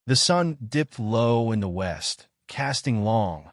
The sun dipped low in the west, casting long,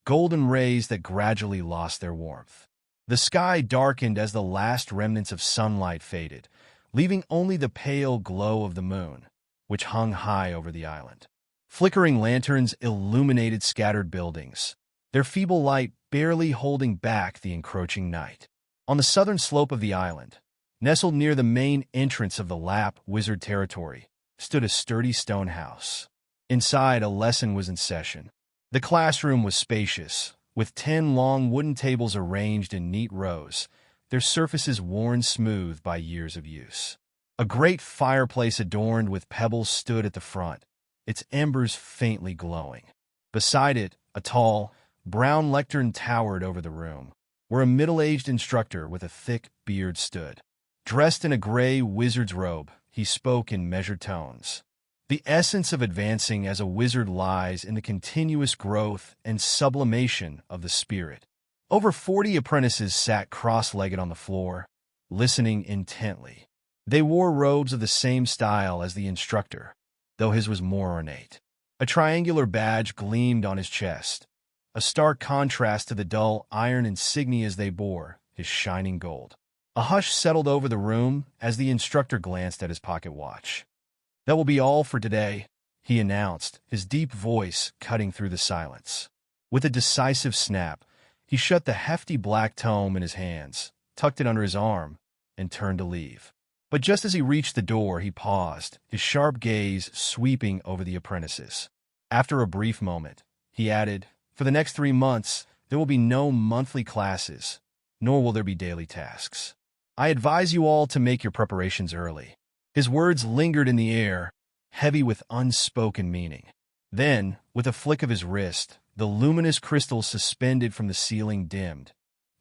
golden rays that gradually lost their warmth. The sky darkened as the last remnants of sunlight faded, leaving only the pale glow of the moon, which hung high over the island. Flickering lanterns illuminated scattered buildings, their feeble light barely holding back the encroaching night. On the southern slope of the island, nestled near the main entrance of the Lap Wizard territory, stood a sturdy stone house. Inside, a lesson was in session. The classroom was spacious, with 10 long wooden tables arranged in neat rows, their surfaces worn smooth by years of use. A great fireplace adorned with pebbles stood at the front, its embers faintly glowing. Beside it, a tall, brown lectern towered over the room, where a middle-aged instructor with a thick beard stood. Dressed in a gray wizard's robe, he spoke in measured tones. The essence of advancing as a wizard lies in the continuous growth and sublimation of the spirit. Over 40 apprentices sat cross-legged on the floor, listening intently. They wore robes of the same style as the instructor, though his was more ornate. A triangular badge gleamed on his chest, a stark contrast to the dull iron insignias they bore, his shining gold. A hush settled over the room as the instructor glanced at his pocket watch. "That will be all for today," he announced, his deep voice cutting through the silence. With a decisive snap, he shut the hefty black tome in his hands, tucked it under his arm, and turned to leave. But just as he reached the door, he paused, his sharp gaze sweeping over the apprentices. After a brief moment, he added, "For the next 3 months, there will be no monthly classes, nor will there be daily tasks. I advise you all to make your preparations early." His words lingered in the air, heavy with unspoken meaning. Then, with a flick of his wrist, the luminous crystals suspended from the ceiling dimmed,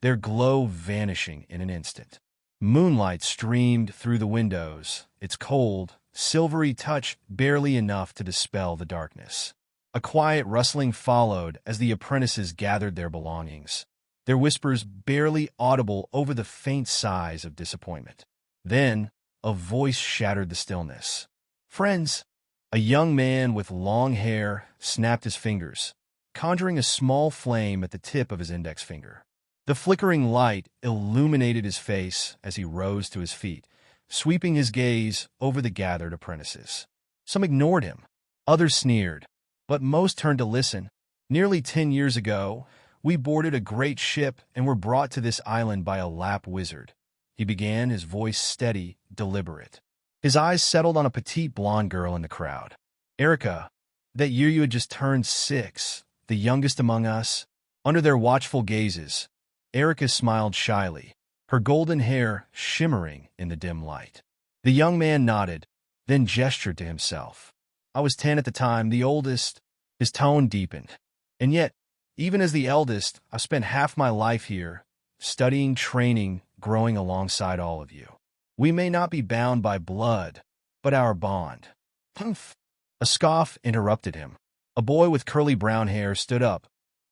their glow vanishing in an instant. Moonlight streamed through the windows, its cold, silvery touch barely enough to dispel the darkness. A quiet rustling followed as the apprentices gathered their belongings, their whispers barely audible over the faint sighs of disappointment. Then, a voice shattered the stillness. "Friends!" A young man with long hair snapped his fingers, conjuring a small flame at the tip of his index finger. The flickering light illuminated his face as he rose to his feet, sweeping his gaze over the gathered apprentices. Some ignored him, others sneered, but most turned to listen. "Nearly 10 years ago, we boarded a great ship and were brought to this island by a Lap wizard," he began, his voice steady, deliberate. His eyes settled on a petite blonde girl in the crowd. "Erica, that year you had just turned 6, the youngest among us." Under their watchful gazes, Erica smiled shyly, her golden hair shimmering in the dim light. The young man nodded, then gestured to himself. "I was 10 at the time, the oldest." His tone deepened. "And yet, even as the eldest, I've spent half my life here, studying, training, growing alongside all of you. We may not be bound by blood, but our bond." "Humph!" A scoff interrupted him. A boy with curly brown hair stood up,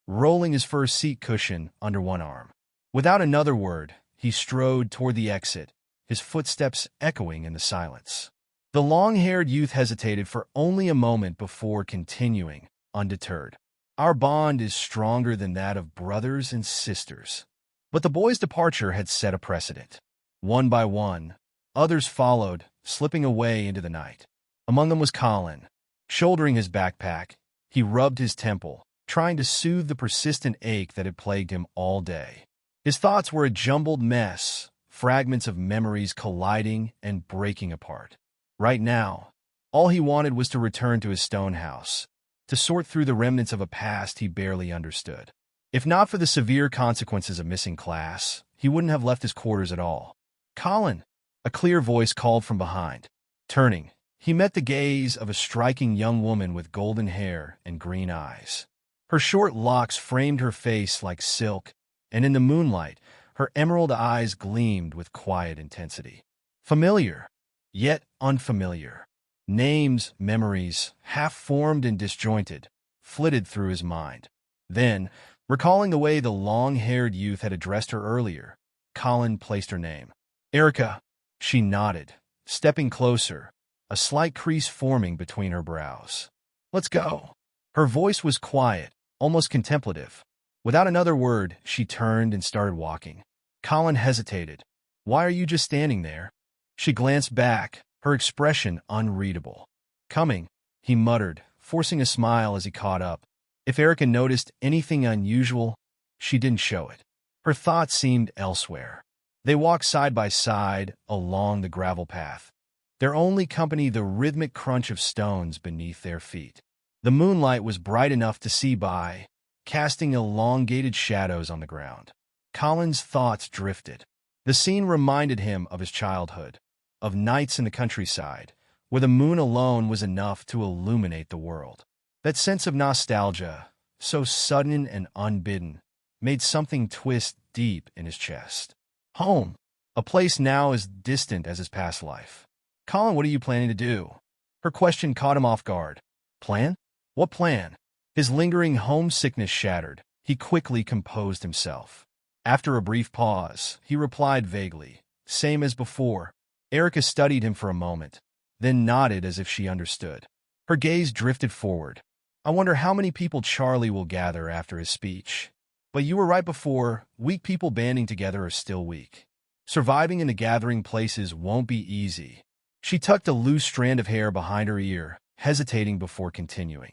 rolling his fur seat cushion under one arm. Without another word, he strode toward the exit, his footsteps echoing in the silence. The long-haired youth hesitated for only a moment before continuing, undeterred. "Our bond is stronger than that of brothers and sisters." But the boy's departure had set a precedent. One by one, others followed, slipping away into the night. Among them was Colin. Shouldering his backpack, he rubbed his temple, trying to soothe the persistent ache that had plagued him all day. His thoughts were a jumbled mess, fragments of memories colliding and breaking apart. Right now, all he wanted was to return to his stone house, to sort through the remnants of a past he barely understood. If not for the severe consequences of missing class, he wouldn't have left his quarters at all. "Colin!" A clear voice called from behind. Turning, he met the gaze of a striking young woman with golden hair and green eyes. Her short locks framed her face like silk, and in the moonlight, her emerald eyes gleamed with quiet intensity. Familiar, yet unfamiliar. Names, memories, half-formed and disjointed, flitted through his mind. Then, recalling the way the long-haired youth had addressed her earlier, Colin placed her name. "Erica." She nodded, stepping closer, a slight crease forming between her brows. Let's go. Her voice was quiet, almost contemplative. Without another word, she turned and started walking. Colin hesitated. Why are you just standing there? She glanced back, her expression unreadable. Coming, he muttered, forcing a smile as he caught up. If Erica noticed anything unusual, she didn't show it. Her thoughts seemed elsewhere. They walked side by side along the gravel path, their only company the rhythmic crunch of stones beneath their feet. The moonlight was bright enough to see by, casting elongated shadows on the ground. Colin's thoughts drifted. The scene reminded him of his childhood, of nights in the countryside, where the moon alone was enough to illuminate the world. That sense of nostalgia, so sudden and unbidden, made something twist deep in his chest. Home, a place now as distant as his past life. Colin, what are you planning to do? Her question caught him off guard. Plan? What plan? His lingering homesickness shattered. He quickly composed himself. After a brief pause, he replied vaguely, same as before. Erica studied him for a moment, then nodded as if she understood. Her gaze drifted forward. I wonder how many people Charlie will gather after his speech. But you were right before, weak people banding together are still weak. Surviving in the gathering places won't be easy. She tucked a loose strand of hair behind her ear, hesitating before continuing.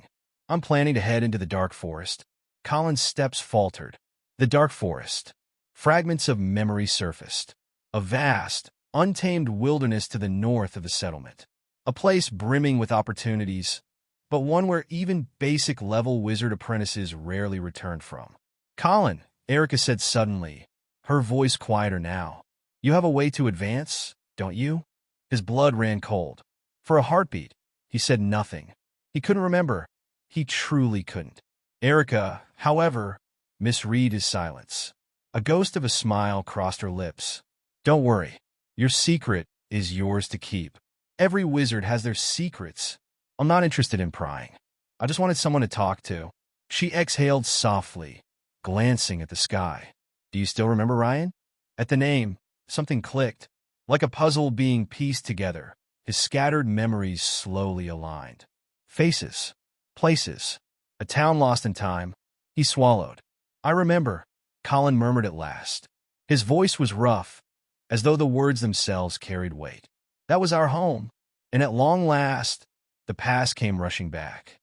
I'm planning to head into the dark forest. Colin's steps faltered. The dark forest. Fragments of memory surfaced. A vast, untamed wilderness to the north of the settlement. A place brimming with opportunities, but one where even basic-level wizard apprentices rarely returned from. Colin, Erica said suddenly, her voice quieter now. You have a way to advance, don't you? His blood ran cold. For a heartbeat, he said nothing. He couldn't remember. He truly couldn't. Erica, however, misread his silence. A ghost of a smile crossed her lips. Don't worry. Your secret is yours to keep. Every wizard has their secrets. I'm not interested in prying. I just wanted someone to talk to. She exhaled softly, glancing at the sky. Do you still remember Ryan? At the name, something clicked. Like a puzzle being pieced together, his scattered memories slowly aligned. Faces. Places. A town lost in time. He swallowed. I remember, Colin murmured at last. His voice was rough, as though the words themselves carried weight. That was our home, and at long last, the past came rushing back.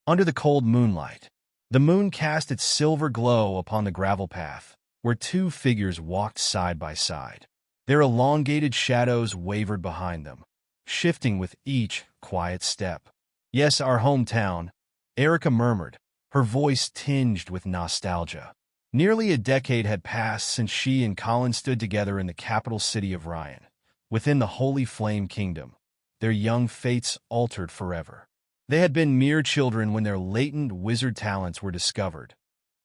Under the cold moonlight, the moon cast its silver glow upon the gravel path, where two figures walked side by side. Their elongated shadows wavered behind them, shifting with each quiet step. Yes, our hometown, Erica murmured, her voice tinged with nostalgia. Nearly a decade had passed since she and Colin stood together in the capital city of Ryan. Within the Holy Flame Kingdom, their young fates altered forever. They had been mere children when their latent wizard talents were discovered,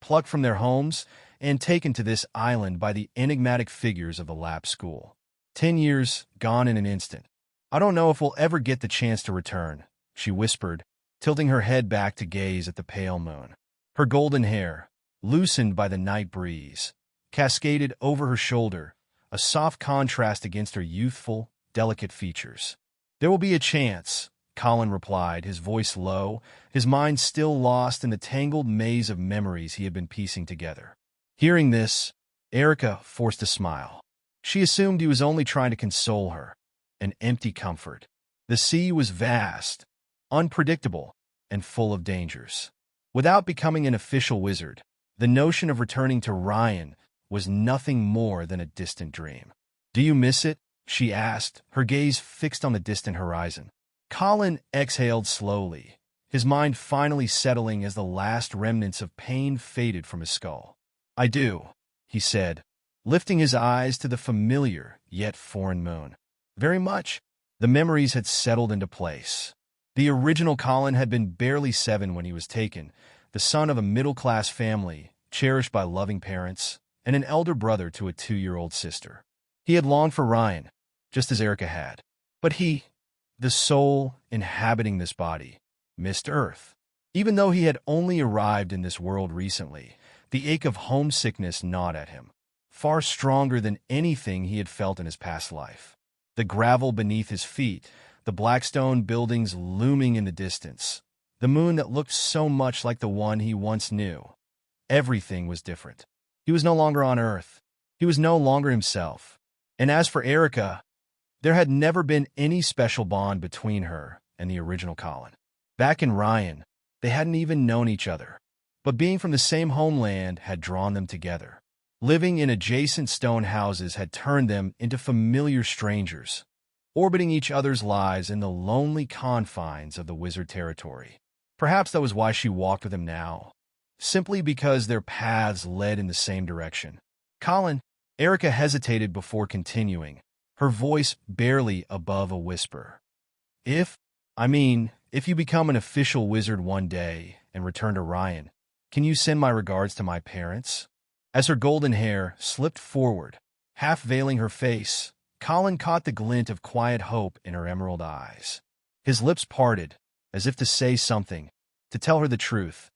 plucked from their homes, and taken to this island by the enigmatic figures of the lab school. 10 years, gone in an instant. I don't know if we'll ever get the chance to return, she whispered, tilting her head back to gaze at the pale moon. Her golden hair, loosened by the night breeze, cascaded over her shoulder, a soft contrast against her youthful, delicate features. There will be a chance, Colin replied, his voice low, his mind still lost in the tangled maze of memories he had been piecing together. Hearing this, Erica forced a smile. She assumed he was only trying to console her, an empty comfort. The sea was vast, unpredictable, and full of dangers. Without becoming an official wizard, the notion of returning to Ryan was nothing more than a distant dream. Do you miss it? She asked, her gaze fixed on the distant horizon. Colin exhaled slowly, his mind finally settling as the last remnants of pain faded from his skull. I do, he said, lifting his eyes to the familiar yet foreign moon. Very much. The memories had settled into place. The original Colin had been barely 7 when he was taken, the son of a middle-class family, cherished by loving parents, and an elder brother to a 2-year-old sister. He had longed for Ryan, just as Erica had. But he, the soul inhabiting this body, missed Earth. Even though he had only arrived in this world recently, the ache of homesickness gnawed at him, far stronger than anything he had felt in his past life. The gravel beneath his feet, the black stone buildings looming in the distance, the moon that looked so much like the one he once knew. Everything was different. He was no longer on Earth. He was no longer himself. And as for Erica, there had never been any special bond between her and the original Colin. Back in Ryan, they hadn't even known each other. But being from the same homeland had drawn them together. Living in adjacent stone houses had turned them into familiar strangers, orbiting each other's lives in the lonely confines of the wizard territory. Perhaps that was why she walked with him now, simply because their paths led in the same direction. Colin, Erica hesitated before continuing, her voice barely above a whisper. If you become an official wizard one day and return to Ryan, can you send my regards to my parents? As her golden hair slipped forward, half veiling her face, Colin caught the glint of quiet hope in her emerald eyes. His lips parted, as if to say something, to tell her the truth.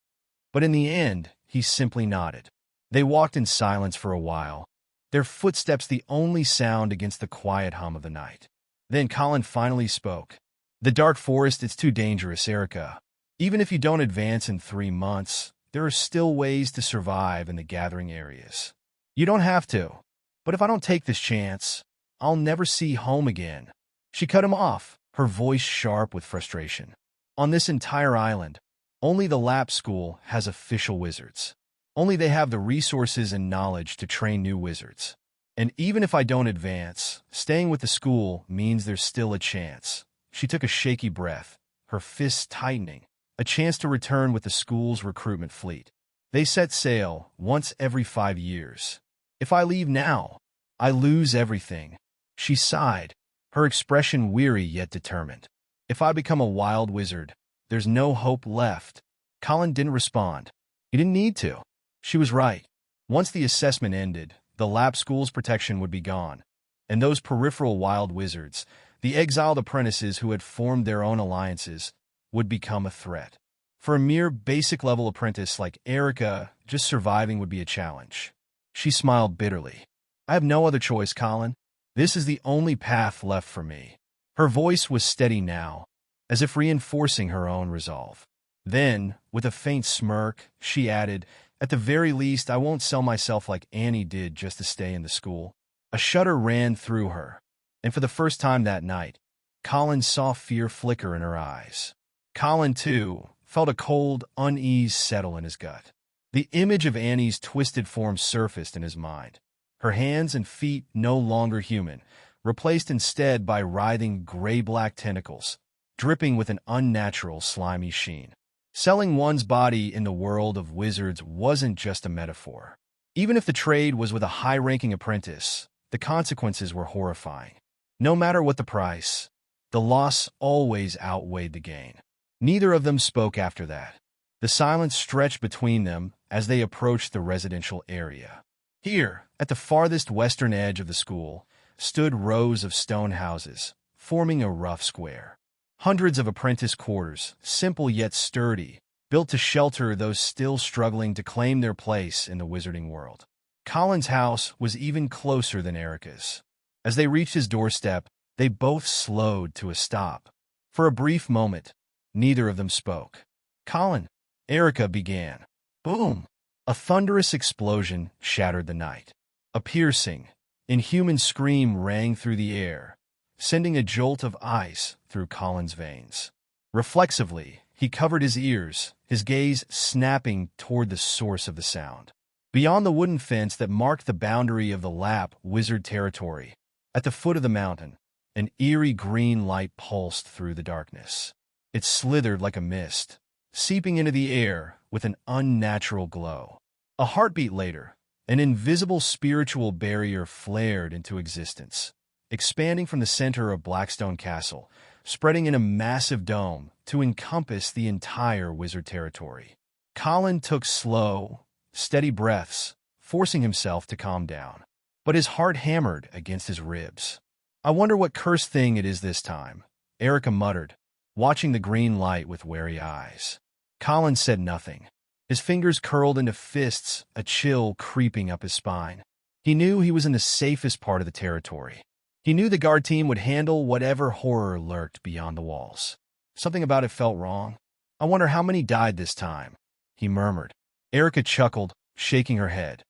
But in the end, he simply nodded. They walked in silence for a while, their footsteps the only sound against the quiet hum of the night. Then Colin finally spoke. The dark forest is too dangerous, Erica. Even if you don't advance in 3 months, there are still ways to survive in the gathering areas. You don't have to. But if I don't take this chance, I'll never see home again. She cut him off, her voice sharp with frustration. On this entire island, only the Lap School has official wizards. Only they have the resources and knowledge to train new wizards. And even if I don't advance, staying with the school means there's still a chance. She took a shaky breath, her fists tightening. A chance to return with the school's recruitment fleet. They set sail once every 5 years. If I leave now, I lose everything. She sighed, her expression weary yet determined. If I become a wild wizard, there's no hope left. Colin didn't respond. He didn't need to. She was right. Once the assessment ended, the Lap School's protection would be gone. And those peripheral wild wizards, the exiled apprentices who had formed their own alliances, would become a threat. For a mere basic-level apprentice like Erica, just surviving would be a challenge. She smiled bitterly. I have no other choice, Colin. This is the only path left for me. Her voice was steady now, as if reinforcing her own resolve. Then, with a faint smirk, she added, at the very least, I won't sell myself like Annie did just to stay in the school. A shudder ran through her, and for the first time that night, Colin saw fear flicker in her eyes. Colin, too, felt a cold unease settle in his gut. The image of Annie's twisted form surfaced in his mind. Her hands and feet no longer human, replaced instead by writhing gray-black tentacles, dripping with an unnatural slimy sheen. Selling one's body in the world of wizards wasn't just a metaphor. Even if the trade was with a high-ranking apprentice, the consequences were horrifying. No matter what the price, the loss always outweighed the gain. Neither of them spoke after that. The silence stretched between them as they approached the residential area. Here, at the farthest western edge of the school, stood rows of stone houses, forming a rough square. Hundreds of apprentice quarters, simple yet sturdy, built to shelter those still struggling to claim their place in the wizarding world. Colin's house was even closer than Erica's. As they reached his doorstep, they both slowed to a stop. For a brief moment, neither of them spoke. Colin, Erica began. Boom! A thunderous explosion shattered the night. A piercing, inhuman scream rang through the air, sending a jolt of ice through Colin's veins. Reflexively, he covered his ears, his gaze snapping toward the source of the sound. Beyond the wooden fence that marked the boundary of the Lap wizard territory, at the foot of the mountain, an eerie green light pulsed through the darkness. It slithered like a mist, seeping into the air with an unnatural glow. A heartbeat later, an invisible spiritual barrier flared into existence, expanding from the center of Blackstone Castle, spreading in a massive dome to encompass the entire wizard territory. Colin took slow, steady breaths, forcing himself to calm down. But his heart hammered against his ribs. I wonder what cursed thing it is this time, Erica muttered, watching the green light with wary eyes. Colin said nothing. His fingers curled into fists, a chill creeping up his spine. He knew he was in the safest part of the territory. He knew the guard team would handle whatever horror lurked beyond the walls. Something about it felt wrong. I wonder how many died this time, he murmured. Erica chuckled, shaking her head.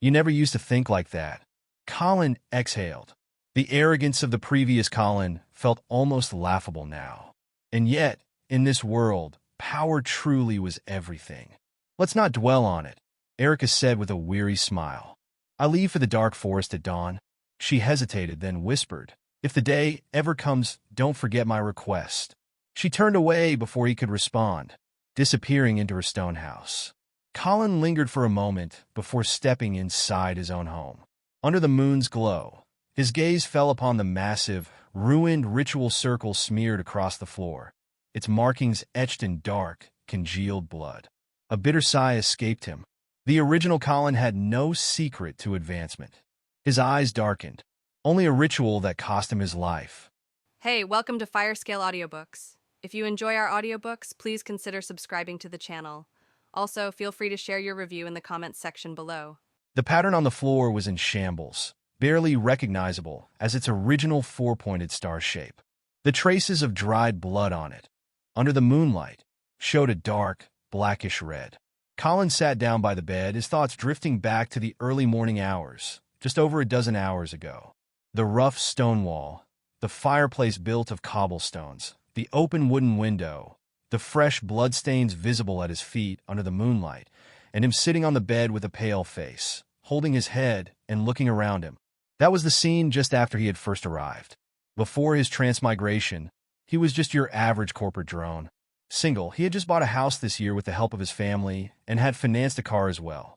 You never used to think like that. Colin exhaled. The arrogance of the previous Colin felt almost laughable now. And yet, in this world, power truly was everything. Let's not dwell on it, Erica said with a weary smile. I leave for the dark forest at dawn. She hesitated, then whispered, if the day ever comes, don't forget my request. She turned away before he could respond, disappearing into her stone house. Colin lingered for a moment before stepping inside his own home. Under the moon's glow, his gaze fell upon the massive, ruined ritual circle smeared across the floor, its markings etched in dark, congealed blood. A bitter sigh escaped him. The original Colin had no secret to advancement. His eyes darkened. Only a ritual that cost him his life. Hey, welcome to Firescale Audiobooks. If you enjoy our audiobooks, please consider subscribing to the channel. Also, feel free to share your review in the comments section below. The pattern on the floor was in shambles, barely recognizable as its original four-pointed star shape. The traces of dried blood on it, under the moonlight, showed a dark, blackish red. Colin sat down by the bed, his thoughts drifting back to the early morning hours, just over a dozen hours ago. The rough stone wall, the fireplace built of cobblestones, the open wooden window, the fresh bloodstains visible at his feet under the moonlight, and him sitting on the bed with a pale face, holding his head and looking around him. That was the scene just after he had first arrived. Before his transmigration, he was just your average corporate drone. Single, he had just bought a house this year with the help of his family and had financed a car as well.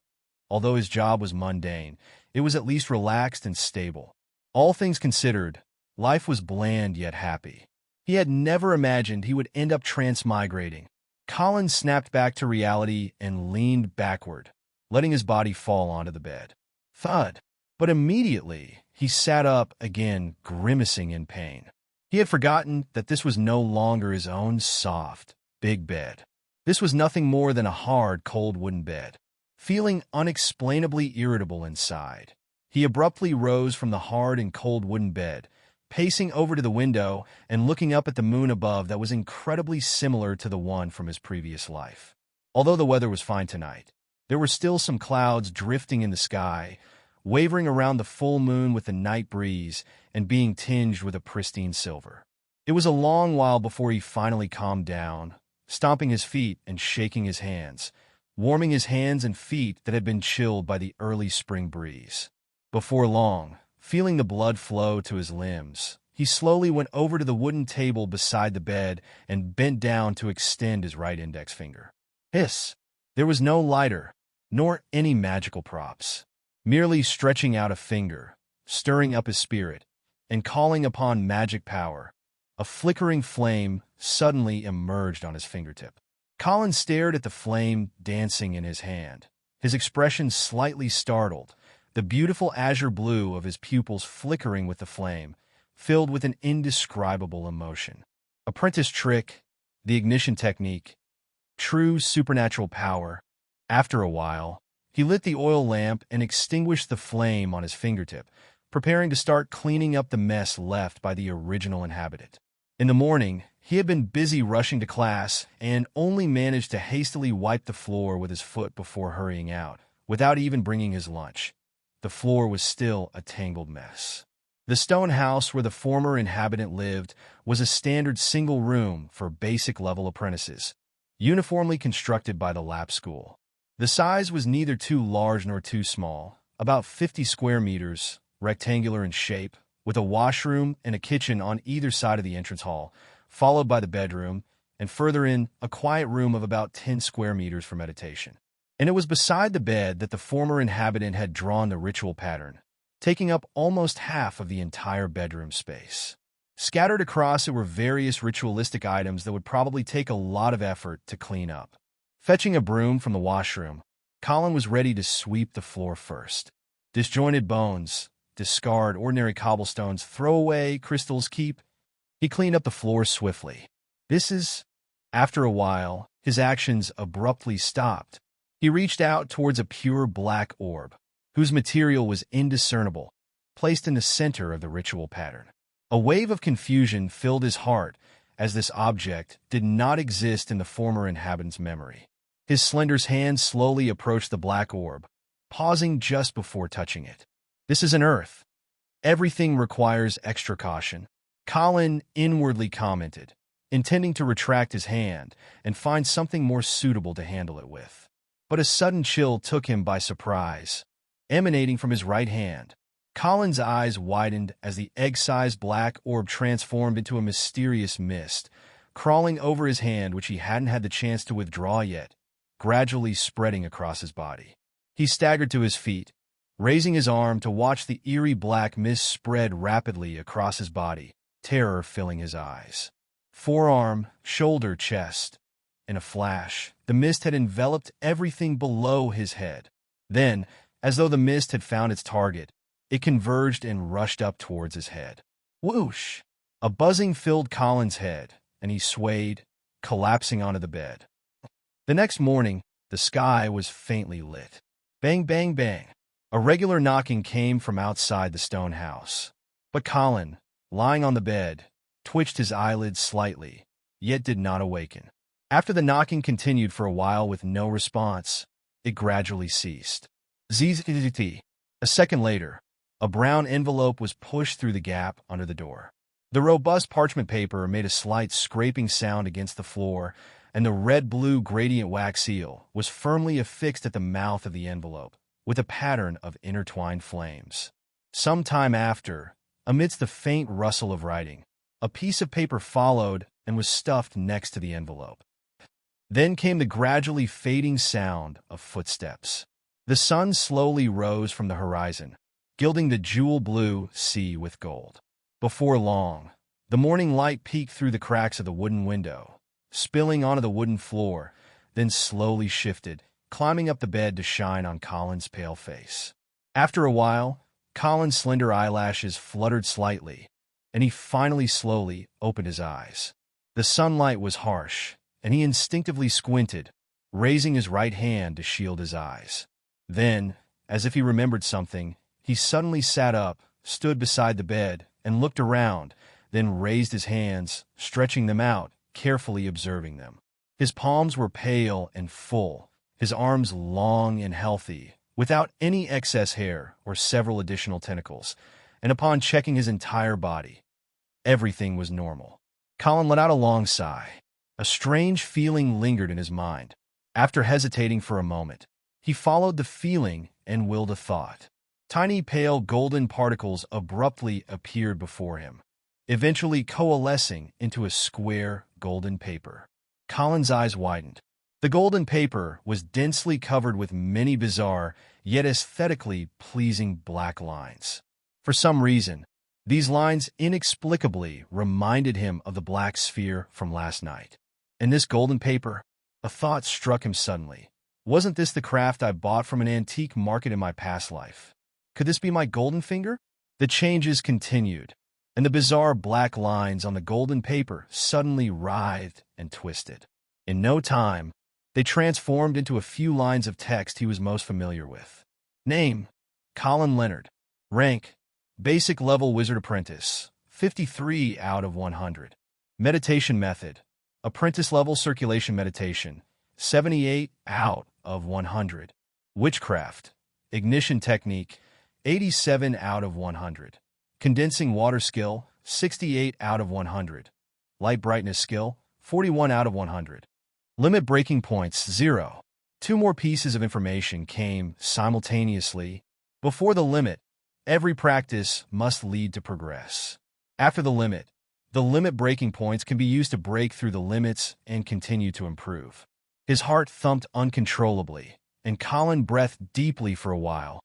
Although his job was mundane, it was at least relaxed and stable. All things considered, life was bland yet happy. He had never imagined he would end up transmigrating. Colin snapped back to reality and leaned backward, letting his body fall onto the bed. Thud. But immediately, he sat up again, grimacing in pain. He had forgotten that this was no longer his own soft, big bed. This was nothing more than a hard, cold wooden bed. Feeling unexplainably irritable inside, he abruptly rose from the hard and cold wooden bed, pacing over to the window and looking up at the moon above that was incredibly similar to the one from his previous life. Although the weather was fine tonight, there were still some clouds drifting in the sky, wavering around the full moon with the night breeze and being tinged with a pristine silver. It was a long while before he finally calmed down, stomping his feet and shaking his hands, warming his hands and feet that had been chilled by the early spring breeze. Before long, feeling the blood flow to his limbs, he slowly went over to the wooden table beside the bed and bent down to extend his right index finger. Hiss! There was no lighter, nor any magical props. Merely stretching out a finger, stirring up his spirit, and calling upon magic power, a flickering flame suddenly emerged on his fingertip. Colin stared at the flame dancing in his hand, his expression slightly startled, the beautiful azure blue of his pupils flickering with the flame, filled with an indescribable emotion. Apprentice trick, the ignition technique, true supernatural power. After a while, he lit the oil lamp and extinguished the flame on his fingertip, preparing to start cleaning up the mess left by the original inhabitant. In the morning, he had been busy rushing to class and only managed to hastily wipe the floor with his foot before hurrying out, without even bringing his lunch. The floor was still a tangled mess. The stone house where the former inhabitant lived was a standard single room for basic-level apprentices, uniformly constructed by the lab school. The size was neither too large nor too small, about 50 square meters, rectangular in shape, with a washroom and a kitchen on either side of the entrance hall, followed by the bedroom, and further in, a quiet room of about 10 square meters for meditation. And it was beside the bed that the former inhabitant had drawn the ritual pattern, taking up almost half of the entire bedroom space. Scattered across it were various ritualistic items that would probably take a lot of effort to clean up. Fetching a broom from the washroom, Colin was ready to sweep the floor first. Disjointed bones, discard ordinary cobblestones, throw away crystals, keep. He cleaned up the floor swiftly. After a while, his actions abruptly stopped. He reached out towards a pure black orb, whose material was indiscernible, placed in the center of the ritual pattern. A wave of confusion filled his heart as this object did not exist in the former inhabitant's memory. His slender hand slowly approached the black orb, pausing just before touching it. "This is an Earth. Everything requires extra caution," Colin inwardly commented, intending to retract his hand and find something more suitable to handle it with. But a sudden chill took him by surprise. Emanating from his right hand, Colin's eyes widened as the egg-sized black orb transformed into a mysterious mist, crawling over his hand which he hadn't had the chance to withdraw yet, gradually spreading across his body. He staggered to his feet, raising his arm to watch the eerie black mist spread rapidly across his body, terror filling his eyes. Forearm, shoulder, chest. In a flash, the mist had enveloped everything below his head. Then, as though the mist had found its target, it converged and rushed up towards his head. Whoosh! A buzzing filled Colin's head, and he swayed, collapsing onto the bed. The next morning, the sky was faintly lit. Bang, bang, bang. A regular knocking came from outside the stone house. But Colin, lying on the bed, twitched his eyelids slightly, yet did not awaken. After the knocking continued for a while with no response, it gradually ceased. Zzzt. A second later, a brown envelope was pushed through the gap under the door. The robust parchment paper made a slight scraping sound against the floor, and the red-blue gradient wax seal was firmly affixed at the mouth of the envelope, with a pattern of intertwined flames. Some time after, amidst the faint rustle of writing, a piece of paper followed and was stuffed next to the envelope. Then came the gradually fading sound of footsteps. The sun slowly rose from the horizon, gilding the jewel-blue sea with gold. Before long, the morning light peeked through the cracks of the wooden window, spilling onto the wooden floor, then slowly shifted, climbing up the bed to shine on Colin's pale face. After a while, Colin's slender eyelashes fluttered slightly, and he finally slowly opened his eyes. The sunlight was harsh, and he instinctively squinted, raising his right hand to shield his eyes. Then, as if he remembered something, he suddenly sat up, stood beside the bed, and looked around, then raised his hands, stretching them out, carefully observing them. His palms were pale and full, his arms long and healthy, without any excess hair or several additional tentacles, and upon checking his entire body, everything was normal. Colin let out a long sigh. A strange feeling lingered in his mind. After hesitating for a moment, he followed the feeling and willed a thought. Tiny pale golden particles abruptly appeared before him, eventually coalescing into a square golden paper. Colin's eyes widened. The golden paper was densely covered with many bizarre, yet aesthetically pleasing black lines. For some reason, these lines inexplicably reminded him of the black sphere from last night. And this golden paper? A thought struck him suddenly. Wasn't this the craft I bought from an antique market in my past life? Could this be my golden finger? The changes continued, and the bizarre black lines on the golden paper suddenly writhed and twisted. In no time, they transformed into a few lines of text he was most familiar with. Name: Colin Leonard. Rank: Basic Level Wizard Apprentice, 53 out of 100. Meditation Method: Apprentice Level Circulation Meditation, 78 out of 100. Witchcraft: Ignition Technique, 87 out of 100. Condensing Water Skill, 68 out of 100. Light Brightness Skill, 41 out of 100. Limit Breaking Points, 0. Two more pieces of information came simultaneously. Before the limit, every practice must lead to progress. After the limit breaking points can be used to break through the limits and continue to improve. His heart thumped uncontrollably, and Colin breathed deeply for a while,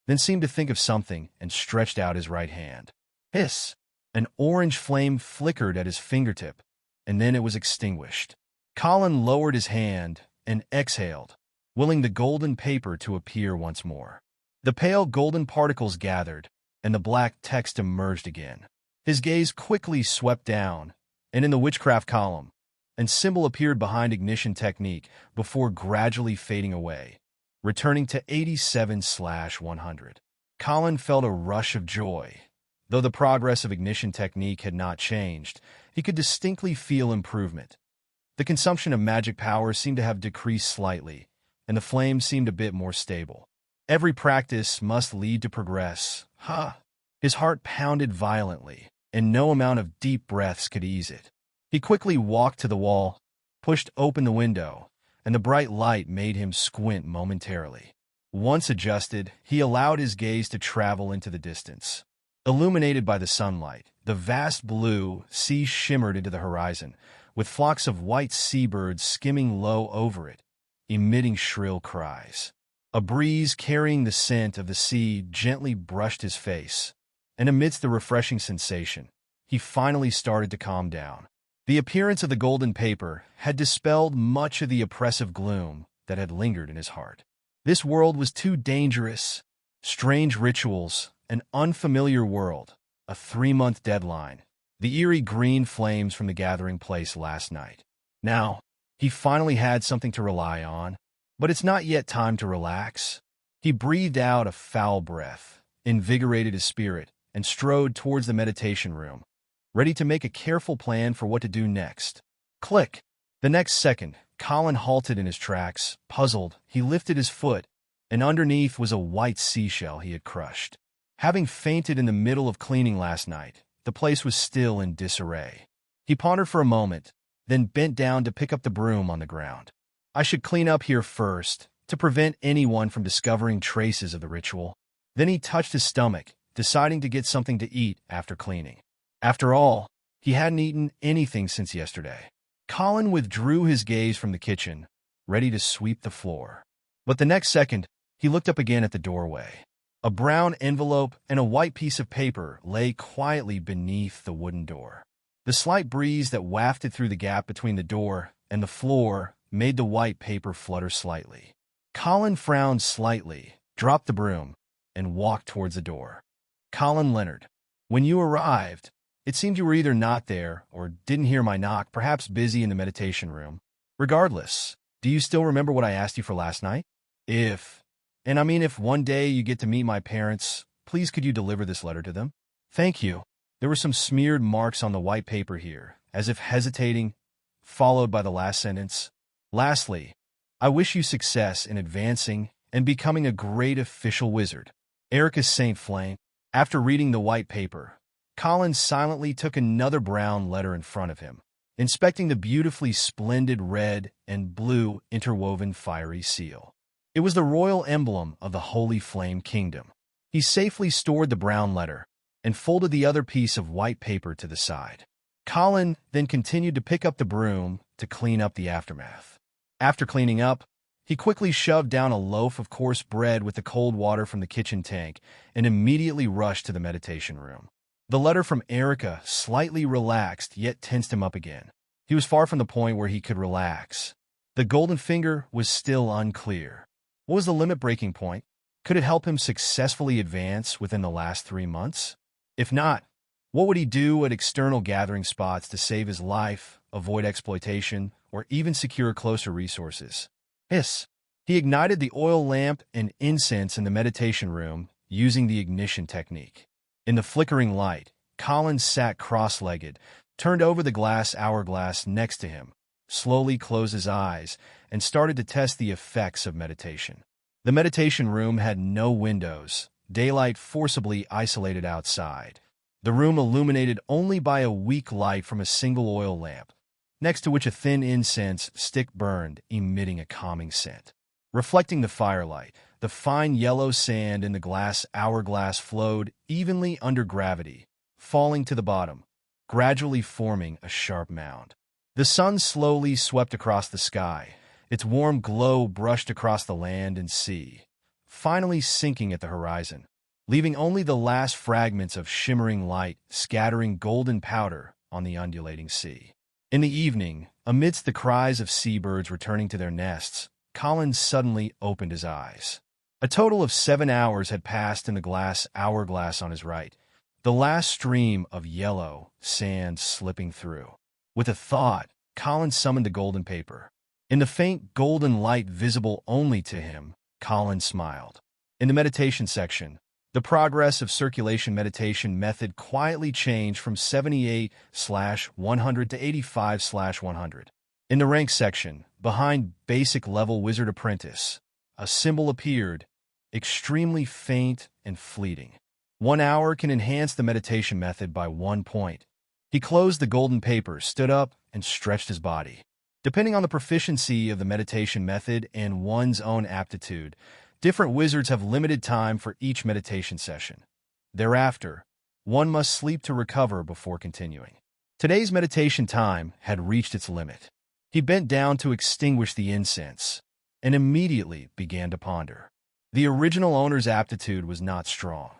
then seemed to think of something and stretched out his right hand. Hiss! An orange flame flickered at his fingertip, and then it was extinguished. Colin lowered his hand and exhaled, willing the golden paper to appear once more. The pale golden particles gathered, and the black text emerged again. His gaze quickly swept down, and in the witchcraft column, a symbol appeared behind Ignition Technique before gradually fading away, returning to 87/100. Colin felt a rush of joy, Though the progress of ignition technique had not changed, he could distinctly feel improvement. The consumption of magic power seemed to have decreased slightly, and the flame seemed a bit more stable. Every practice must lead to progress. His heart pounded violently, and no amount of deep breaths could ease it. He quickly walked to the wall, pushed open the window, and the bright light made him squint momentarily. Once adjusted, he allowed his gaze to travel into the distance. Illuminated by the sunlight, the vast blue sea shimmered into the horizon, with flocks of white seabirds skimming low over it, emitting shrill cries. A breeze carrying the scent of the sea gently brushed his face, and amidst the refreshing sensation, he finally started to calm down. The appearance of the golden paper had dispelled much of the oppressive gloom that had lingered in his heart. This world was too dangerous. Strange rituals, an unfamiliar world, a 3-month deadline, the eerie green flames from the gathering place last night. Now, he finally had something to rely on, but it's not yet time to relax. He breathed out a foul breath, invigorated his spirit, and strode towards the meditation room, ready to make a careful plan for what to do next. Click! The next second, Colin halted in his tracks. Puzzled, he lifted his foot, and underneath was a white seashell he had crushed. Having fainted in the middle of cleaning last night, the place was still in disarray. He pondered for a moment, then bent down to pick up the broom on the ground. I should clean up here first, to prevent anyone from discovering traces of the ritual. Then he touched his stomach, deciding to get something to eat after cleaning. After all, he hadn't eaten anything since yesterday. Colin withdrew his gaze from the kitchen, ready to sweep the floor. But the next second, he looked up again at the doorway. A brown envelope and a white piece of paper lay quietly beneath the wooden door. The slight breeze that wafted through the gap between the door and the floor made the white paper flutter slightly. Colin frowned slightly, dropped the broom, and walked towards the door. Colin Leonard, when you arrived, it seemed you were either not there or didn't hear my knock, perhaps busy in the meditation room. Regardless, do you still remember what I asked you for last night? If one day you get to meet my parents, please could you deliver this letter to them? Thank you. There were some smeared marks on the white paper here, as if hesitating, followed by the last sentence. Lastly, I wish you success in advancing and becoming a great official wizard. Erica St. Flame. After reading the white paper, Colin silently took another brown letter in front of him, inspecting the beautifully splendid red and blue interwoven fiery seal. It was the royal emblem of the Holy Flame Kingdom. He safely stored the brown letter and folded the other piece of white paper to the side. Colin then continued to pick up the broom to clean up the aftermath. After cleaning up, he quickly shoved down a loaf of coarse bread with the cold water from the kitchen tank and immediately rushed to the meditation room. The letter from Erica slightly relaxed yet tensed him up again. He was far from the point where he could relax. The golden finger was still unclear. What was the limit-breaking point? Could it help him successfully advance within the last 3 months? If not, what would he do at external gathering spots to save his life, avoid exploitation, or even secure closer resources? He ignited the oil lamp and incense in the meditation room using the ignition technique. In the flickering light, Colin sat cross-legged, turned over the glass hourglass next to him, slowly closed his eyes, and started to test the effects of meditation. The meditation room had no windows, daylight forcibly isolated outside. The room illuminated only by a weak light from a single oil lamp, next to which a thin incense stick burned, emitting a calming scent. Reflecting the firelight, the fine yellow sand in the glass hourglass flowed evenly under gravity, falling to the bottom, gradually forming a sharp mound. The sun slowly swept across the sky. Its warm glow brushed across the land and sea, finally sinking at the horizon, leaving only the last fragments of shimmering light scattering golden powder on the undulating sea. In the evening, amidst the cries of seabirds returning to their nests, Colin suddenly opened his eyes. A total of 7 hours had passed in the glass hourglass on his right, the last stream of yellow sand slipping through. With a thought, Colin summoned the golden paper. In the faint golden light visible only to him, Colin smiled. In the meditation section, The progress of circulation meditation method quietly changed from 78/100 to 85/100. In the rank section, behind basic level wizard apprentice, a symbol appeared, extremely faint and fleeting. 1 hour can enhance the meditation method by 1 point. He closed the golden paper, stood up, and stretched his body. Depending on the proficiency of the meditation method and one's own aptitude, different wizards have limited time for each meditation session. Thereafter, one must sleep to recover before continuing. Today's meditation time had reached its limit. He bent down to extinguish the incense and immediately began to ponder. The original owner's aptitude was not strong.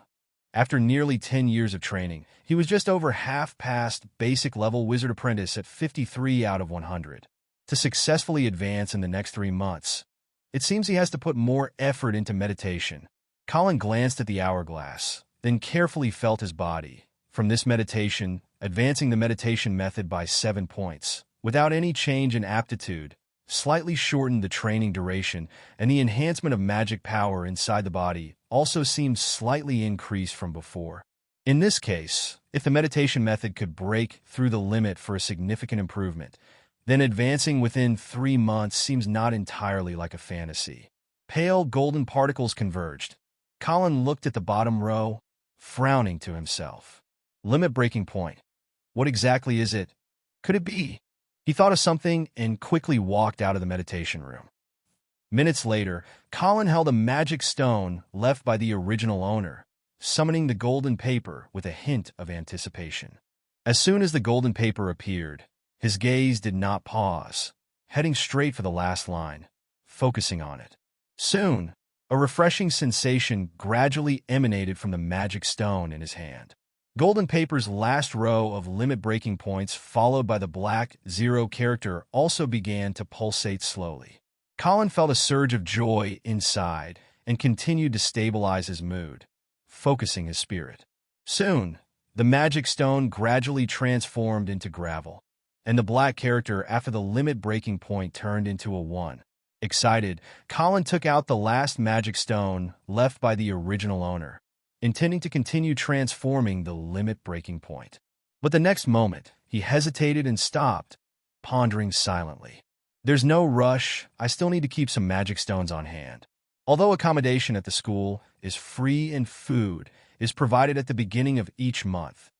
After nearly 10 years of training, he was just over half past basic level wizard apprentice at 53 out of 100. To successfully advance in the next 3 months, it seems he has to put more effort into meditation. Colin glanced at the hourglass, then carefully felt his body. From this meditation, advancing the meditation method by 7 points, without any change in aptitude, slightly shortened the training duration, and the enhancement of magic power inside the body also seemed slightly increased from before. In this case, if the meditation method could break through the limit for a significant improvement, then advancing within 3 months seems not entirely like a fantasy. Pale golden particles converged. Colin looked at the bottom row, frowning to himself. Limit breaking point. What exactly is it? Could it be? He thought of something and quickly walked out of the meditation room. Minutes later, Colin held a magic stone left by the original owner, summoning the golden paper with a hint of anticipation. As soon as the golden paper appeared, his gaze did not pause, heading straight for the last line, focusing on it. Soon, a refreshing sensation gradually emanated from the magic stone in his hand. Golden paper's last row of limit breaking points, followed by the black 0 character, also began to pulsate slowly. Colin felt a surge of joy inside and continued to stabilize his mood, focusing his spirit. Soon, the magic stone gradually transformed into gravel, and the black character after the limit breaking point turned into a 1. Excited, Colin took out the last magic stone left by the original owner, intending to continue transforming the limit breaking point. But the next moment, he hesitated and stopped, pondering silently. There's no rush. I still need to keep some magic stones on hand. Although accommodation at the school is free and food is provided at the beginning of each month,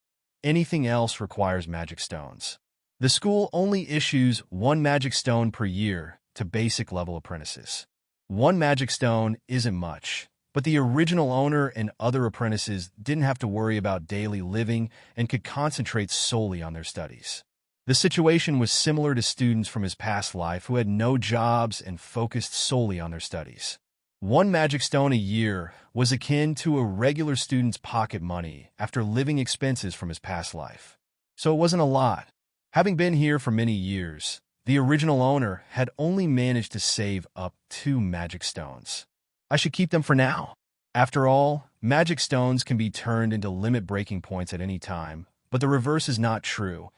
anything else requires magic stones. The school only issues 1 magic stone per year to basic level apprentices. 1 magic stone isn't much, but the original owner and other apprentices didn't have to worry about daily living and could concentrate solely on their studies. The situation was similar to students from his past life who had no jobs and focused solely on their studies. 1 magic stone a year was akin to a regular student's pocket money after living expenses from his past life. So it wasn't a lot. Having been here for many years, the original owner had only managed to save up 2 magic stones. I should keep them for now. After all, magic stones can be turned into limit breaking points at any time, but the reverse is not true,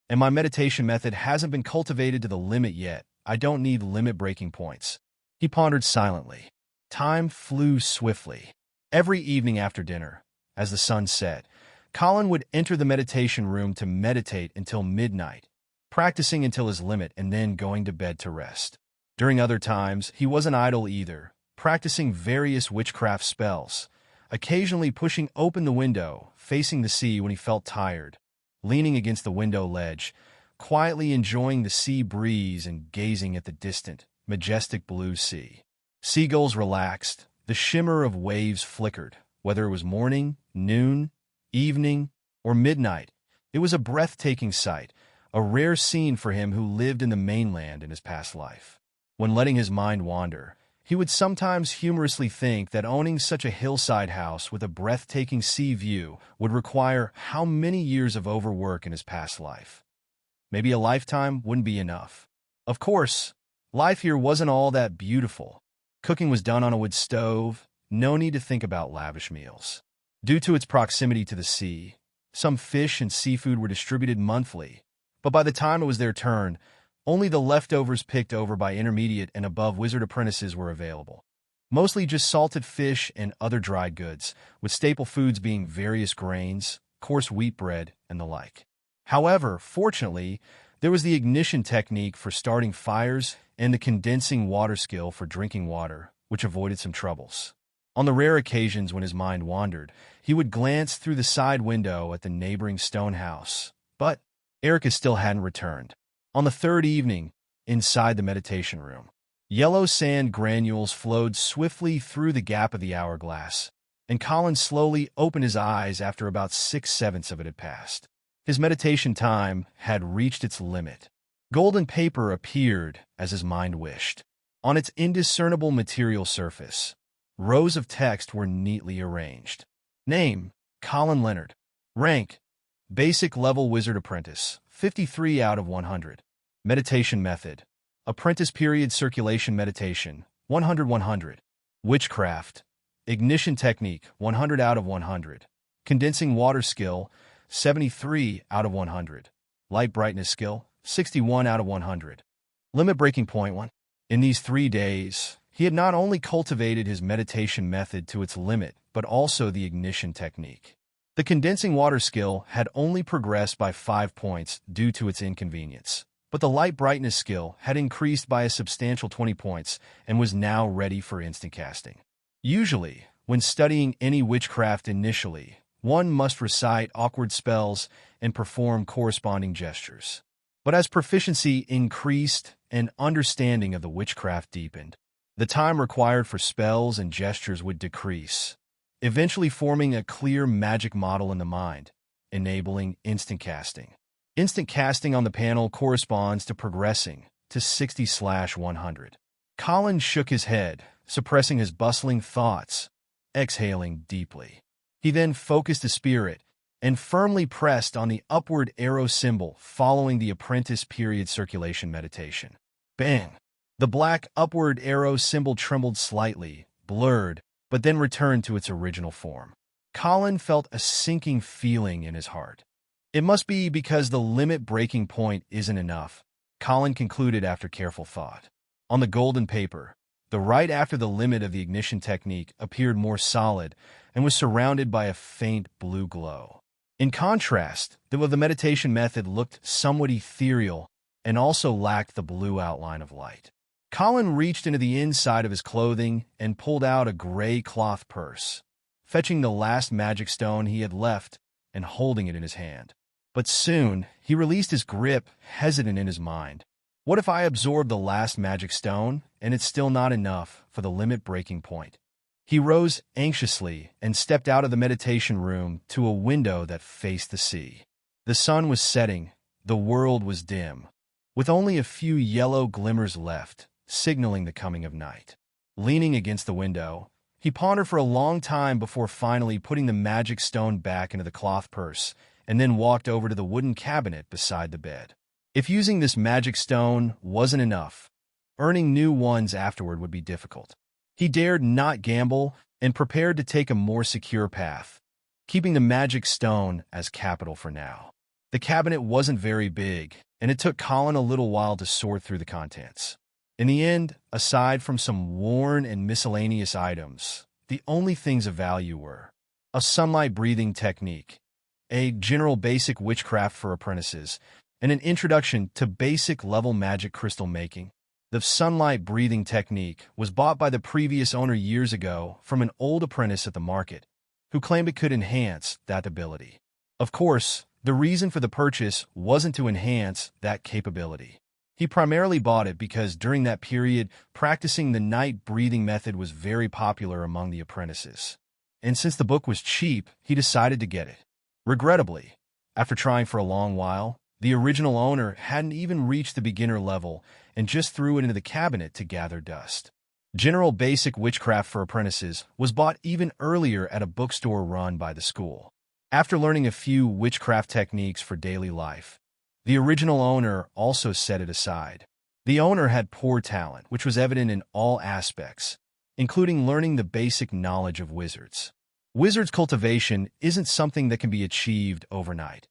and my meditation method hasn't been cultivated to the limit yet. I don't need limit breaking points. He pondered silently. Time flew swiftly. Every evening after dinner, as the sun set, Colin would enter the meditation room to meditate until midnight, practicing until his limit and then going to bed to rest. During other times, he wasn't idle either, practicing various witchcraft spells, occasionally pushing open the window, facing the sea when he felt tired, leaning against the window ledge, quietly enjoying the sea breeze and gazing at the distant, majestic blue sea. Seagulls relaxed, the shimmer of waves flickered, whether it was morning, noon, evening, or midnight. It was a breathtaking sight, a rare scene for him who lived in the mainland in his past life. When letting his mind wander, he would sometimes humorously think that owning such a hillside house with a breathtaking sea view would require how many years of overwork in his past life. Maybe a lifetime wouldn't be enough. Of course, life here wasn't all that beautiful. Cooking was done on a wood stove, no need to think about lavish meals. Due to its proximity to the sea, some fish and seafood were distributed monthly, but by the time it was their turn, only the leftovers picked over by intermediate and above wizard apprentices were available. mostly just salted fish and other dried goods, with staple foods being various grains, coarse wheat bread, and the like. However, fortunately, there was the ignition technique for starting fires and the condensing water skill for drinking water, which avoided some troubles. On the rare occasions when his mind wandered, he would glance through the side window at the neighboring stone house. But Erica still hadn't returned. On the third evening, inside the meditation room, yellow sand granules flowed swiftly through the gap of the hourglass, and Colin slowly opened his eyes after about 6/7 of it had passed. His meditation time had reached its limit. Golden paper appeared as his mind wished. On its indiscernible material surface, rows of text were neatly arranged. Name, Colin Leonard. Rank, Basic Level Wizard Apprentice, 53 out of 100. Meditation Method, Apprentice Period Circulation Meditation, 100/100. Witchcraft, Ignition Technique, 100 out of 100. Condensing Water Skill, 73 out of 100. Light Brightness Skill, 61 out of 100. Limit Breaking Point 1. In these 3 days, he had not only cultivated his meditation method to its limit, but also the ignition technique. The condensing water skill had only progressed by 5 points due to its inconvenience, but the light brightness skill had increased by a substantial 20 points and was now ready for instant casting. Usually, when studying any witchcraft initially, one must recite awkward spells and perform corresponding gestures. But as proficiency increased and understanding of the witchcraft deepened, the time required for spells and gestures would decrease, eventually forming a clear magic model in the mind, enabling instant casting. Instant casting on the panel corresponds to progressing to 60/100. Colin shook his head, suppressing his bustling thoughts, exhaling deeply. He then focused his spirit and firmly pressed on the upward arrow symbol following the apprentice period circulation meditation. Bang! The black upward arrow symbol trembled slightly, blurred, but then returned to its original form. Colin felt a sinking feeling in his heart. It must be because the limit breaking point isn't enough, Colin concluded after careful thought. On the golden paper, the right after the limit of the ignition technique appeared more solid and was surrounded by a faint blue glow. In contrast, the meditation method looked somewhat ethereal and also lacked the blue outline of light. Colin reached into the inside of his clothing and pulled out a gray cloth purse, fetching the last magic stone he had left and holding it in his hand. But soon, he released his grip, hesitant in his mind. What if I absorb the last magic stone, and it's still not enough for the limit breaking point? He rose anxiously and stepped out of the meditation room to a window that faced the sea. The sun was setting, the world was dim, with only a few yellow glimmers left, signaling the coming of night. Leaning against the window, he pondered for a long time before finally putting the magic stone back into the cloth purse, and then walked over to the wooden cabinet beside the bed. If using this magic stone wasn't enough, earning new ones afterward would be difficult. He dared not gamble and prepared to take a more secure path, keeping the magic stone as capital for now. The cabinet wasn't very big, and it took Colin a little while to sort through the contents. In the end, aside from some worn and miscellaneous items, the only things of value were a sunlight-breathing technique, a general basic witchcraft for apprentices, and an introduction to basic-level magic crystal making. The sunlight-breathing technique was bought by the previous owner years ago from an old apprentice at the market, who claimed it could enhance that ability. Of course, the reason for the purchase wasn't to enhance that capability. He primarily bought it because during that period, practicing the night breathing method was very popular among the apprentices. And since the book was cheap, he decided to get it. Regrettably, after trying for a long while, the original owner hadn't even reached the beginner level and just threw it into the cabinet to gather dust. General Basic Witchcraft for Apprentices was bought even earlier at a bookstore run by the school. After learning a few witchcraft techniques for daily life, the original owner also set it aside. The owner had poor talent, which was evident in all aspects, including learning the basic knowledge of wizards. Wizards' cultivation isn't something that can be achieved overnight.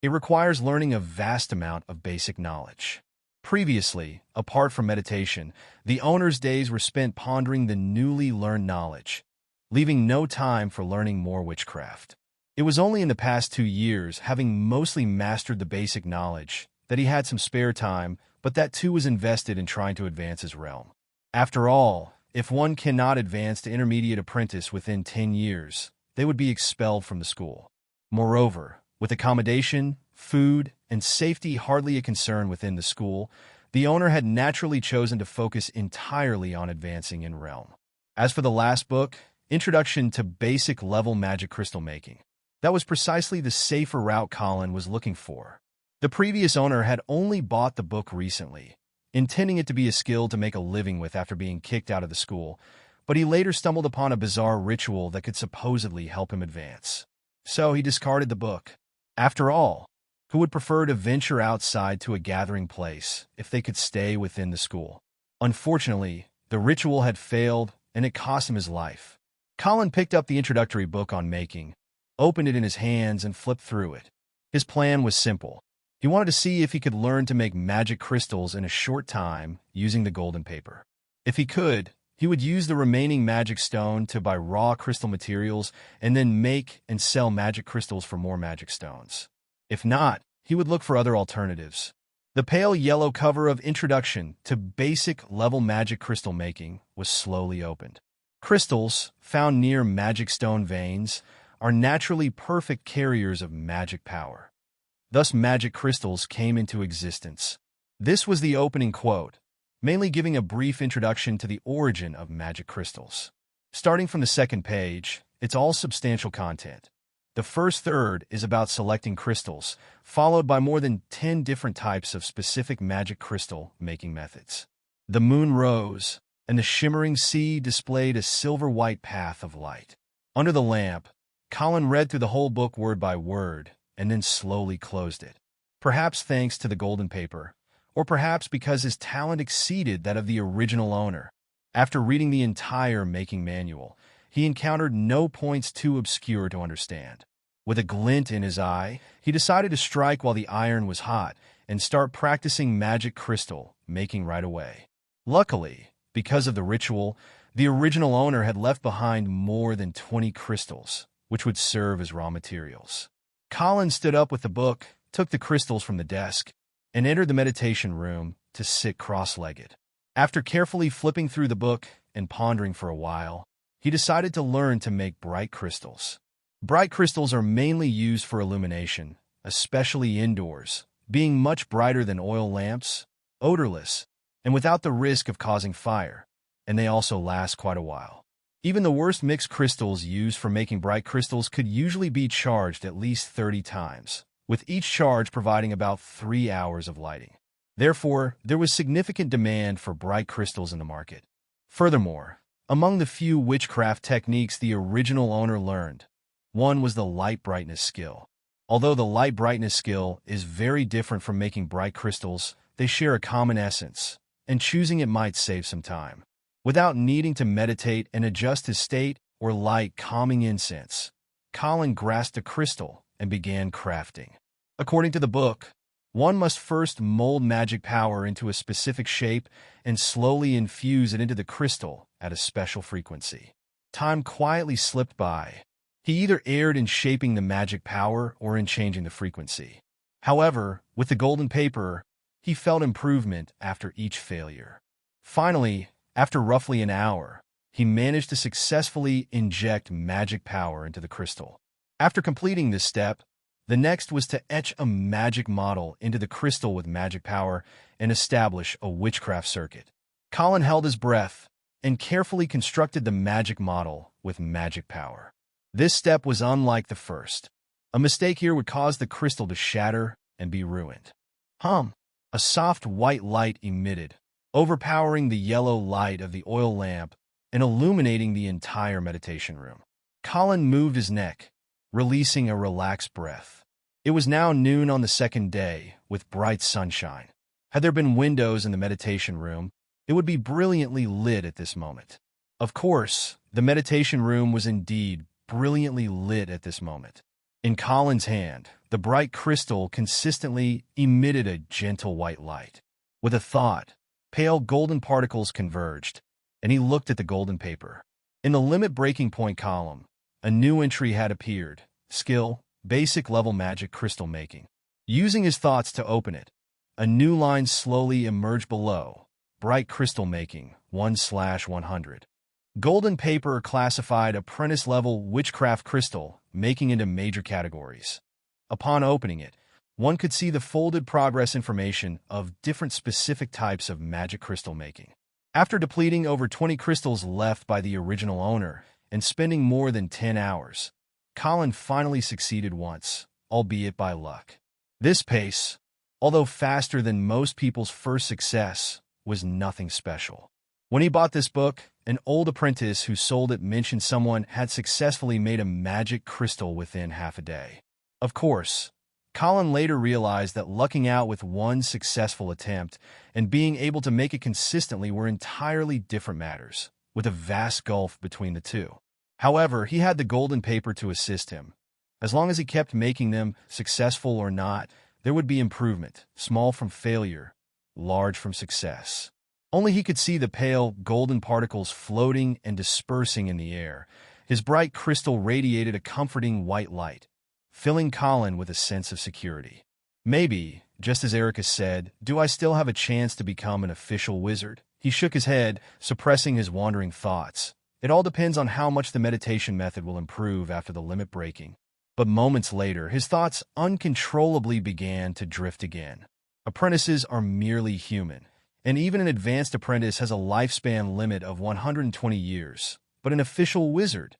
It requires learning a vast amount of basic knowledge. Previously, apart from meditation, the owner's days were spent pondering the newly learned knowledge, leaving no time for learning more witchcraft. It was only in the past 2 years, having mostly mastered the basic knowledge, that he had some spare time, but that too was invested in trying to advance his realm. After all, if one cannot advance to intermediate apprentice within 10 years, they would be expelled from the school. Moreover, with accommodation, food, and safety hardly a concern within the school, the owner had naturally chosen to focus entirely on advancing in realm. As for the last book, Introduction to Basic Level Magic Crystal Making, that was precisely the safer route Colin was looking for. The previous owner had only bought the book recently, intending it to be a skill to make a living with after being kicked out of the school, but he later stumbled upon a bizarre ritual that could supposedly help him advance. So he discarded the book. After all, who would prefer to venture outside to a gathering place if they could stay within the school? Unfortunately, the ritual had failed, and it cost him his life. Colin picked up the introductory book on making, opened it in his hands, and flipped through it. His plan was simple. He wanted to see if he could learn to make magic crystals in a short time using the golden paper. If he could, he would use the remaining magic stone to buy raw crystal materials and then make and sell magic crystals for more magic stones. If not, he would look for other alternatives. The pale yellow cover of Introduction to Basic Level Magic Crystal Making was slowly opened. Crystals, found near magic stone veins, are naturally perfect carriers of magic power. Thus, magic crystals came into existence. This was the opening quote, mainly giving a brief introduction to the origin of magic crystals. Starting from the second page, it's all substantial content. The first third is about selecting crystals, followed by more than 10 different types of specific magic crystal making methods. The moon rose, and the shimmering sea displayed a silver-white path of light. Under the lamp, Colin read through the whole book word by word, and then slowly closed it. Perhaps thanks to the golden paper, or perhaps because his talent exceeded that of the original owner. After reading the entire making manual, he encountered no points too obscure to understand. With a glint in his eye, he decided to strike while the iron was hot and start practicing magic crystal making right away. Luckily, because of the ritual, the original owner had left behind more than 20 crystals, which would serve as raw materials. Colin stood up with the book, took the crystals from the desk, and entered the meditation room to sit cross-legged. After carefully flipping through the book and pondering for a while, he decided to learn to make bright crystals. Bright crystals are mainly used for illumination, especially indoors, being much brighter than oil lamps, odorless, and without the risk of causing fire, and they also last quite a while. Even the worst mixed crystals used for making bright crystals could usually be charged at least 30 times, with each charge providing about 3 hours of lighting. Therefore, there was significant demand for bright crystals in the market. Furthermore, among the few witchcraft techniques the original owner learned, one was the light brightness skill. Although the light brightness skill is very different from making bright crystals, they share a common essence, and choosing it might save some time. Without needing to meditate and adjust his state or light calming incense, Colin grasped a crystal and began crafting. According to the book, one must first mold magic power into a specific shape and slowly infuse it into the crystal at a special frequency. Time quietly slipped by. He either erred in shaping the magic power or in changing the frequency. However, with the golden paper, he felt improvement after each failure. Finally, after roughly an hour, he managed to successfully inject magic power into the crystal. After completing this step, the next was to etch a magic model into the crystal with magic power and establish a witchcraft circuit. Colin held his breath and carefully constructed the magic model with magic power. This step was unlike the first. A mistake here would cause the crystal to shatter and be ruined. A soft white light emitted, overpowering the yellow light of the oil lamp and illuminating the entire meditation room. Colin moved his neck, releasing a relaxed breath. It was now noon on the second day, with bright sunshine. Had there been windows in the meditation room, it would be brilliantly lit at this moment. Of course, the meditation room was indeed brilliantly lit at this moment. In Colin's hand, the bright crystal consistently emitted a gentle white light. With a thought, pale golden particles converged, and he looked at the golden paper. In the limit breaking point column, a new entry had appeared. Skill, basic level magic crystal making. Using his thoughts to open it, a new line slowly emerged below. Bright crystal making, 1/100. Golden paper classified apprentice-level witchcraft crystal, making into major categories. Upon opening it, one could see the folded progress information of different specific types of magic crystal making. After depleting over 20 crystals left by the original owner and spending more than 10 hours, Colin finally succeeded once, albeit by luck. This pace, although faster than most people's first success, was nothing special. When he bought this book, an old apprentice who sold it mentioned someone had successfully made a magic crystal within half a day. Of course, Colin later realized that lucking out with one successful attempt and being able to make it consistently were entirely different matters, with a vast gulf between the two. However, he had the golden paper to assist him. As long as he kept making them, successful or not, there would be improvement, small from failure, large from success. Only he could see the pale, golden particles floating and dispersing in the air. His bright crystal radiated a comforting white light, filling Colin with a sense of security. Maybe, just as Erica said, do I still have a chance to become an official wizard? He shook his head, suppressing his wandering thoughts. It all depends on how much the meditation method will improve after the limit breaking. But moments later, his thoughts uncontrollably began to drift again. Apprentices are merely human, and even an advanced apprentice has a lifespan limit of 120 years. But an official wizard,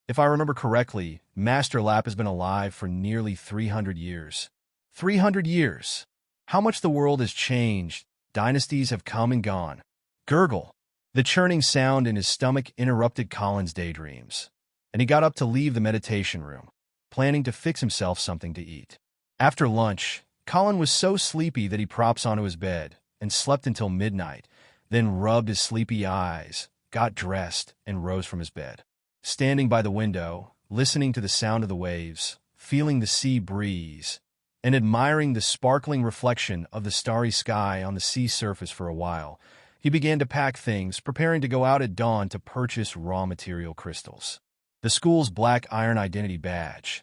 if I remember correctly, Master Lap has been alive for nearly 300 years. 300 years! How much the world has changed. Dynasties have come and gone. Gurgle. The churning sound in his stomach interrupted Colin's daydreams, and he got up to leave the meditation room, planning to fix himself something to eat. After lunch, Colin was so sleepy that he props onto his bed and slept until midnight, then rubbed his sleepy eyes, got dressed, and rose from his bed. Standing by the window, listening to the sound of the waves, feeling the sea breeze, and admiring the sparkling reflection of the starry sky on the sea surface for a while, he began to pack things, preparing to go out at dawn to purchase raw material crystals. The school's black iron identity badge,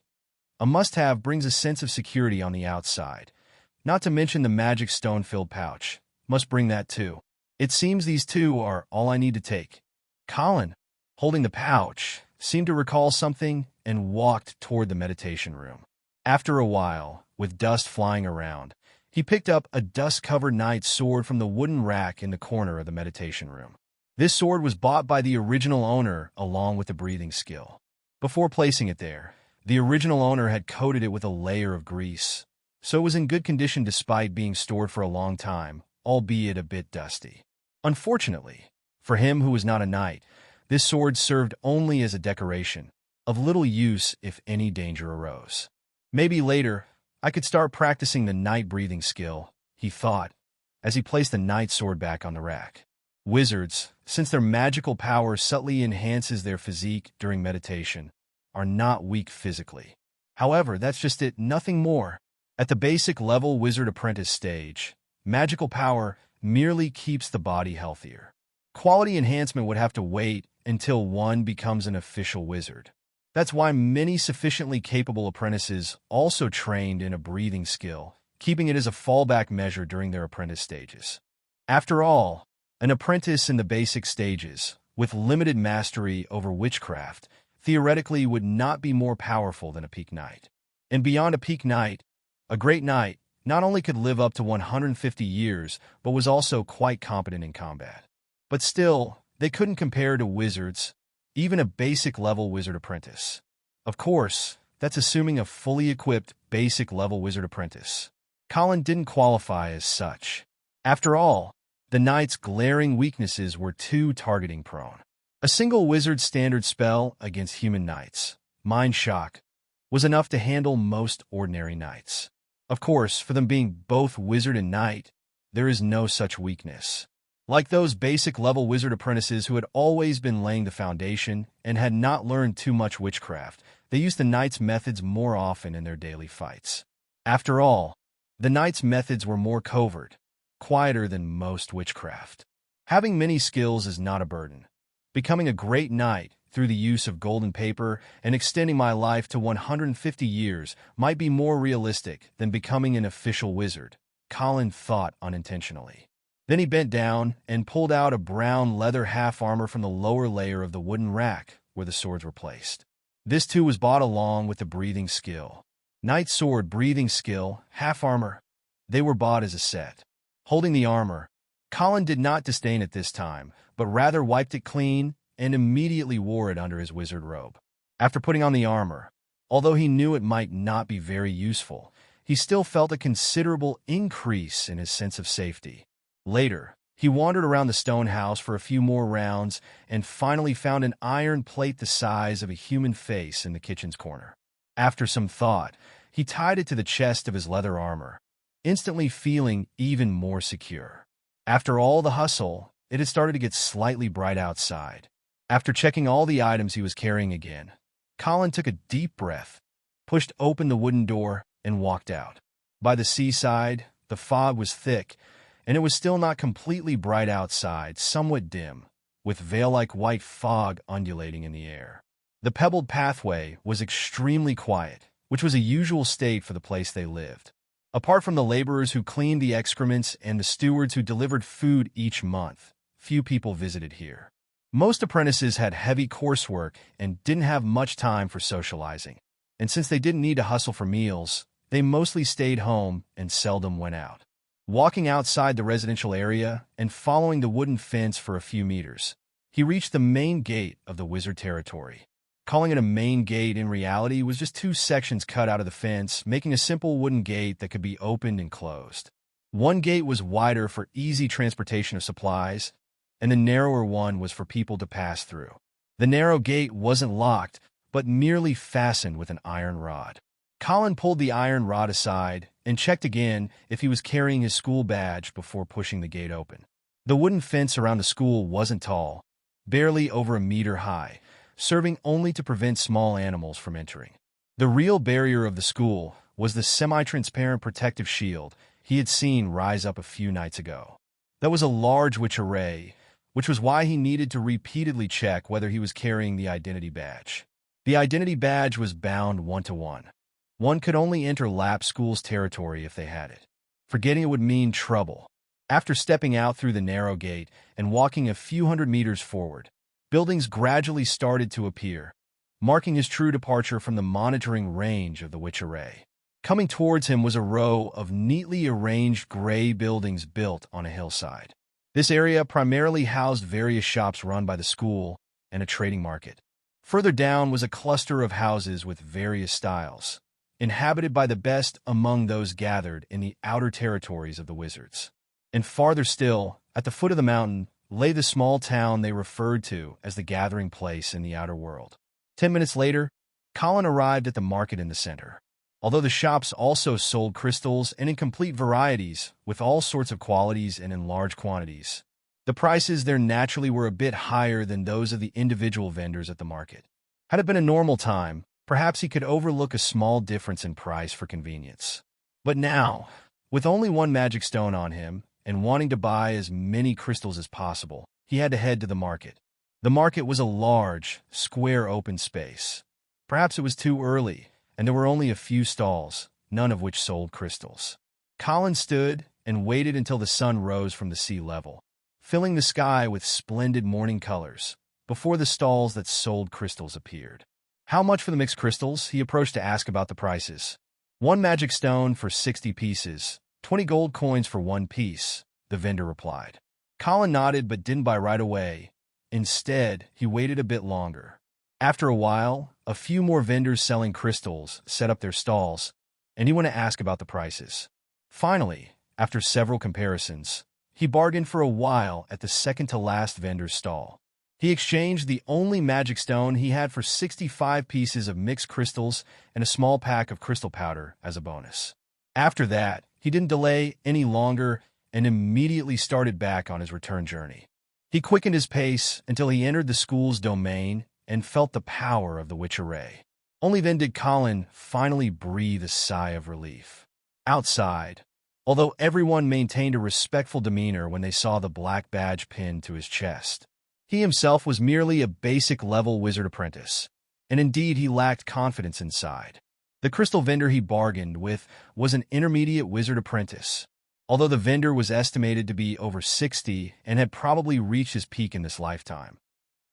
a must-have, brings a sense of security on the outside. Not to mention the magic stone-filled pouch. Must bring that too. It seems these two are all I need to take. Colin, holding the pouch, seemed to recall something and walked toward the meditation room. After a while, with dust flying around, he picked up a dust-covered knight's sword from the wooden rack in the corner of the meditation room. This sword was bought by the original owner along with the breathing skill. Before placing it there, the original owner had coated it with a layer of grease, so it was in good condition despite being stored for a long time, albeit a bit dusty. Unfortunately, for him who was not a knight, this sword served only as a decoration, of little use if any danger arose. Maybe later, I could start practicing the knight breathing skill, he thought, as he placed the knight sword back on the rack. Wizards, since their magical power subtly enhances their physique during meditation, are not weak physically. However, that's just it, nothing more. At the basic level wizard apprentice stage, magical power merely keeps the body healthier. Quality enhancement would have to wait until one becomes an official wizard. That's why many sufficiently capable apprentices also trained in a breathing skill, keeping it as a fallback measure during their apprentice stages. After all, an apprentice in the basic stages, with limited mastery over witchcraft, theoretically would not be more powerful than a peak knight. And beyond a peak knight, a great knight not only could live up to 150 years, but was also quite competent in combat. But still, they couldn't compare to wizards, even a basic-level wizard apprentice. Of course, that's assuming a fully equipped basic-level wizard apprentice. Colin didn't qualify as such. After all, the knight's glaring weaknesses were too targeting-prone. A single wizard's standard spell against human knights, Mind Shock, was enough to handle most ordinary knights. Of course, for them being both wizard and knight, there is no such weakness. Like those basic-level wizard apprentices who had always been laying the foundation and had not learned too much witchcraft, they used the knight's methods more often in their daily fights. After all, the knight's methods were more covert, quieter than most witchcraft. Having many skills is not a burden. Becoming a great knight through the use of golden paper and extending my life to 150 years might be more realistic than becoming an official wizard, Colin thought unintentionally. Then he bent down and pulled out a brown leather half-armor from the lower layer of the wooden rack where the swords were placed. This too was bought along with the breathing skill. Knight sword, breathing skill, half-armor. They were bought as a set. Holding the armor, Colin did not disdain it this time, but rather wiped it clean and immediately wore it under his wizard robe. After putting on the armor, although he knew it might not be very useful, he still felt a considerable increase in his sense of safety. Later, he wandered around the stone house for a few more rounds and finally found an iron plate the size of a human face in the kitchen's corner. After some thought, he tied it to the chest of his leather armor, instantly feeling even more secure. After all the hustle, it had started to get slightly bright outside. After checking all the items he was carrying again, Colin took a deep breath, pushed open the wooden door, and walked out. By the seaside, the fog was thick, and it was still not completely bright outside, somewhat dim, with veil-like white fog undulating in the air. The pebbled pathway was extremely quiet, which was a usual state for the place they lived. Apart from the laborers who cleaned the excrements and the stewards who delivered food each month, few people visited here. Most apprentices had heavy coursework and didn't have much time for socializing, and since they didn't need to hustle for meals, they mostly stayed home and seldom went out. Walking outside the residential area and following the wooden fence for a few meters, he reached the main gate of the wizard territory. Calling it a main gate in reality was just two sections cut out of the fence, making a simple wooden gate that could be opened and closed. One gate was wider for easy transportation of supplies, and the narrower one was for people to pass through. The narrow gate wasn't locked, but merely fastened with an iron rod. Colin pulled the iron rod aside and checked again if he was carrying his school badge before pushing the gate open. The wooden fence around the school wasn't tall, barely over a meter high, serving only to prevent small animals from entering. The real barrier of the school was the semi-transparent protective shield he had seen rise up a few nights ago. That was a large witch array, which was why he needed to repeatedly check whether he was carrying the identity badge. The identity badge was bound 1-to-1. One could only enter Lap School's territory if they had it. Forgetting it would mean trouble. After stepping out through the narrow gate and walking a few hundred meters forward, buildings gradually started to appear, marking his true departure from the monitoring range of the witch array. Coming towards him was a row of neatly arranged gray buildings built on a hillside. This area primarily housed various shops run by the school and a trading market. Further down was a cluster of houses with various styles, inhabited by the best among those gathered in the outer territories of the wizards. And farther still, at the foot of the mountain, lay the small town they referred to as the gathering place in the outer world. 10 minutes later, Colin arrived at the market in the center. Although the shops also sold crystals and in complete varieties, with all sorts of qualities and in large quantities, the prices there naturally were a bit higher than those of the individual vendors at the market. Had it been a normal time, perhaps he could overlook a small difference in price for convenience. But now, with only one magic stone on him, and wanting to buy as many crystals as possible, he had to head to the market. The market was a large, square open space. Perhaps it was too early, and there were only a few stalls, none of which sold crystals. Colin stood and waited until the sun rose from the sea level, filling the sky with splendid morning colors, before the stalls that sold crystals appeared. How much for the mixed crystals? He approached to ask about the prices. 1 magic stone for 60 pieces, 20 gold coins for 1 piece, the vendor replied. Colin nodded but didn't buy right away. Instead, he waited a bit longer. After a while, a few more vendors selling crystals set up their stalls, and he went to ask about the prices. Finally, after several comparisons, he bargained for a while at the second-to-last vendor's stall. He exchanged the only magic stone he had for 65 pieces of mixed crystals and a small pack of crystal powder as a bonus. After that, he didn't delay any longer and immediately started back on his return journey. He quickened his pace until he entered the school's domain and felt the power of the witch array. Only then did Colin finally breathe a sigh of relief. Outside, although everyone maintained a respectful demeanor when they saw the black badge pinned to his chest. He himself was merely a basic-level wizard apprentice, and indeed he lacked confidence inside. The crystal vendor he bargained with was an intermediate wizard apprentice, although the vendor was estimated to be over 60 and had probably reached his peak in this lifetime.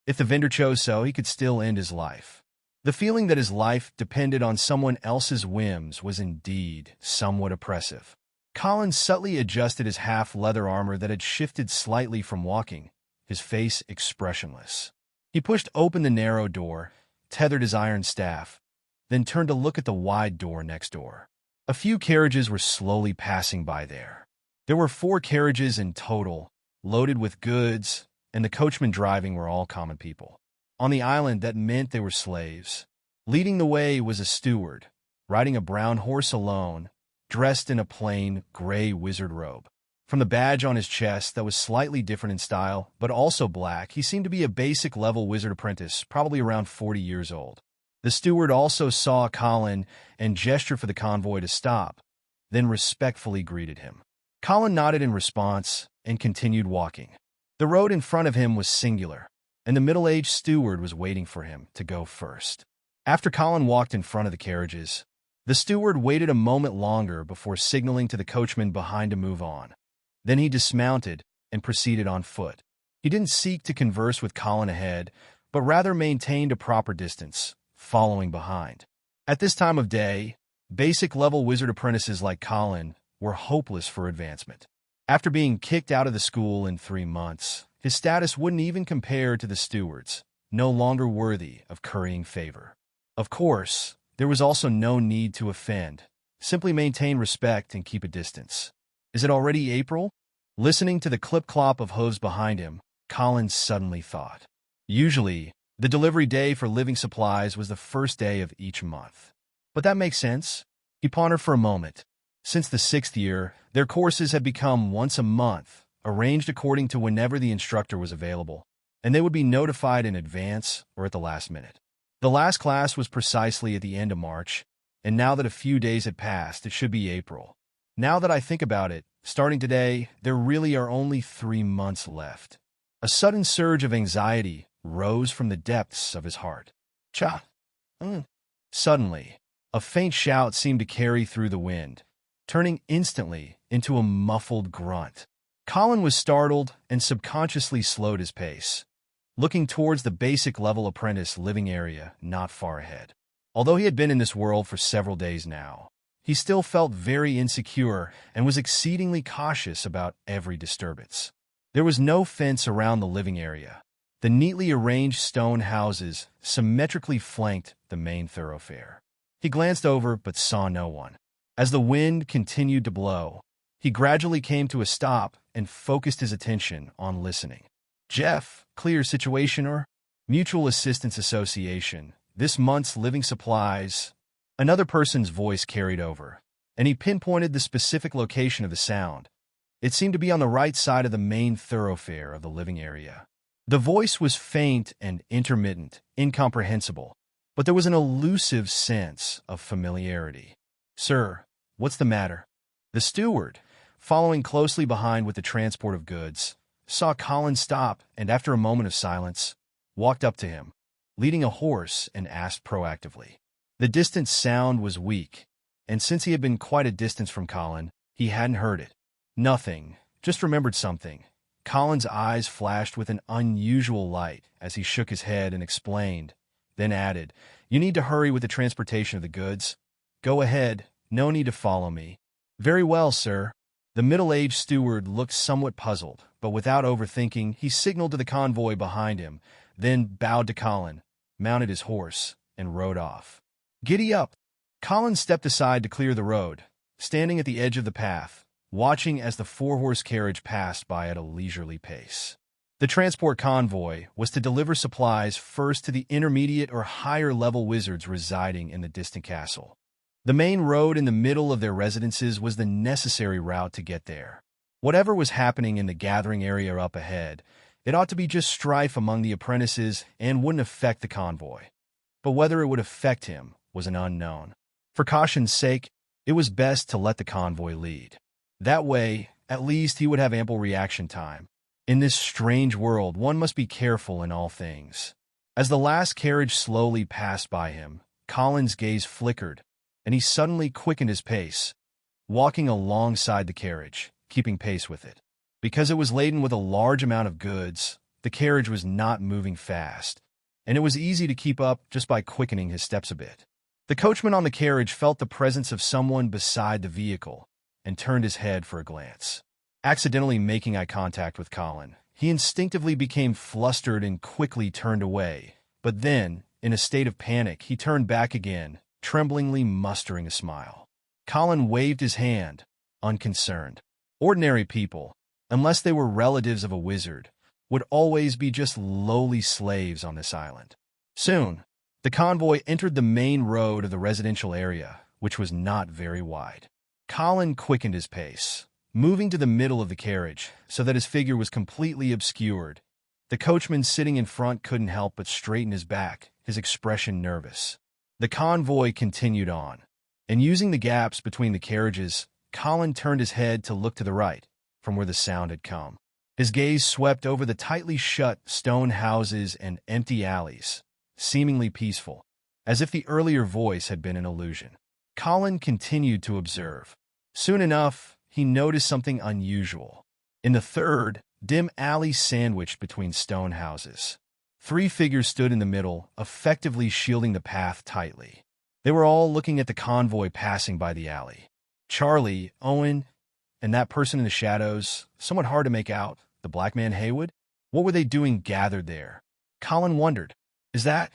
If the vendor chose so, he could still end his life. The feeling that his life depended on someone else's whims was indeed somewhat oppressive. Colin subtly adjusted his half-leather armor that had shifted slightly from walking, his face expressionless. He pushed open the narrow door, tethered his iron staff, then turned to look at the wide door next door. A few carriages were slowly passing by there. There were 4 carriages in total, loaded with goods, and the coachmen driving were all common people. On the island, that meant they were slaves. Leading the way was a steward, riding a brown horse alone, dressed in a plain, gray wizard robe. From the badge on his chest that was slightly different in style, but also black, he seemed to be a basic-level wizard apprentice, probably around 40 years old. The steward also saw Colin and gestured for the convoy to stop, then respectfully greeted him. Colin nodded in response and continued walking. The road in front of him was singular, and the middle-aged steward was waiting for him to go first. After Colin walked in front of the carriages, the steward waited a moment longer before signaling to the coachman behind to move on. Then he dismounted and proceeded on foot. He didn't seek to converse with Colin ahead, but rather maintained a proper distance, following behind. At this time of day, basic-level wizard apprentices like Colin were hopeless for advancement. After being kicked out of the school in 3 months, his status wouldn't even compare to the steward's, no longer worthy of currying favor. Of course, there was also no need to offend. Simply maintain respect and keep a distance. Is it already April? Listening to the clip-clop of hooves behind him, Colin suddenly thought. Usually, the delivery day for living supplies was the first day of each month. But that makes sense. He pondered for a moment. Since the 6th year, their courses had become once a month, arranged according to whenever the instructor was available, and they would be notified in advance or at the last minute. The last class was precisely at the end of March, and now that a few days had passed, it should be April. Now that I think about it, starting today, there really are only 3 months left. A sudden surge of anxiety rose from the depths of his heart. Cha! Suddenly, a faint shout seemed to carry through the wind, turning instantly into a muffled grunt. Colin was startled and subconsciously slowed his pace, looking towards the basic-level apprentice living area not far ahead. Although he had been in this world for several days now, he still felt very insecure and was exceedingly cautious about every disturbance. There was no fence around the living area. The neatly arranged stone houses symmetrically flanked the main thoroughfare. He glanced over but saw no one. As the wind continued to blow, he gradually came to a stop and focused his attention on listening. Jeff, clear situation or Mutual Assistance Association, this month's living supplies. Another person's voice carried over, and he pinpointed the specific location of the sound. It seemed to be on the right side of the main thoroughfare of the living area. The voice was faint and intermittent, incomprehensible, but there was an elusive sense of familiarity. Sir, what's the matter? The steward, following closely behind with the transport of goods, saw Colin stop and, after a moment of silence, walked up to him, leading a horse, and asked proactively. The distant sound was weak, and since he had been quite a distance from Colin, he hadn't heard it. Nothing, just remembered something. Colin's eyes flashed with an unusual light as he shook his head and explained, then added, "You need to hurry with the transportation of the goods. Go ahead, no need to follow me." "Very well, sir." The middle-aged steward looked somewhat puzzled, but without overthinking, he signaled to the convoy behind him, then bowed to Colin, mounted his horse, and rode off. "Giddy up!" Colin stepped aside to clear the road, standing at the edge of the path, watching as the 4-horse carriage passed by at a leisurely pace. The transport convoy was to deliver supplies first to the intermediate or higher-level wizards residing in the distant castle. The main road in the middle of their residences was the necessary route to get there. Whatever was happening in the gathering area up ahead, it ought to be just strife among the apprentices and wouldn't affect the convoy. But whether it would affect him was an unknown. For caution's sake, it was best to let the convoy lead. That way, at least he would have ample reaction time. In this strange world, one must be careful in all things. As the last carriage slowly passed by him, Colin's gaze flickered, and he suddenly quickened his pace, walking alongside the carriage, keeping pace with it. Because it was laden with a large amount of goods, the carriage was not moving fast, and it was easy to keep up just by quickening his steps a bit. The coachman on the carriage felt the presence of someone beside the vehicle and turned his head for a glance. Accidentally making eye contact with Colin, he instinctively became flustered and quickly turned away. But then, in a state of panic, he turned back again, tremblingly mustering a smile. Colin waved his hand, unconcerned. Ordinary people, unless they were relatives of a wizard, would always be just lowly slaves on this island. Soon, the convoy entered the main road of the residential area, which was not very wide. Colin quickened his pace, moving to the middle of the carriage so that his figure was completely obscured. The coachman sitting in front couldn't help but straighten his back, his expression nervous. The convoy continued on, and using the gaps between the carriages, Colin turned his head to look to the right, from where the sound had come. His gaze swept over the tightly shut stone houses and empty alleys, seemingly peaceful, as if the earlier voice had been an illusion. Colin continued to observe. Soon enough, he noticed something unusual. In the third, dim alley sandwiched between stone houses, 3 figures stood in the middle, effectively shielding the path tightly. They were all looking at the convoy passing by the alley. Charlie, Owen, and that person in the shadows, somewhat hard to make out, the black man Haywood? What were they doing gathered there? Colin wondered. Is that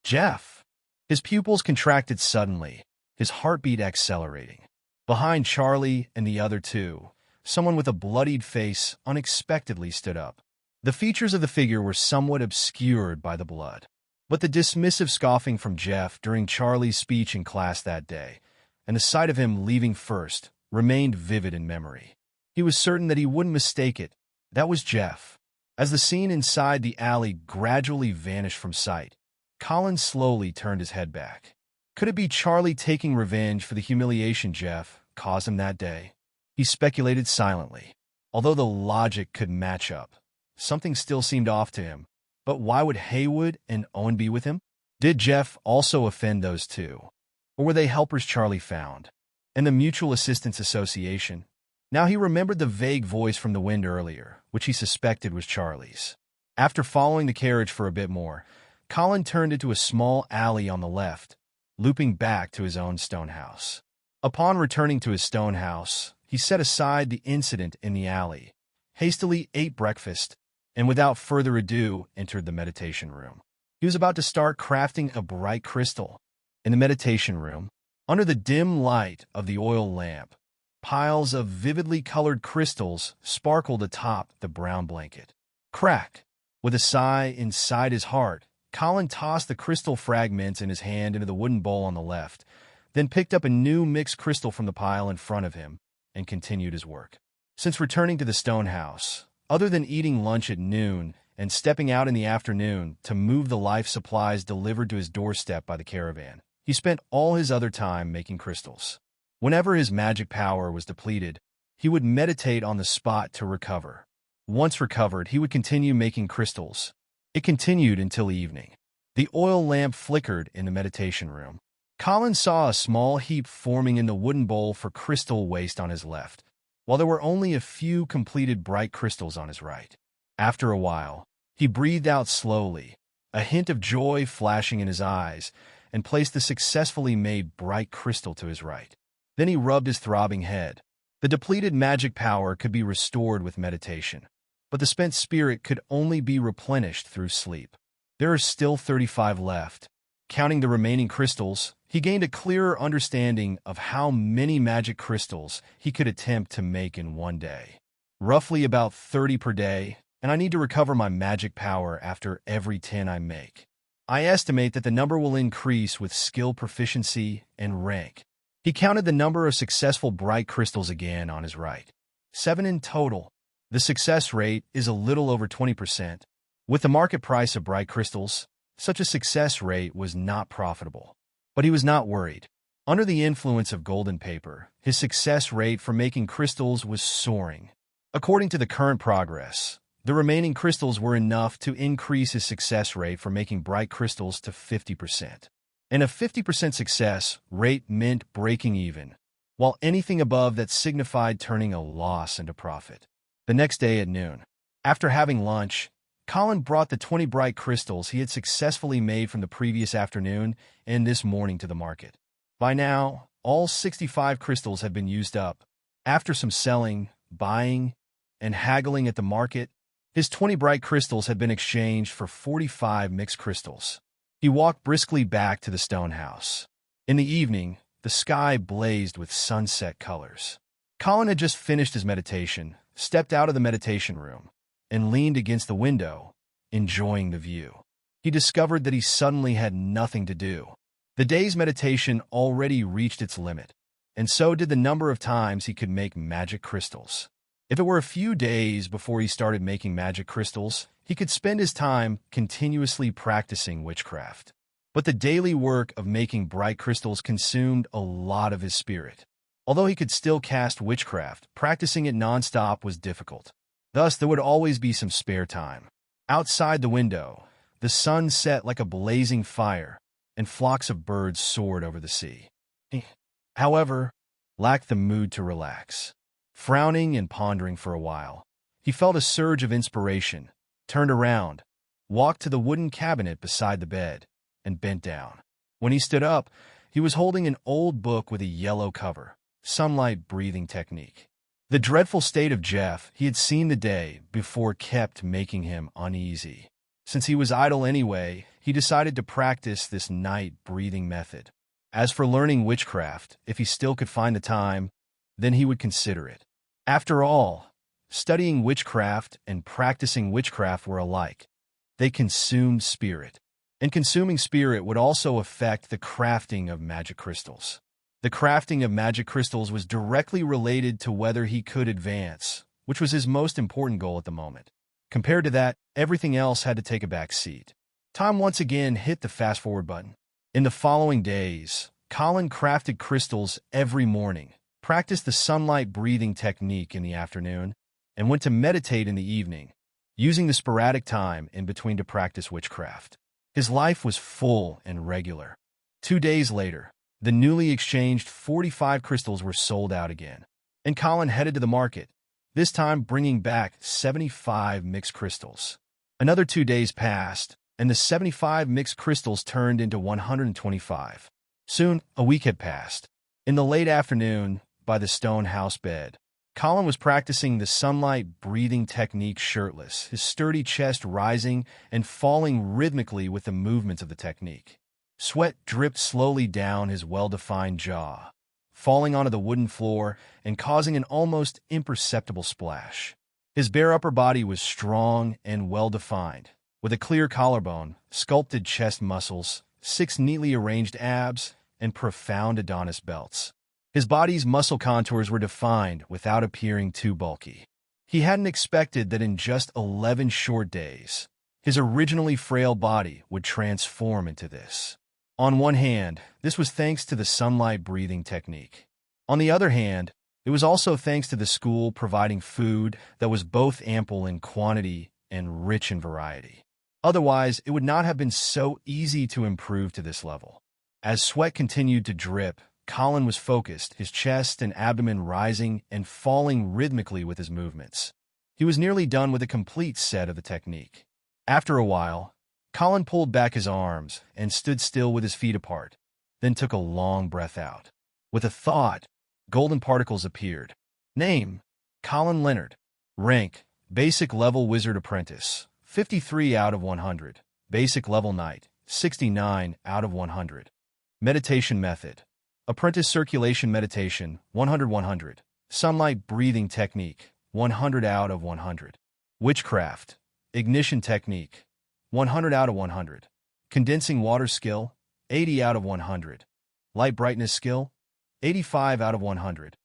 Jeff? His pupils contracted suddenly, his heartbeat accelerating. Behind Charlie and the other two, someone with a bloodied face unexpectedly stood up. The features of the figure were somewhat obscured by the blood, but the dismissive scoffing from Jeff during Charlie's speech in class that day, and the sight of him leaving first, remained vivid in memory. He was certain that he wouldn't mistake it. That was Jeff. As the scene inside the alley gradually vanished from sight, Colin slowly turned his head back. Could it be Charlie taking revenge for the humiliation Jeff caused him that day? He speculated silently. Although the logic could match up, something still seemed off to him. But why would Haywood and Owen be with him? Did Jeff also offend those two? Or were they helpers Charlie found? And the Mutual Assistance Association? Now he remembered the vague voice from the wind earlier, which he suspected was Charlie's. After following the carriage for a bit more, Colin turned into a small alley on the left, looping back to his own stone house. Upon returning to his stone house, he set aside the incident in the alley, hastily ate breakfast, and without further ado entered the meditation room. He was about to start crafting a bright crystal. In the meditation room, under the dim light of the oil lamp, piles of vividly colored crystals sparkled atop the brown blanket. Crack! With a sigh inside his heart, Colin tossed the crystal fragments in his hand into the wooden bowl on the left, then picked up a new mixed crystal from the pile in front of him and continued his work. Since returning to the stone house, other than eating lunch at noon and stepping out in the afternoon to move the life supplies delivered to his doorstep by the caravan, he spent all his other time making crystals. Whenever his magic power was depleted, he would meditate on the spot to recover. Once recovered, he would continue making crystals. It continued until evening. The oil lamp flickered in the meditation room. Colin saw a small heap forming in the wooden bowl for crystal waste on his left, while there were only a few completed bright crystals on his right. After a while, he breathed out slowly, a hint of joy flashing in his eyes, and placed the successfully made bright crystal to his right. Then he rubbed his throbbing head. The depleted magic power could be restored with meditation, but the spent spirit could only be replenished through sleep. There are still 35 left. Counting the remaining crystals, he gained a clearer understanding of how many magic crystals he could attempt to make in one day. Roughly about 30 per day, and I need to recover my magic power after every 10 I make. I estimate that the number will increase with skill proficiency and rank. He counted the number of successful bright crystals again on his right. 7 in total. The success rate is a little over 20%. With the market price of bright crystals, such a success rate was not profitable. But he was not worried. Under the influence of golden paper, his success rate for making crystals was soaring. According to the current progress, the remaining crystals were enough to increase his success rate for making bright crystals to 50%. And a 50% success rate meant breaking even, while anything above that signified turning a loss into profit. The next day at noon, after having lunch, Colin brought the 20 bright crystals he had successfully made from the previous afternoon and this morning to the market. By now, all 65 crystals had been used up. After some selling, buying, and haggling at the market, his 20 bright crystals had been exchanged for 45 mixed crystals. He walked briskly back to the stone house. In the evening, the sky blazed with sunset colors. Colin had just finished his meditation, stepped out of the meditation room, and leaned against the window, enjoying the view. He discovered that he suddenly had nothing to do. The day's meditation already reached its limit, and so did the number of times he could make magic crystals. If it were a few days before he started making magic crystals, he could spend his time continuously practicing witchcraft. But the daily work of making bright crystals consumed a lot of his spirit. Although he could still cast witchcraft, practicing it nonstop was difficult. Thus, there would always be some spare time. Outside the window, the sun set like a blazing fire, and flocks of birds soared over the sea. He, however, lacked the mood to relax. Frowning and pondering for a while, he felt a surge of inspiration, turned around, walked to the wooden cabinet beside the bed, and bent down. When he stood up, he was holding an old book with a yellow cover, Sunlight Breathing Technique. The dreadful state of Jeff he had seen the day before kept making him uneasy. Since he was idle anyway, he decided to practice this night breathing method. As for learning witchcraft, if he still could find the time, then he would consider it. After all, studying witchcraft and practicing witchcraft were alike. They consumed spirit. And consuming spirit would also affect the crafting of magic crystals. The crafting of magic crystals was directly related to whether he could advance, which was his most important goal at the moment. Compared to that, everything else had to take a back seat. Time once again hit the fast-forward button. In the following days, Colin crafted crystals every morning, practiced the sunlight breathing technique in the afternoon, and went to meditate in the evening, using the sporadic time in between to practice witchcraft. His life was full and regular. 2 days later, the newly exchanged 45 crystals were sold out again, and Colin headed to the market, this time bringing back 75 mixed crystals. Another 2 days passed, and the 75 mixed crystals turned into 125. Soon, a week had passed. In the late afternoon, by the stone house bed, Colin was practicing the sunlight breathing technique shirtless, his sturdy chest rising and falling rhythmically with the movements of the technique. Sweat dripped slowly down his well-defined jaw, falling onto the wooden floor and causing an almost imperceptible splash. His bare upper body was strong and well-defined, with a clear collarbone, sculpted chest muscles, 6 neatly arranged abs, and profound Adonis belts. His body's muscle contours were defined without appearing too bulky. He hadn't expected that in just 11 short days, his originally frail body would transform into this. On one hand, this was thanks to the sunlight breathing technique. On the other hand, it was also thanks to the school providing food that was both ample in quantity and rich in variety. Otherwise, it would not have been so easy to improve to this level. As sweat continued to drip, Colin was focused, his chest and abdomen rising and falling rhythmically with his movements. He was nearly done with a complete set of the technique. After a while, Colin pulled back his arms and stood still with his feet apart, then took a long breath out. With a thought, golden particles appeared. Name: Colin Leonard. Rank: Basic Level Wizard Apprentice, 53 out of 100. Basic Level Knight, 69 out of 100. Meditation Method: Apprentice Circulation Meditation, 100/100. Sunlight Breathing Technique, 100 out of 100. Witchcraft: Ignition Technique, 100 out of 100. Condensing Water Skill, 80 out of 100. Light Brightness Skill, 85 out of 100.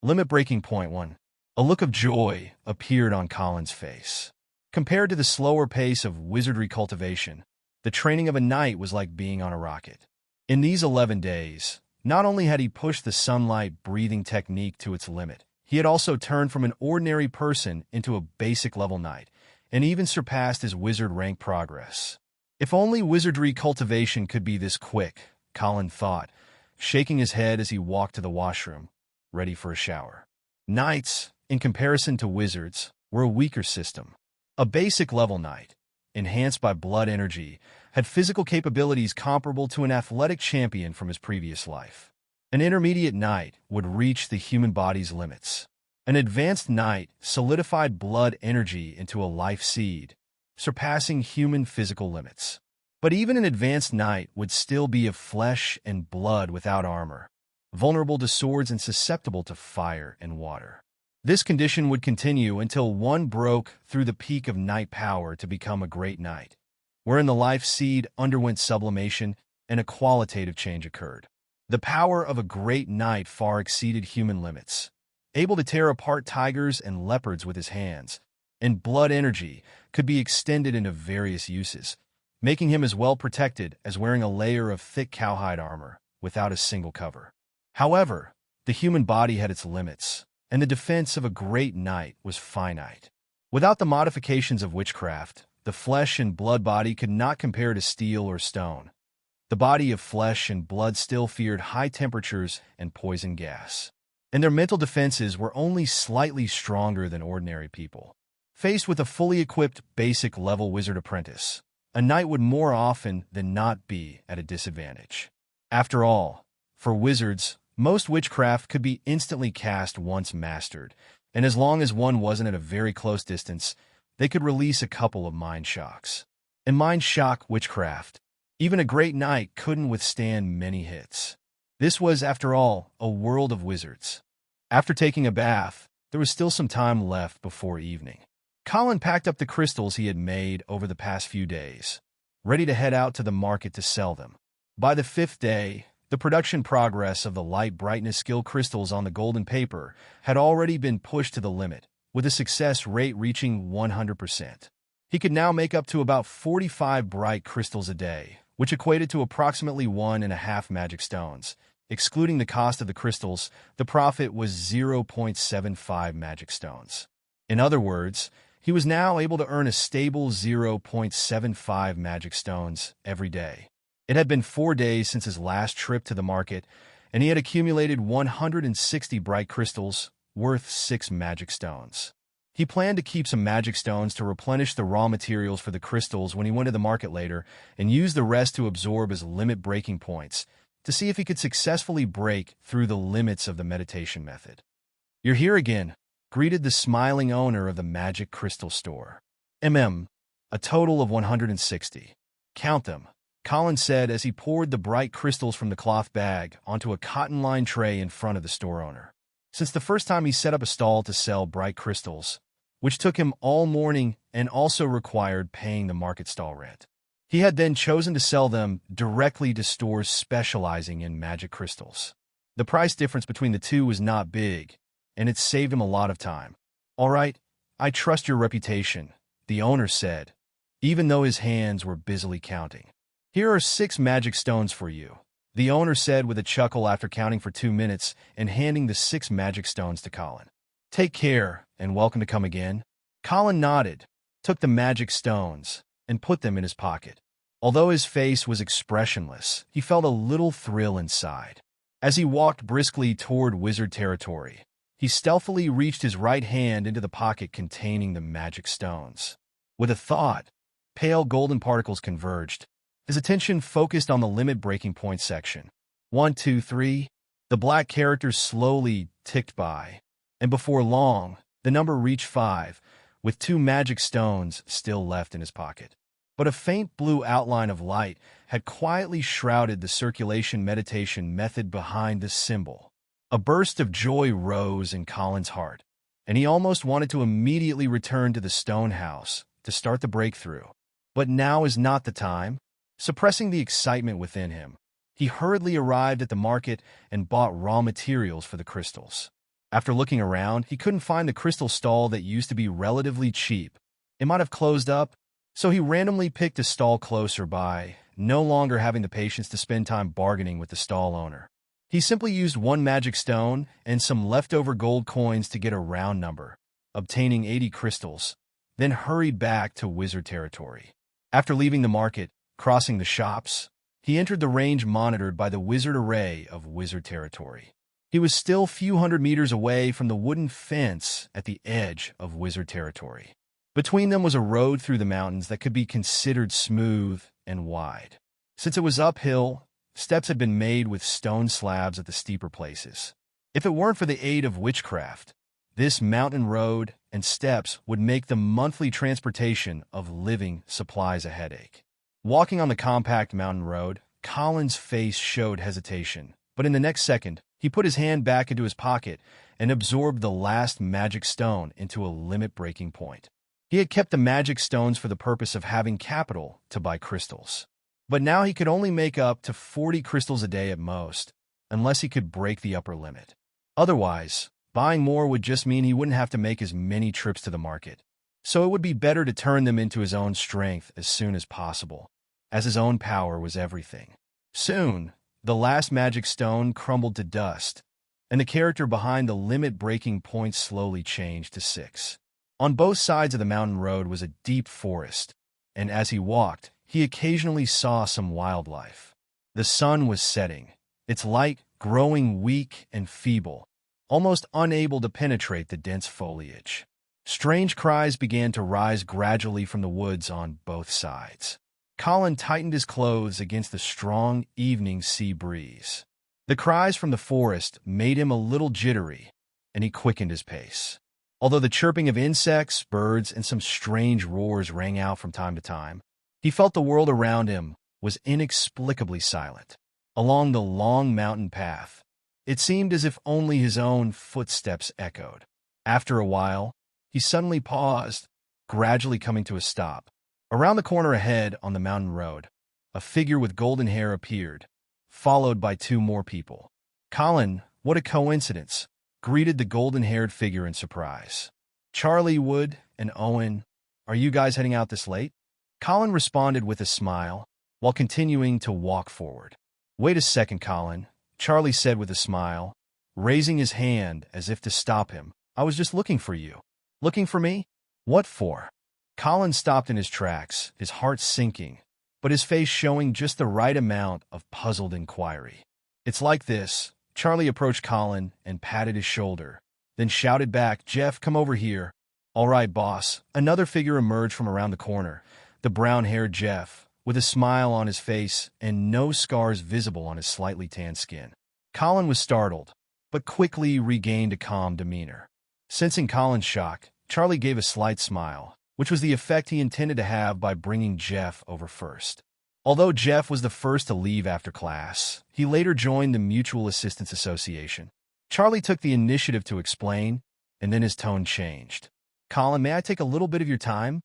Limit Breaking Point 1. A look of joy appeared on Colin's face. Compared to the slower pace of wizardry cultivation, the training of a knight was like being on a rocket. In these 11 days, Not only had he pushed the sunlight breathing technique to its limit, he had also turned from an ordinary person into a basic level knight, and even surpassed his wizard rank progress. If only wizardry cultivation could be this quick, Colin thought, shaking his head as he walked to the washroom, ready for a shower. Knights, in comparison to wizards, were a weaker system. A basic level knight, enhanced by blood energy, had physical capabilities comparable to an athletic champion from his previous life. An intermediate knight would reach the human body's limits. An advanced knight solidified blood energy into a life seed, surpassing human physical limits. But even an advanced knight would still be of flesh and blood without armor, vulnerable to swords and susceptible to fire and water. This condition would continue until one broke through the peak of knight power to become a great knight, wherein the life seed underwent sublimation and a qualitative change occurred. The power of a great knight far exceeded human limits, able to tear apart tigers and leopards with his hands, and blood energy could be extended into various uses, making him as well protected as wearing a layer of thick cowhide armor without a single cover. However, the human body had its limits, and the defense of a great knight was finite. Without the modifications of witchcraft, the flesh and blood body could not compare to steel or stone. The body of flesh and blood still feared high temperatures and poison gas, and their mental defenses were only slightly stronger than ordinary people. Faced with a fully equipped basic level wizard apprentice, a knight would more often than not be at a disadvantage. After all, for wizards, most witchcraft could be instantly cast once mastered, and as long as one wasn't at a very close distance, they could release a couple of mind shocks. In mind shock witchcraft, even a great knight couldn't withstand many hits. This was, after all, a world of wizards. After taking a bath, there was still some time left before evening. Colin packed up the crystals he had made over the past few days, ready to head out to the market to sell them. By the 5th day, the production progress of the light brightness skill crystals on the golden paper had already been pushed to the limit, with a success rate reaching 100%. He could now make up to about 45 bright crystals a day, which equated to approximately 1.5 magic stones. Excluding the cost of the crystals, the profit was 0.75 magic stones. In other words, he was now able to earn a stable 0.75 magic stones every day. It had been 4 days since his last trip to the market, and he had accumulated 160 bright crystals, worth 6 magic stones. He planned to keep some magic stones to replenish the raw materials for the crystals when he went to the market later, and use the rest to absorb as limit breaking points, to see if he could successfully break through the limits of the meditation method. "You're here again," greeted the smiling owner of the magic crystal store. A total of 160. "Count them," Colin said as he poured the bright crystals from the cloth bag onto a cotton-lined tray in front of the store owner. Since the first time he set up a stall to sell bright crystals, which took him all morning and also required paying the market stall rent, he had then chosen to sell them directly to stores specializing in magic crystals. The price difference between the two was not big, and it saved him a lot of time. "All right, I trust your reputation," the owner said, even though his hands were busily counting. "Here are 6 magic stones for you," the owner said with a chuckle after counting for 2 minutes and handing the 6 magic stones to Colin. "Take care, and welcome to come again." Colin nodded, took the magic stones, and put them in his pocket. Although his face was expressionless, he felt a little thrill inside. As he walked briskly toward wizard territory, he stealthily reached his right hand into the pocket containing the magic stones. With a thought, pale golden particles converged. His attention focused on the limit breaking point section. 1, 2, 3. The black characters slowly ticked by, and before long, the number reached 5, with 2 magic stones still left in his pocket. But a faint blue outline of light had quietly shrouded the circulation meditation method behind this symbol. A burst of joy rose in Colin's heart, and he almost wanted to immediately return to the stone house to start the breakthrough. But now is not the time. Suppressing the excitement within him, he hurriedly arrived at the market and bought raw materials for the crystals. After looking around, he couldn't find the crystal stall that used to be relatively cheap. It might have closed up, so he randomly picked a stall closer by, no longer having the patience to spend time bargaining with the stall owner. He simply used one magic stone and some leftover gold coins to get a round number, obtaining 80 crystals, then hurried back to wizard territory. After leaving the market, crossing the shops, he entered the range monitored by the wizard array of wizard territory. He was still a few hundred meters away from the wooden fence at the edge of wizard territory. Between them was a road through the mountains that could be considered smooth and wide. Since it was uphill, steps had been made with stone slabs at the steeper places. If it weren't for the aid of witchcraft, this mountain road and steps would make the monthly transportation of living supplies a headache. Walking on the compact mountain road, Colin's face showed hesitation, but in the next second, he put his hand back into his pocket and absorbed the last magic stone into a limit-breaking point. He had kept the magic stones for the purpose of having capital to buy crystals. But now he could only make up to 40 crystals a day at most, unless he could break the upper limit. Otherwise, buying more would just mean he wouldn't have to make as many trips to the market. So it would be better to turn them into his own strength as soon as possible, as his own power was everything. Soon, the last magic stone crumbled to dust, and the character behind the limit-breaking point slowly changed to 6. On both sides of the mountain road was a deep forest, and as he walked, he occasionally saw some wildlife. The sun was setting, its light growing weak and feeble, almost unable to penetrate the dense foliage. Strange cries began to rise gradually from the woods on both sides. Colin tightened his clothes against the strong evening sea breeze. The cries from the forest made him a little jittery, and he quickened his pace. Although the chirping of insects, birds, and some strange roars rang out from time to time, he felt the world around him was inexplicably silent. Along the long mountain path, it seemed as if only his own footsteps echoed. After a while, he suddenly paused, gradually coming to a stop. Around the corner ahead on the mountain road, a figure with golden hair appeared, followed by 2 more people. Colin, what a coincidence, greeted the golden-haired figure in surprise. Charlie, Wood, and Owen, are you guys heading out this late? Colin responded with a smile, while continuing to walk forward. Wait a second, Colin, Charlie said with a smile, raising his hand as if to stop him. I was just looking for you. Looking for me? What for? Colin stopped in his tracks, his heart sinking, but his face showing just the right amount of puzzled inquiry. It's like this. Charlie approached Colin and patted his shoulder, then shouted back, Jeff, come over here. All right, boss. Another figure emerged from around the corner, the brown-haired Jeff, with a smile on his face and no scars visible on his slightly tanned skin. Colin was startled, but quickly regained a calm demeanor. Sensing Colin's shock, Charlie gave a slight smile, which was the effect he intended to have by bringing Jeff over first. Although Jeff was the first to leave after class, he later joined the Mutual Assistance Association. Charlie took the initiative to explain, and then his tone changed. Colin, may I take a little bit of your time?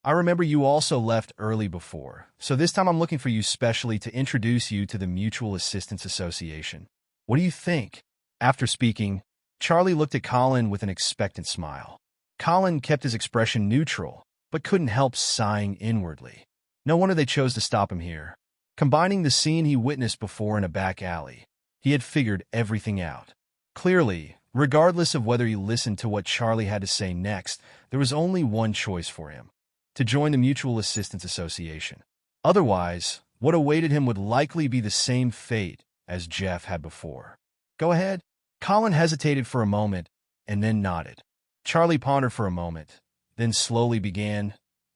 I remember you also left early before, so this time I'm looking for you specially to introduce you to the Mutual Assistance Association. What do you think? After speaking, Charlie looked at Colin with an expectant smile. Colin kept his expression neutral, but couldn't help sighing inwardly. No wonder they chose to stop him here. Combining the scene he witnessed before in a back alley, he had figured everything out. Clearly, regardless of whether he listened to what Charlie had to say next, there was only one choice for him: to join the Mutual Assistance Association. Otherwise, what awaited him would likely be the same fate as Jeff had before. Go ahead. Colin hesitated for a moment and then nodded. Charlie pondered for a moment, then slowly began.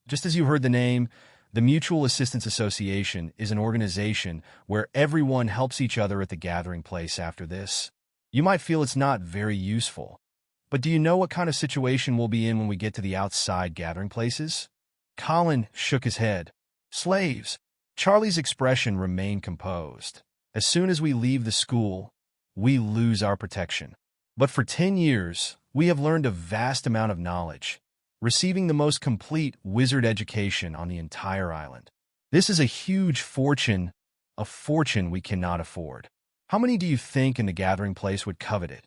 Just as you heard the name, the Mutual Assistance Association is an organization where everyone helps each other at the gathering place after this. You might feel it's not very useful, but do you know what kind of situation we'll be in when we get to the outside gathering places? Colin shook his head. Slaves. Charlie's expression remained composed. As soon as we leave the school, we lose our protection. But for 10 years, we have learned a vast amount of knowledge, receiving the most complete wizard education on the entire island. This is a huge fortune, a fortune we cannot afford. How many do you think in the gathering place would covet it?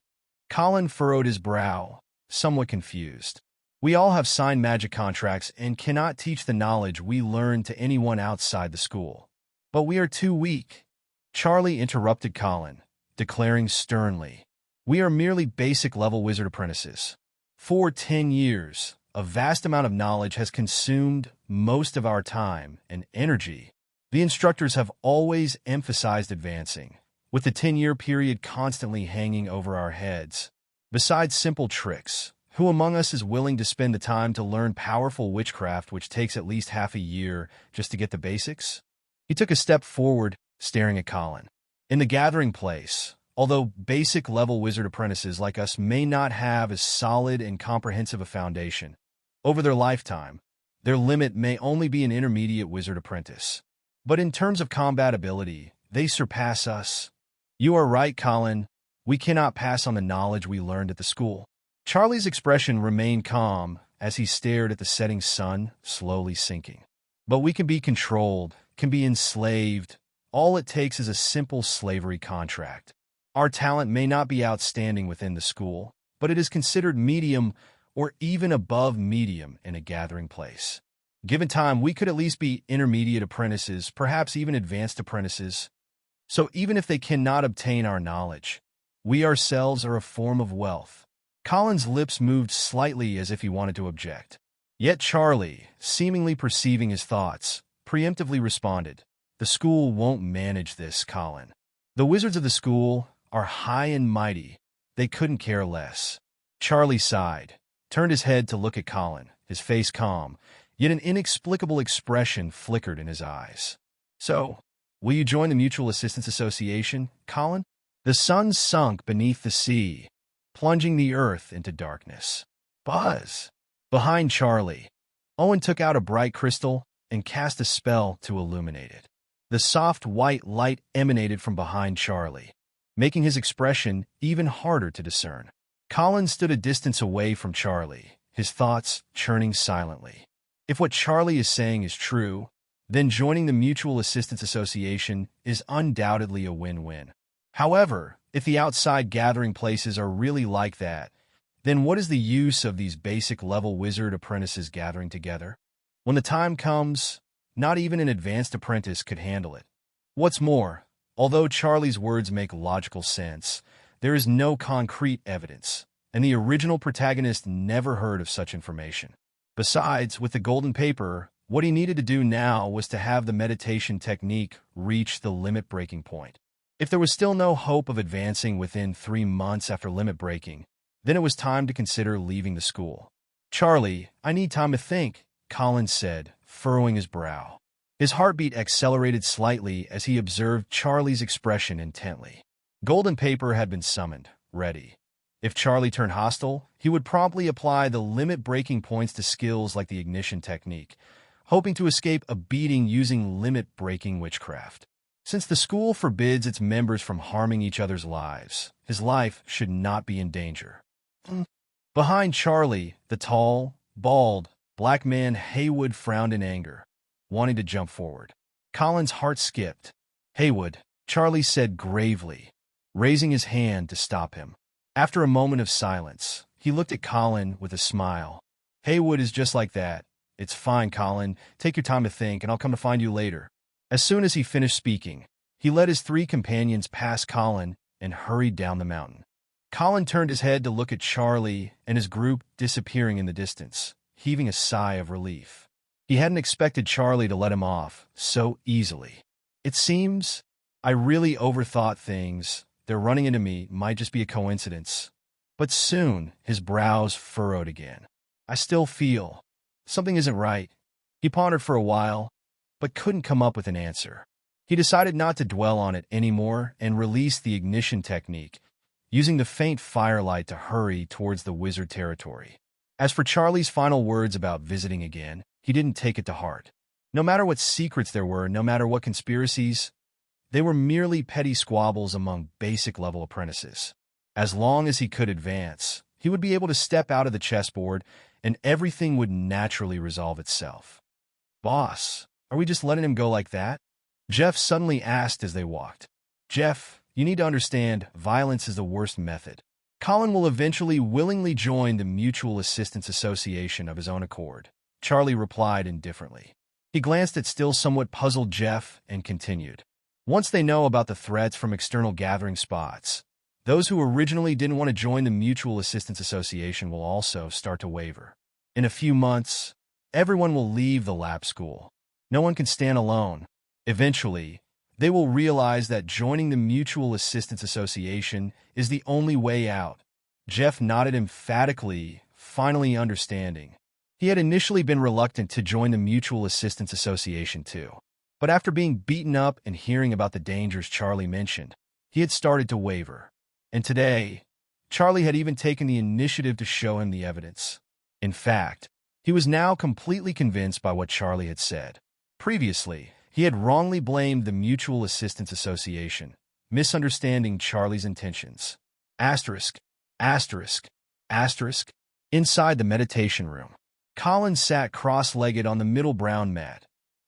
Colin furrowed his brow, somewhat confused. We all have signed magic contracts and cannot teach the knowledge we learn to anyone outside the school. But we are too weak. Charlie interrupted Colin, declaring sternly, "We are merely basic-level wizard apprentices. For 10 years, a vast amount of knowledge has consumed most of our time and energy. The instructors have always emphasized advancing, with the 10-year period constantly hanging over our heads. Besides simple tricks, who among us is willing to spend the time to learn powerful witchcraft which takes at least half a year just to get the basics?" He took a step forward, staring at Colin. In the gathering place, although basic-level wizard apprentices like us may not have as solid and comprehensive a foundation, over their lifetime, their limit may only be an intermediate wizard apprentice. But in terms of combat ability, they surpass us. "You are right, Colin. We cannot pass on the knowledge we learned at the school." Charlie's expression remained calm as he stared at the setting sun slowly sinking. "But we can be controlled, can be enslaved. All it takes is a simple slavery contract. Our talent may not be outstanding within the school, but it is considered medium or even above medium in a gathering place. Given time, we could at least be intermediate apprentices, perhaps even advanced apprentices. So even if they cannot obtain our knowledge, we ourselves are a form of wealth." Colin's lips moved slightly as if he wanted to object. Yet Charlie, seemingly perceiving his thoughts, preemptively responded, "The school won't manage this, Colin. The wizards of the school are high and mighty. They couldn't care less." Charlie sighed, turned his head to look at Colin, his face calm, yet an inexplicable expression flickered in his eyes. "So, will you join the Mutual Assistance Association, Colin?" The sun sunk beneath the sea, plunging the earth into darkness. Buzz! Behind Charlie, Owen took out a bright crystal and cast a spell to illuminate it. The soft white light emanated from behind Charlie, making his expression even harder to discern. Colin stood a distance away from Charlie, his thoughts churning silently. If what Charlie is saying is true, then joining the Mutual Assistance Association is undoubtedly a win-win. However, if the outside gathering places are really like that, then what is the use of these basic-level wizard apprentices gathering together? When the time comes, not even an advanced apprentice could handle it. What's more, although Charlie's words make logical sense, there is no concrete evidence, and the original protagonist never heard of such information. Besides, with the golden paper, what he needed to do now was to have the meditation technique reach the limit breaking point. If there was still no hope of advancing within 3 months after limit breaking, then it was time to consider leaving the school. "Charlie, I need time to think," Colin said, furrowing his brow. His heartbeat accelerated slightly as he observed Charlie's expression intently. Golden paper had been summoned, ready. If Charlie turned hostile, he would promptly apply the limit-breaking points to skills like the ignition technique, hoping to escape a beating using limit-breaking witchcraft. Since the school forbids its members from harming each other's lives, his life should not be in danger. Behind Charlie, the tall, bald, black man Haywood frowned in anger, wanting to jump forward. Colin's heart skipped. "Haywood," Charlie said gravely, raising his hand to stop him. After a moment of silence, he looked at Colin with a smile. "Haywood is just like that. It's fine, Colin. Take your time to think, and I'll come to find you later." As soon as he finished speaking, he led his 3 companions past Colin and hurried down the mountain. Colin turned his head to look at Charlie and his group disappearing in the distance, heaving a sigh of relief. He hadn't expected Charlie to let him off so easily. "It seems I really overthought things. Their running into me might just be a coincidence." But soon his brows furrowed again. "I still feel something isn't right." He pondered for a while, but couldn't come up with an answer. He decided not to dwell on it anymore and released the ignition technique, using the faint firelight to hurry towards the wizard territory. As for Charlie's final words about visiting again, he didn't take it to heart. No matter what secrets there were, no matter what conspiracies, they were merely petty squabbles among basic-level apprentices. As long as he could advance, he would be able to step out of the chessboard and everything would naturally resolve itself. "Boss, are we just letting him go like that?" Jeff suddenly asked as they walked. "Jeff, you need to understand, violence is the worst method. Colin will eventually willingly join the Mutual Assistance Association of his own accord," Charlie replied indifferently. He glanced at still somewhat puzzled Jeff and continued. Once they know about the threats from external gathering spots, those who originally didn't want to join the Mutual Assistance Association will also start to waver. In a few months, everyone will leave the lab school. No one can stand alone. Eventually, they will realize that joining the Mutual Assistance Association is the only way out. Jeff nodded emphatically, finally understanding. He had initially been reluctant to join the Mutual Assistance Association too. But after being beaten up and hearing about the dangers Charlie mentioned, he had started to waver. And today, Charlie had even taken the initiative to show him the evidence. In fact, he was now completely convinced by what Charlie had said. Previously, he had wrongly blamed the Mutual Assistance Association, misunderstanding Charlie's intentions. Asterisk, asterisk, asterisk. Inside the meditation room, Colin sat cross-legged on the middle brown mat,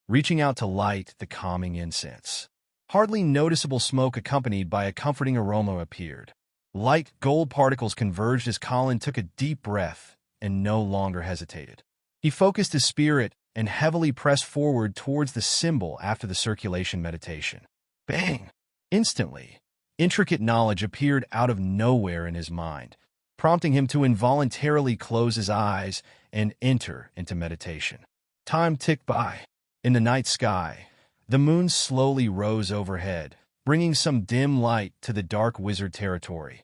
reaching out to light the calming incense. Hardly noticeable smoke accompanied by a comforting aroma appeared. Light gold particles converged as Colin took a deep breath and no longer hesitated. He focused his spirit and heavily pressed forward towards the symbol after the circulation meditation. Bang! Instantly, intricate knowledge appeared out of nowhere in his mind, prompting him to involuntarily close his eyes and enter into meditation. Time ticked by. In the night sky, the moon slowly rose overhead, bringing some dim light to the dark wizard territory.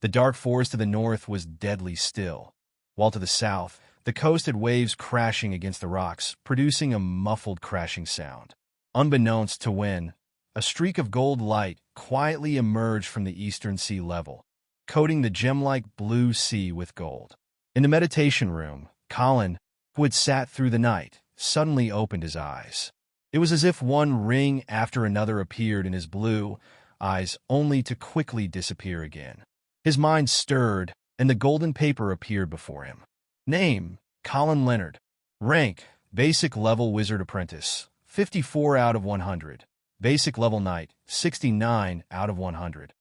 The dark forest to the north was deadly still, while to the south, the coast had waves crashing against the rocks, producing a muffled crashing sound. Unbeknownst to Wen, a streak of gold light quietly emerged from the eastern sea level, coating the gem-like blue sea with gold. In the meditation room, Colin, who had sat through the night, suddenly opened his eyes. It was as if one ring after another appeared in his blue eyes, only to quickly disappear again. His mind stirred, and the golden paper appeared before him. Name, Colin Leonard. Rank, Basic Level Wizard Apprentice, 54 out of 100. Basic Level Knight, 69 out of 100.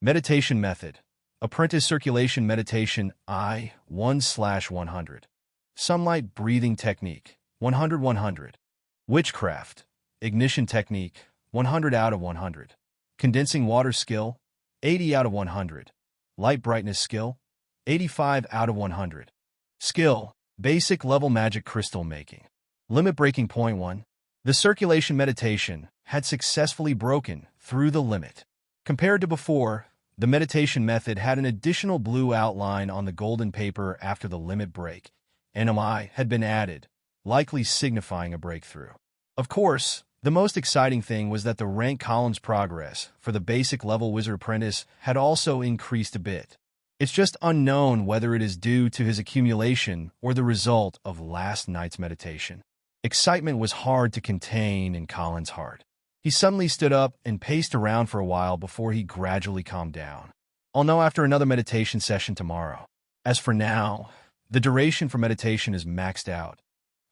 Meditation Method, Apprentice Circulation Meditation I, 1/100. Sunlight Breathing Technique, 100/100. Witchcraft, Ignition Technique, 100 out of 100. Condensing Water Skill, 80 out of 100. Light Brightness Skill, 85 out of 100. Skill, Basic Level Magic Crystal Making. Limit Breaking Point 1. The circulation meditation had successfully broken through the limit. Compared to before, the meditation method had an additional blue outline on the golden paper after the limit break. NMI had been added, likely signifying a breakthrough. Of course, the most exciting thing was that the rank column's progress for the basic level wizard apprentice had also increased a bit. It's just unknown whether it is due to his accumulation or the result of last night's meditation. Excitement was hard to contain in Colin's heart. He suddenly stood up and paced around for a while before he gradually calmed down. I'll know after another meditation session tomorrow. As for now, the duration for meditation is maxed out.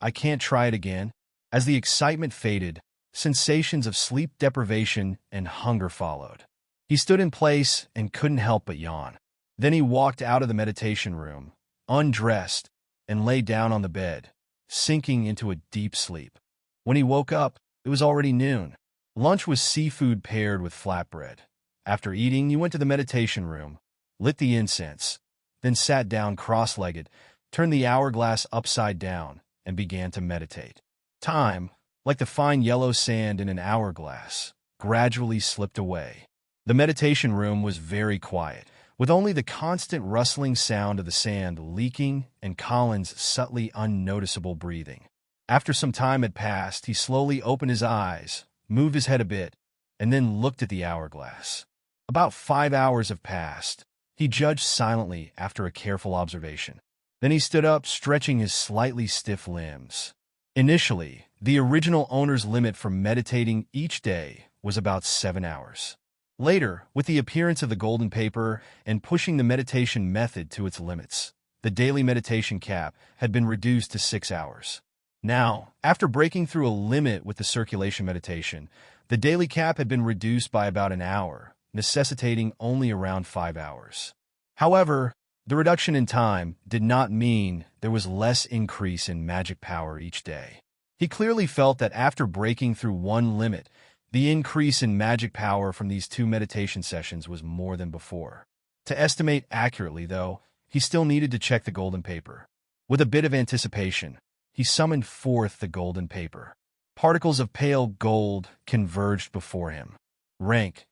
I can't try it again. As the excitement faded, sensations of sleep deprivation and hunger followed. He stood in place and couldn't help but yawn. Then he walked out of the meditation room, undressed, and lay down on the bed, sinking into a deep sleep. When he woke up, it was already noon. Lunch was seafood paired with flatbread. After eating, he went to the meditation room, lit the incense, then sat down cross-legged, turned the hourglass upside down, and began to meditate. Time, like the fine yellow sand in an hourglass, gradually slipped away. The meditation room was very quiet, with only the constant rustling sound of the sand leaking and Colin's subtly unnoticeable breathing. After some time had passed, he slowly opened his eyes, moved his head a bit, and then looked at the hourglass. About 5 hours have passed, he judged silently after a careful observation. Then he stood up, stretching his slightly stiff limbs. Initially, the original owner's limit for meditating each day was about 7 hours. Later, with the appearance of the golden paper and pushing the meditation method to its limits, the daily meditation cap had been reduced to 6 hours. Now, after breaking through a limit with the circulation meditation, the daily cap had been reduced by about an hour, necessitating only around 5 hours. However, the reduction in time did not mean there was less increase in magic power each day. He clearly felt that after breaking through one limit, The increase in magic power from these 2 meditation sessions was more than before. To estimate accurately, though, he still needed to check the golden paper. With a bit of anticipation, he summoned forth the golden paper. Particles of pale gold converged before him. Rank: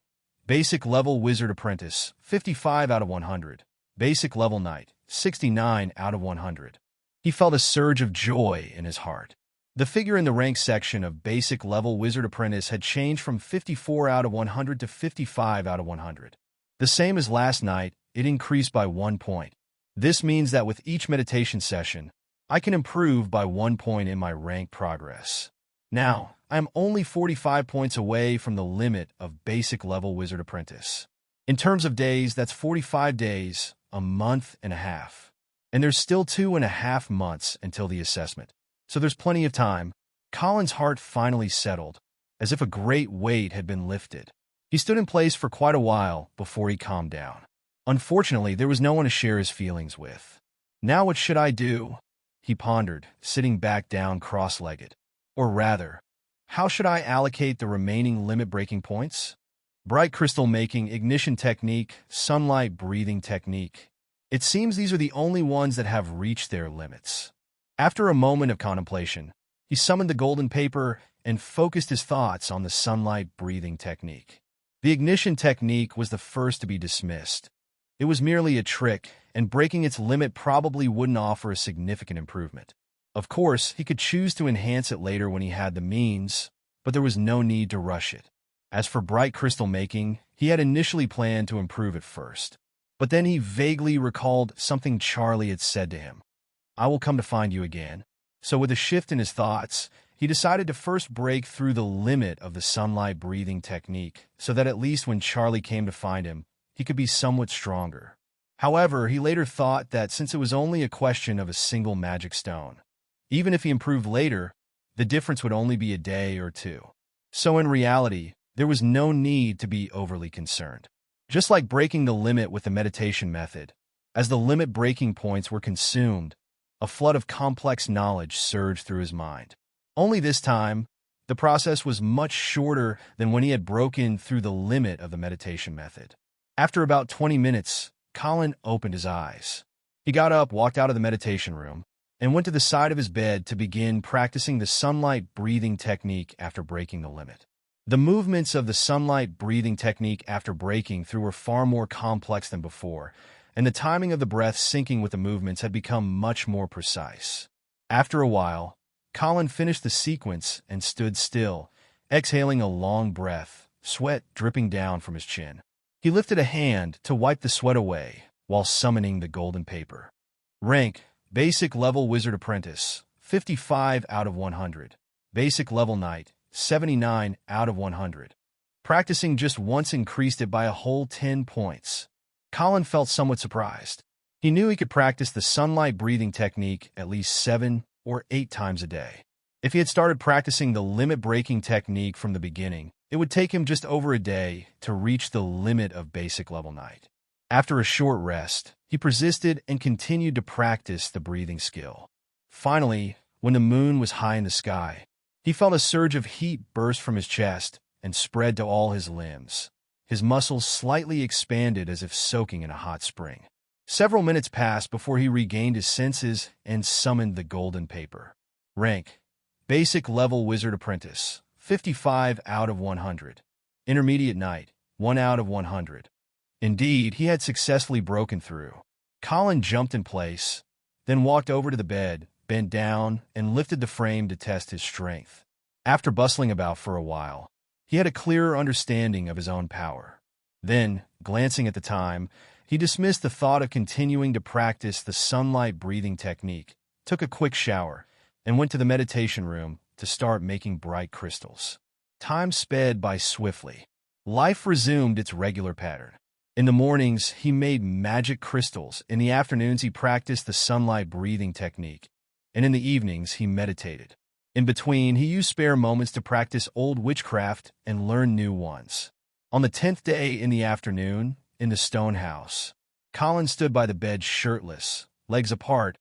Basic Level Wizard Apprentice, 55 out of 100. Basic Level Knight, 69 out of 100. He felt a surge of joy in his heart. The figure in the rank section of Basic Level Wizard Apprentice had changed from 54 out of 100 to 55 out of 100. The same as last night, it increased by 1 point. This means that with each meditation session, I can improve by 1 point in my rank progress. Now, I am only 45 points away from the limit of Basic Level Wizard Apprentice. In terms of days, that's 45 days, a month and a half. And there's still 2.5 months until the assessment. So there's plenty of time. Colin's heart finally settled, as if a great weight had been lifted. He stood in place for quite a while before he calmed down. Unfortunately, there was no one to share his feelings with. Now what should I do? He pondered, sitting back down cross-legged. Or rather, how should I allocate the remaining limit-breaking points? Bright crystal making, ignition technique, sunlight breathing technique. It seems these are the only ones that have reached their limits. After a moment of contemplation, he summoned the golden paper and focused his thoughts on the sunlight breathing technique. The ignition technique was the first to be dismissed. It was merely a trick, and breaking its limit probably wouldn't offer a significant improvement. Of course, he could choose to enhance it later when he had the means, but there was no need to rush it. As for bright crystal making, he had initially planned to improve it first. But then he vaguely recalled something Charlie had said to him. "I will come to find you again." So with a shift in his thoughts, he decided to first break through the limit of the sunlight breathing technique, so that at least when Charlie came to find him, he could be somewhat stronger. However, he later thought that since it was only a question of a single magic stone, even if he improved later, the difference would only be a day or two. So in reality, there was no need to be overly concerned. Just like breaking the limit with the meditation method, as the limit breaking points were consumed, a flood of complex knowledge surged through his mind. Only this time, the process was much shorter than when he had broken through the limit of the meditation method. After about 20 minutes, Colin opened his eyes. He got up, walked out of the meditation room, and went to the side of his bed to begin practicing the sunlight breathing technique after breaking the limit. The movements of the sunlight breathing technique after breaking through were far more complex than before, and the timing of the breath syncing with the movements had become much more precise. After a while, Colin finished the sequence and stood still, exhaling a long breath, sweat dripping down from his chin. He lifted a hand to wipe the sweat away while summoning the golden paper. Rank: Basic Level Wizard Apprentice, 55 out of 100. Basic Level Knight, 79 out of 100. Practicing just once increased it by a whole 10 points. Colin felt somewhat surprised. He knew he could practice the sunlight breathing technique at least 7 or 8 times a day. If he had started practicing the limit-breaking technique from the beginning, it would take him just over a day to reach the limit of Basic Level Knight. After a short rest, he persisted and continued to practice the breathing skill. Finally, when the moon was high in the sky, he felt a surge of heat burst from his chest and spread to all his limbs. His muscles slightly expanded as if soaking in a hot spring. Several minutes passed before he regained his senses and summoned the golden paper. Rank: Basic Level Wizard Apprentice, 55 out of 100. Intermediate Knight, 1 out of 100. Indeed, he had successfully broken through. Colin jumped in place, then walked over to the bed, bent down, and lifted the frame to test his strength. After bustling about for a while, he had a clearer understanding of his own power. Then, glancing at the time, he dismissed the thought of continuing to practice the sunlight breathing technique, took a quick shower, and went to the meditation room to start making bright crystals. Time sped by swiftly. Life resumed its regular pattern. In the mornings, he made magic crystals. In the afternoons, he practiced the sunlight breathing technique. And in the evenings, he meditated. In between, he used spare moments to practice old witchcraft and learn new ones. On the 10th day in the afternoon, in the stone house, Colin stood by the bed shirtless, legs apart,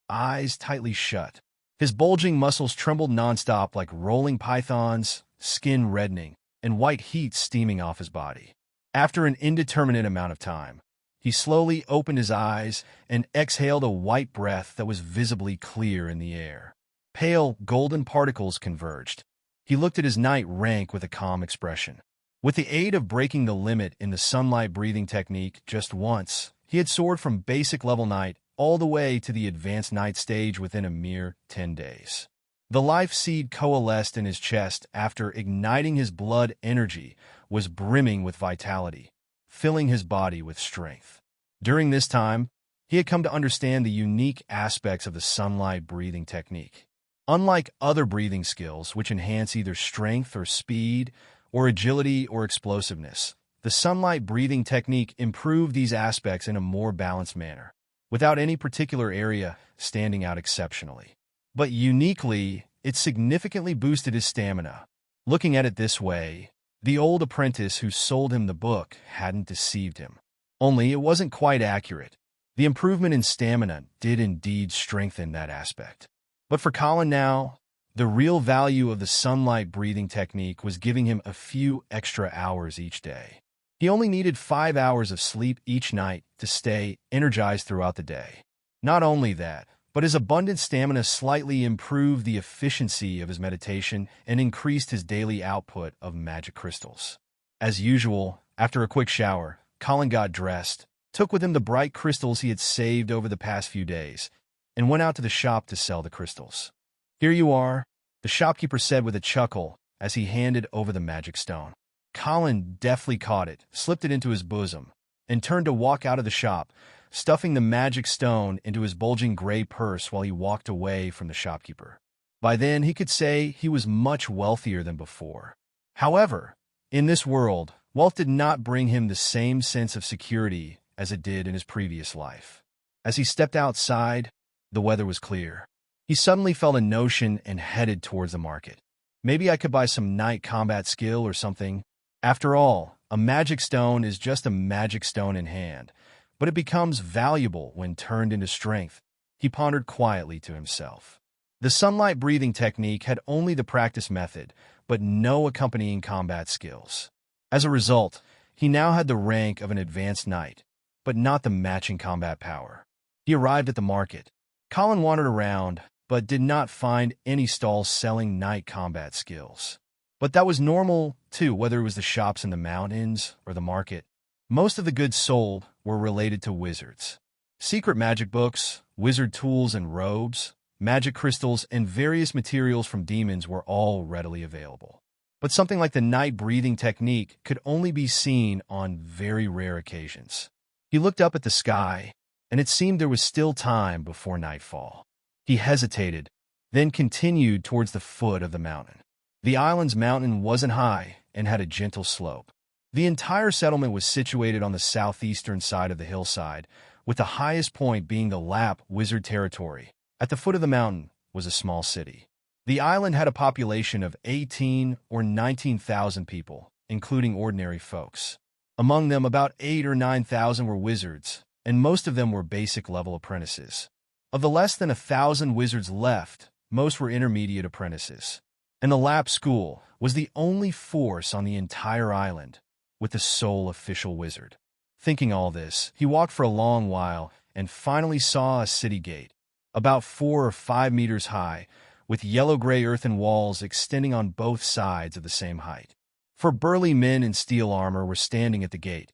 eyes tightly shut. His bulging muscles trembled nonstop like rolling pythons, skin reddening, and white heat steaming off his body. After an indeterminate amount of time, he slowly opened his eyes and exhaled a white breath that was visibly clear in the air. Pale, golden particles converged. He looked at his night rank with a calm expression. With the aid of breaking the limit in the sunlight breathing technique just once, he had soared from basic level night all the way to the advanced night stage within a mere 10 days. The life seed coalesced in his chest after igniting his blood energy was brimming with vitality, filling his body with strength. During this time, he had come to understand the unique aspects of the sunlight breathing technique. Unlike other breathing skills, which enhance either strength or speed, or agility or explosiveness, the sunlight breathing technique improved these aspects in a more balanced manner, without any particular area standing out exceptionally. But uniquely, it significantly boosted his stamina. Looking at it this way, the old apprentice who sold him the book hadn't deceived him. Only it wasn't quite accurate. The improvement in stamina did indeed strengthen that aspect. But for Colin now, the real value of the sunlight breathing technique was giving him a few extra hours each day. He only needed 5 hours of sleep each night to stay energized throughout the day. Not only that, but his abundant stamina slightly improved the efficiency of his meditation and increased his daily output of magic crystals. As usual, after a quick shower, Colin got dressed, took with him the bright crystals he had saved over the past few days, and went out to the shop to sell the crystals. "Here you are," the shopkeeper said with a chuckle as he handed over the magic stone. Colin deftly caught it, slipped it into his bosom, and turned to walk out of the shop, stuffing the magic stone into his bulging gray purse while he walked away from the shopkeeper. By then, he could say he was much wealthier than before. However, in this world, wealth did not bring him the same sense of security as it did in his previous life. As he stepped outside, the weather was clear. He suddenly felt a notion and headed towards the market. Maybe I could buy some night combat skill or something. After all, a magic stone is just a magic stone in hand, but it becomes valuable when turned into strength, he pondered quietly to himself. The sunlight breathing technique had only the practice method, but no accompanying combat skills. As a result, he now had the rank of an advanced knight, but not the matching combat power. He arrived at the market. Colin wandered around, but did not find any stalls selling night combat skills. But that was normal, too, whether it was the shops in the mountains or the market. Most of the goods sold were related to wizards. Secret magic books, wizard tools and robes, magic crystals, and various materials from demons were all readily available. But something like the night breathing technique could only be seen on very rare occasions. He looked up at the sky, and it seemed there was still time before nightfall. He hesitated, then continued towards the foot of the mountain. The island's mountain wasn't high and had a gentle slope. The entire settlement was situated on the southeastern side of the hillside, with the highest point being the Lap Wizard territory. At the foot of the mountain was a small city. The island had a population of 18 or 19,000 people, including ordinary folks. Among them, about 8 or 9,000 were wizards, and most of them were basic-level apprentices. Of the less than 1,000 wizards left, most were intermediate apprentices. And the Lap School was the only force on the entire island with the sole official wizard. Thinking all this, he walked for a long while and finally saw a city gate, about 4 or 5 meters high, with yellow-gray earthen walls extending on both sides of the same height. 4 burly men in steel armor were standing at the gate,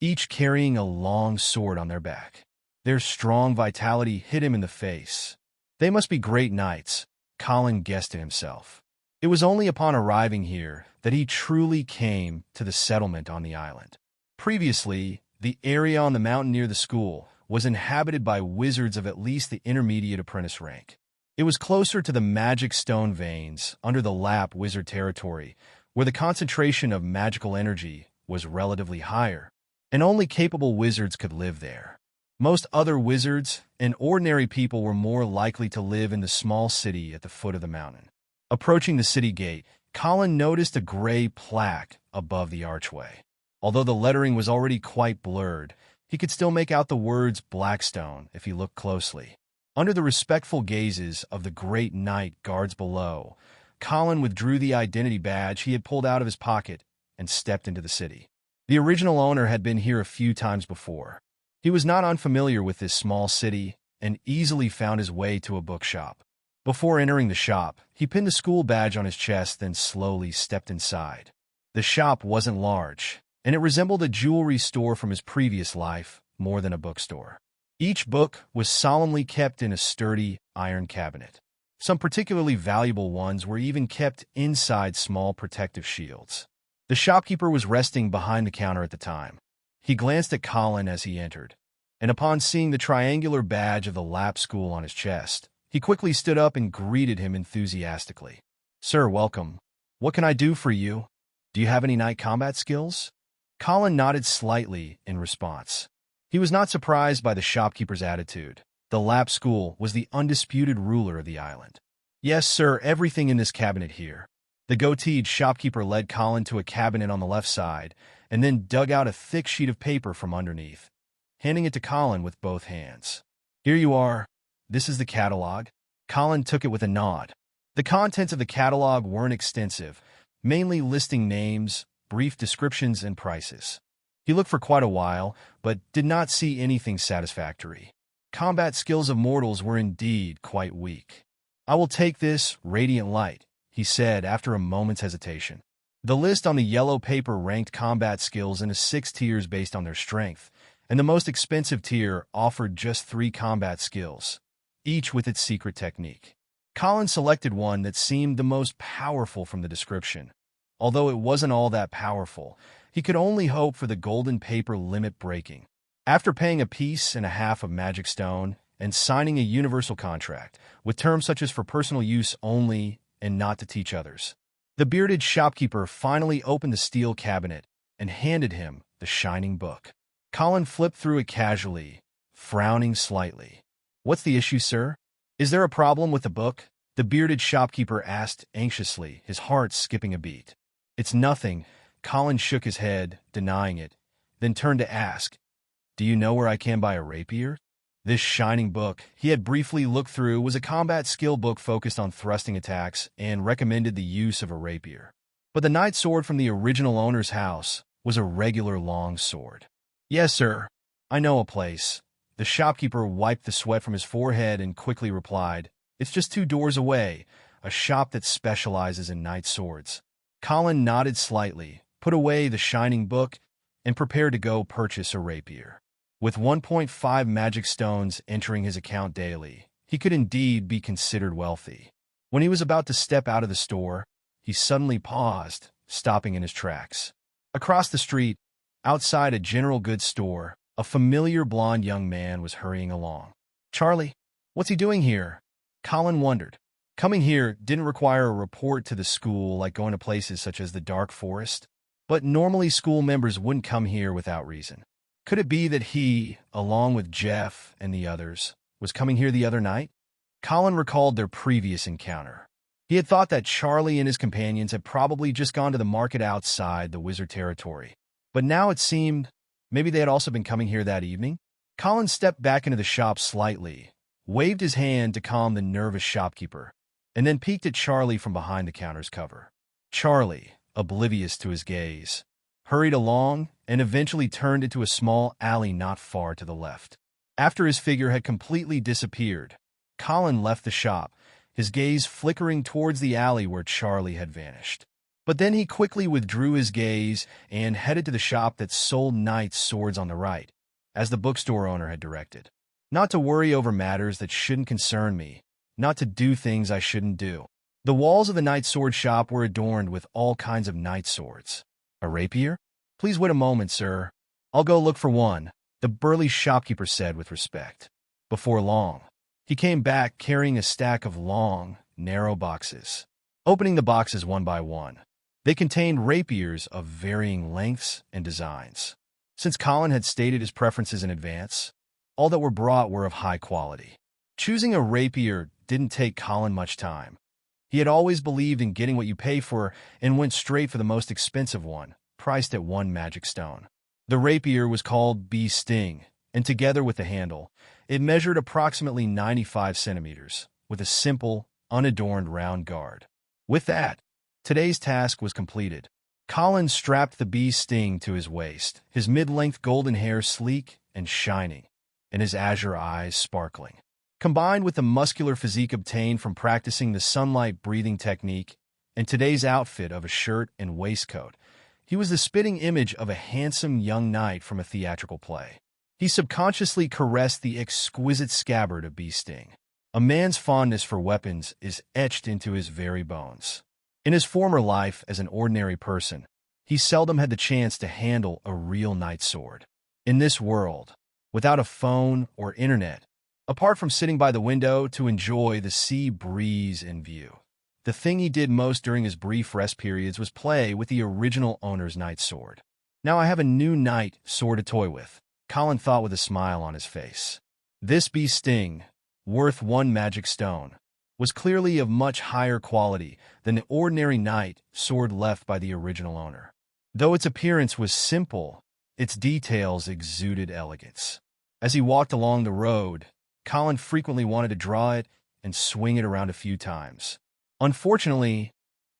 each carrying a long sword on their back. Their strong vitality hit him in the face. They must be great knights, Colin guessed to himself. It was only upon arriving here that he truly came to the settlement on the island. Previously, the area on the mountain near the school was inhabited by wizards of at least the intermediate apprentice rank. It was closer to the magic stone veins under the Lap Wizard territory, where the concentration of magical energy was relatively higher, and only capable wizards could live there. Most other wizards and ordinary people were more likely to live in the small city at the foot of the mountain. Approaching the city gate, Colin noticed a gray plaque above the archway. Although the lettering was already quite blurred, he could still make out the words Blackstone if he looked closely. Under the respectful gazes of the great knight guards below, Colin withdrew the identity badge he had pulled out of his pocket and stepped into the city. The original owner had been here a few times before. He was not unfamiliar with this small city and easily found his way to a bookshop. Before entering the shop, he pinned a school badge on his chest, then slowly stepped inside. The shop wasn't large, and it resembled a jewelry store from his previous life more than a bookstore. Each book was solemnly kept in a sturdy iron cabinet. Some particularly valuable ones were even kept inside small protective shields. The shopkeeper was resting behind the counter at the time. He glanced at Colin as he entered, and upon seeing the triangular badge of the lap school on his chest, he quickly stood up and greeted him enthusiastically. "Sir, welcome. What can I do for you? Do you have any knight combat skills?" Colin nodded slightly in response. He was not surprised by the shopkeeper's attitude. The lap school was the undisputed ruler of the island. "Yes, sir, everything in this cabinet here." The goateed shopkeeper led Colin to a cabinet on the left side and then dug out a thick sheet of paper from underneath, handing it to Colin with both hands. "Here you are. This is the catalog." Colin took it with a nod. The contents of the catalog weren't extensive, mainly listing names, brief descriptions, and prices. He looked for quite a while, but did not see anything satisfactory. Combat skills of mortals were indeed quite weak. "I will take this, Radiant Light," he said after a moment's hesitation. The list on the yellow paper ranked combat skills into 6 tiers based on their strength, and the most expensive tier offered just 3 combat skills, each with its secret technique. Colin selected one that seemed the most powerful from the description. Although it wasn't all that powerful, he could only hope for the golden paper limit breaking. After paying a piece and a half of magic stone and signing a universal contract, with terms such as for personal use only and not to teach others, the bearded shopkeeper finally opened the steel cabinet and handed him the shining book. Colin flipped through it casually, frowning slightly. "What's the issue, sir? Is there a problem with the book?" the bearded shopkeeper asked anxiously, his heart skipping a beat. "It's nothing." Colin shook his head, denying it, then turned to ask, "Do you know where I can buy a rapier?" This shining book he had briefly looked through was a combat skill book focused on thrusting attacks and recommended the use of a rapier. But the knight sword from the original owner's house was a regular long sword. "Yes, sir. I know a place." The shopkeeper wiped the sweat from his forehead and quickly replied, "It's just 2 doors away, a shop that specializes in knight swords." Colin nodded slightly, put away the shining book, and prepared to go purchase a rapier. With 1.5 magic stones entering his account daily, he could indeed be considered wealthy. When he was about to step out of the store, he suddenly paused, stopping in his tracks. Across the street, outside a general goods store, a familiar blond young man was hurrying along. "Charlie, what's he doing here?" Colin wondered. Coming here didn't require a report to the school like going to places such as the Dark Forest, but normally school members wouldn't come here without reason. Could it be that he, along with Jeff and the others, was coming here the other night? Colin recalled their previous encounter. He had thought that Charlie and his companions had probably just gone to the market outside the wizard territory, but now it seemed maybe they had also been coming here that evening. Colin stepped back into the shop slightly, waved his hand to calm the nervous shopkeeper, and then peeked at Charlie from behind the counter's cover. Charlie, oblivious to his gaze, hurried along and eventually turned into a small alley not far to the left. After his figure had completely disappeared, Colin left the shop, his gaze flickering towards the alley where Charlie had vanished. But then he quickly withdrew his gaze and headed to the shop that sold knight swords on the right, as the bookstore owner had directed. Not to worry over matters that shouldn't concern me, not to do things I shouldn't do. The walls of the knight sword shop were adorned with all kinds of knight swords. "A rapier? Please wait a moment, sir. I'll go look for one," the burly shopkeeper said with respect. Before long, he came back carrying a stack of long, narrow boxes. Opening the boxes one by one, they contained rapiers of varying lengths and designs. Since Colin had stated his preferences in advance, all that were brought were of high quality. Choosing a rapier didn't take Colin much time. He had always believed in getting what you pay for and went straight for the most expensive one, priced at 1 magic stone. The rapier was called Bee Sting, and together with the handle, it measured approximately 95 centimeters, with a simple, unadorned round guard. With that, today's task was completed. Colin strapped the bee's sting to his waist, his mid-length golden hair sleek and shining, and his azure eyes sparkling. Combined with the muscular physique obtained from practicing the sunlight-breathing technique and today's outfit of a shirt and waistcoat, he was the spitting image of a handsome young knight from a theatrical play. He subconsciously caressed the exquisite scabbard of bee sting. A man's fondness for weapons is etched into his very bones. In his former life as an ordinary person, he seldom had the chance to handle a real knight's sword. In this world, without a phone or internet, apart from sitting by the window to enjoy the sea breeze in view, the thing he did most during his brief rest periods was play with the original owner's knight's sword. Now I have a new knight sword to toy with, Colin thought with a smile on his face. This bee sting, worth 1 magic stone, was clearly of much higher quality than the ordinary knight sword left by the original owner. Though its appearance was simple, its details exuded elegance. As he walked along the road, Colin frequently wanted to draw it and swing it around a few times. Unfortunately,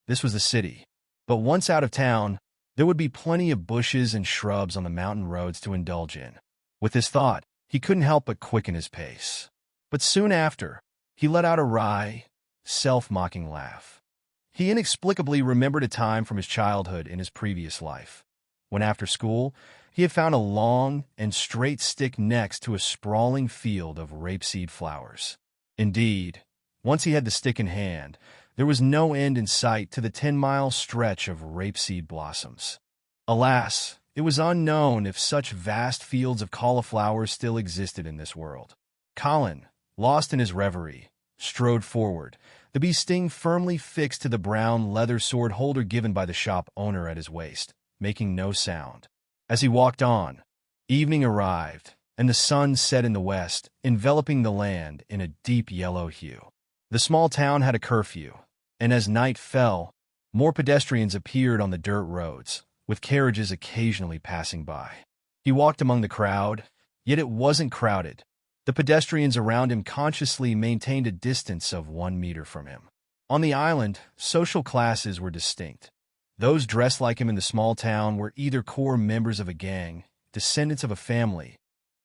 this was the city, but once out of town, there would be plenty of bushes and shrubs on the mountain roads to indulge in. With this thought, he couldn't help but quicken his pace. But soon after, he let out a wry, self-mocking laugh. He inexplicably remembered a time from his childhood in his previous life, when after school, he had found a long and straight stick next to a sprawling field of rapeseed flowers. Indeed, once he had the stick in hand, there was no end in sight to the 10-mile stretch of rapeseed blossoms. Alas, it was unknown if such vast fields of cauliflowers still existed in this world. Colin, lost in his reverie, strode forward, the bee sting firmly fixed to the brown leather sword holder given by the shop owner at his waist, making no sound. As he walked on, evening arrived, and the sun set in the west, enveloping the land in a deep yellow hue. The small town had a curfew, and as night fell, more pedestrians appeared on the dirt roads, with carriages occasionally passing by. He walked among the crowd, yet it wasn't crowded. The pedestrians around him consciously maintained a distance of 1 meter from him. On the island, social classes were distinct. Those dressed like him in the small town were either core members of a gang, descendants of a family,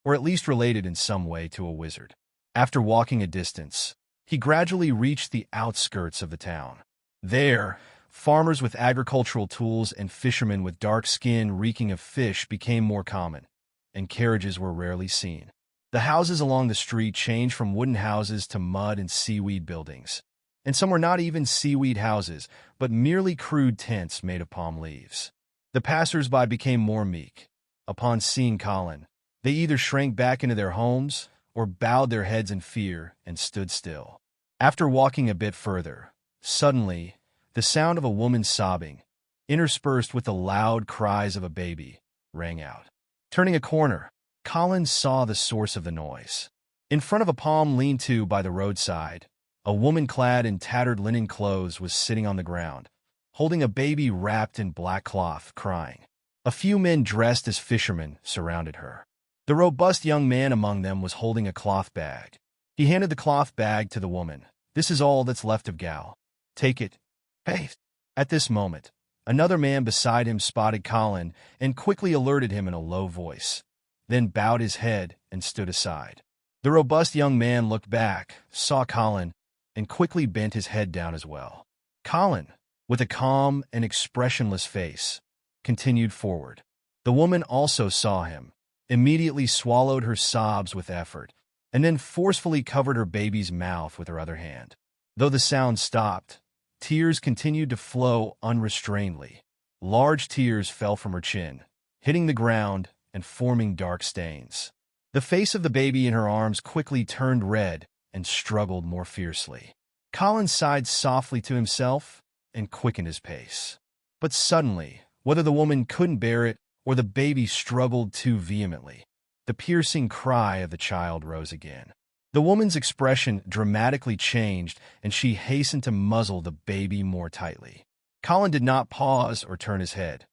or at least related in some way to a wizard. After walking a distance, he gradually reached the outskirts of the town. There, farmers with agricultural tools and fishermen with dark skin reeking of fish became more common, and carriages were rarely seen. The houses along the street changed from wooden houses to mud and seaweed buildings, and some were not even seaweed houses, but merely crude tents made of palm leaves. The passers-by became more meek. Upon seeing Colin, they either shrank back into their homes or bowed their heads in fear and stood still. After walking a bit further, suddenly, the sound of a woman sobbing, interspersed with the loud cries of a baby, rang out. Turning a corner, Colin saw the source of the noise. In front of a palm lean-to by the roadside, a woman clad in tattered linen clothes was sitting on the ground, holding a baby wrapped in black cloth, crying. A few men dressed as fishermen surrounded her. The robust young man among them was holding a cloth bag. He handed the cloth bag to the woman. "This is all that's left of Gal. Take it." "Hey!" At this moment, another man beside him spotted Colin and quickly alerted him in a low voice, then bowed his head and stood aside. The robust young man looked back, saw Colin, and quickly bent his head down as well. Colin, with a calm and expressionless face, continued forward. The woman also saw him, immediately swallowed her sobs with effort, and then forcefully covered her baby's mouth with her other hand. Though the sound stopped, tears continued to flow unrestrainedly. Large tears fell from her chin, hitting the ground and forming dark stains. The face of the baby in her arms quickly turned red and struggled more fiercely. Colin sighed softly to himself and quickened his pace. But suddenly, whether the woman couldn't bear it or the baby struggled too vehemently, the piercing cry of the child rose again. The woman's expression dramatically changed, and she hastened to muzzle the baby more tightly. Colin did not pause or turn his head.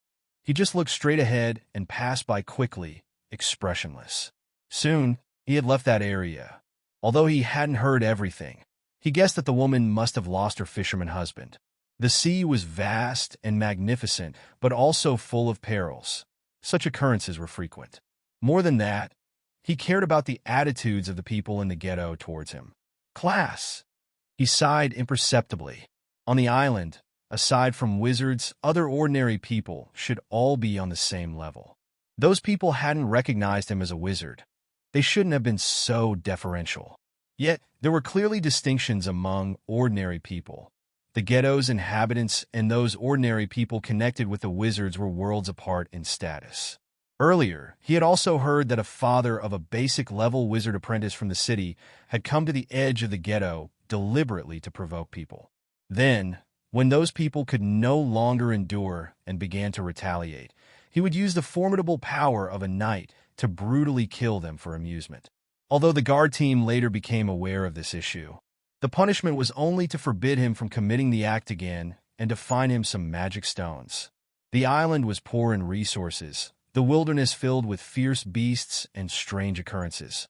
He just looked straight ahead and passed by quickly, expressionless. Soon, he had left that area. Although he hadn't heard everything, he guessed that the woman must have lost her fisherman husband. The sea was vast and magnificent, but also full of perils. Such occurrences were frequent. More than that, he cared about the attitudes of the people in the ghetto towards him. Class. He sighed imperceptibly. On the island, aside from wizards, other ordinary people should all be on the same level. Those people hadn't recognized him as a wizard. They shouldn't have been so deferential. Yet, there were clearly distinctions among ordinary people. The ghetto's inhabitants and those ordinary people connected with the wizards were worlds apart in status. Earlier, he had also heard that a father of a basic-level wizard apprentice from the city had come to the edge of the ghetto deliberately to provoke people. Then, when those people could no longer endure and began to retaliate, he would use the formidable power of a knight to brutally kill them for amusement. Although the guard team later became aware of this issue, the punishment was only to forbid him from committing the act again and to fine him some magic stones. The island was poor in resources, the wilderness filled with fierce beasts and strange occurrences.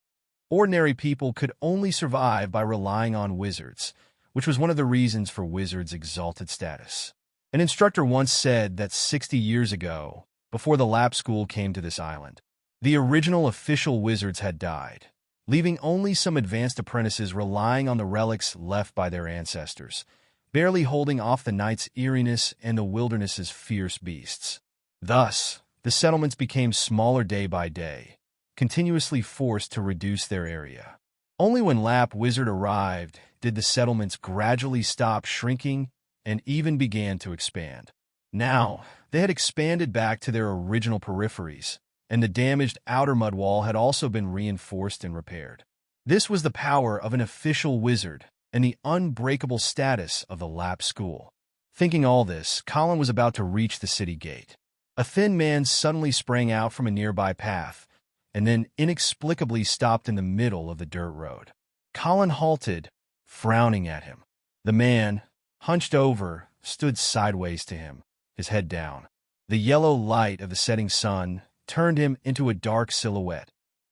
Ordinary people could only survive by relying on wizards, which was one of the reasons for wizards' exalted status. An instructor once said that 60 years ago, before the lab school came to this island, the original official wizards had died, leaving only some advanced apprentices relying on the relics left by their ancestors, barely holding off the night's eeriness and the wilderness's fierce beasts. Thus, the settlements became smaller day by day, continuously forced to reduce their area. Only when Lap Wizard arrived did the settlements gradually stop shrinking and even began to expand. Now, they had expanded back to their original peripheries, and the damaged outer mud wall had also been reinforced and repaired. This was the power of an official wizard and the unbreakable status of the Lap school. Thinking all this, Colin was about to reach the city gate. A thin man suddenly sprang out from a nearby path, and then inexplicably stopped in the middle of the dirt road. Colin halted, frowning at him. The man, hunched over, stood sideways to him, his head down. The yellow light of the setting sun turned him into a dark silhouette,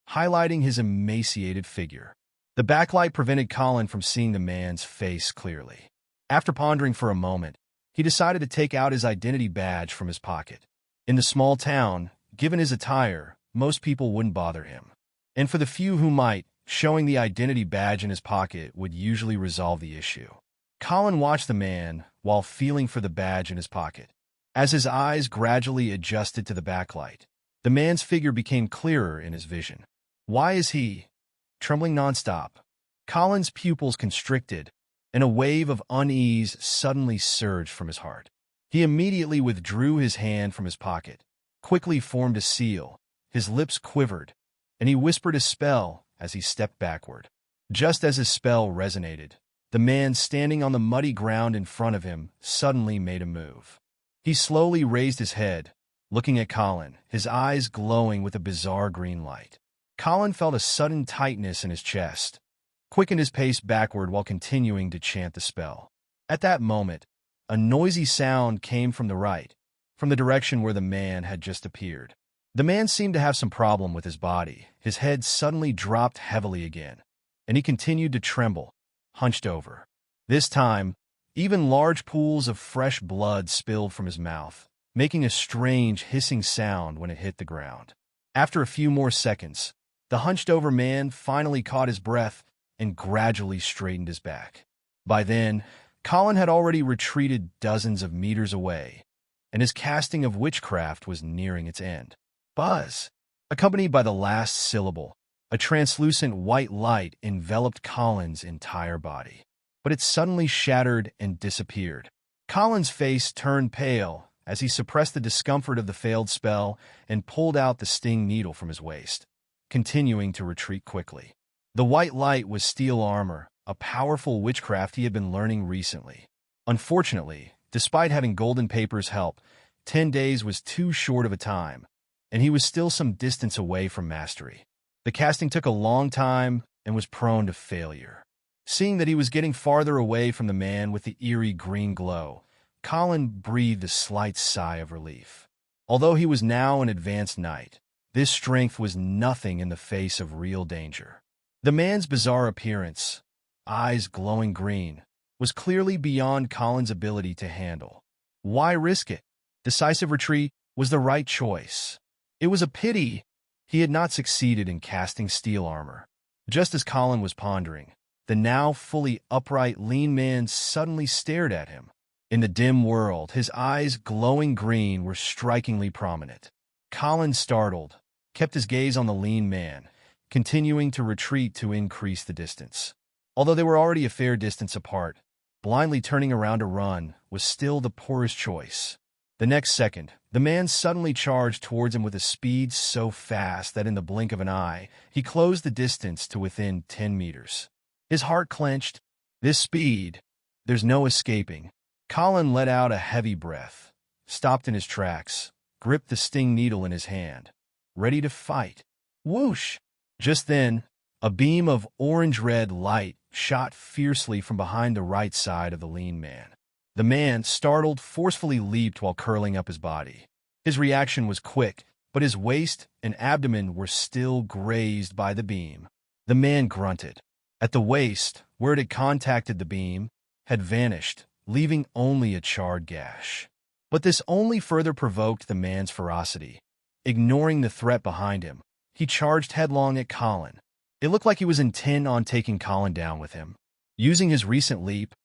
highlighting his emaciated figure. The backlight prevented Colin from seeing the man's face clearly. After pondering for a moment, he decided to take out his identity badge from his pocket. In the small town, given his attire, most people wouldn't bother him. And for the few who might, showing the identity badge in his pocket would usually resolve the issue. Colin watched the man while feeling for the badge in his pocket. As his eyes gradually adjusted to the backlight, the man's figure became clearer in his vision. Why is he trembling nonstop? Colin's pupils constricted, and a wave of unease suddenly surged from his heart. He immediately withdrew his hand from his pocket, quickly formed a seal, his lips quivered, and he whispered a spell as he stepped backward. Just as his spell resonated, the man standing on the muddy ground in front of him suddenly made a move. He slowly raised his head, looking at Colin, his eyes glowing with a bizarre green light. Colin felt a sudden tightness in his chest, quickened his pace backward while continuing to chant the spell. At that moment, a noisy sound came from the right, from the direction where the man had just appeared. The man seemed to have some problem with his body. His head suddenly dropped heavily again, and he continued to tremble, hunched over. This time, even large pools of fresh blood spilled from his mouth, making a strange hissing sound when it hit the ground. After a few more seconds, the hunched-over man finally caught his breath and gradually straightened his back. By then, Colin had already retreated dozens of meters away, and his casting of witchcraft was nearing its end. Buzz, accompanied by the last syllable, a translucent white light enveloped Colin's entire body. But it suddenly shattered and disappeared. Colin's face turned pale as he suppressed the discomfort of the failed spell and pulled out the sting needle from his waist, continuing to retreat quickly. The white light was steel armor, a powerful witchcraft he had been learning recently. Unfortunately, despite having Golden Paper's help, 10 days was too short of a time, and he was still some distance away from mastery. The casting took a long time and was prone to failure. Seeing that he was getting farther away from the man with the eerie green glow, Colin breathed a slight sigh of relief. Although he was now an advanced knight, this strength was nothing in the face of real danger. The man's bizarre appearance, eyes glowing green, was clearly beyond Colin's ability to handle. Why risk it? Decisive retreat was the right choice. It was a pity he had not succeeded in casting steel armor. Just as Colin was pondering, the now fully upright lean man suddenly stared at him. In the dim world, his eyes, glowing green, were strikingly prominent. Colin, startled, kept his gaze on the lean man, continuing to retreat to increase the distance. Although they were already a fair distance apart, blindly turning around to run was still the poorest choice. The next second, the man suddenly charged towards him with a speed so fast that in the blink of an eye, he closed the distance to within 10 meters. His heart clenched. This speed, there's no escaping. Colin let out a heavy breath, stopped in his tracks, gripped the sting needle in his hand, ready to fight. Whoosh! Just then, a beam of orange-red light shot fiercely from behind the right side of the lean man. The man, startled, forcefully leaped while curling up his body. His reaction was quick, but his waist and abdomen were still grazed by the beam. The man grunted. At the waist, where it had contacted the beam, had vanished, leaving only a charred gash. But this only further provoked the man's ferocity. Ignoring the threat behind him, he charged headlong at Colin. It looked like he was intent on taking Colin down with him. Using his recent leap,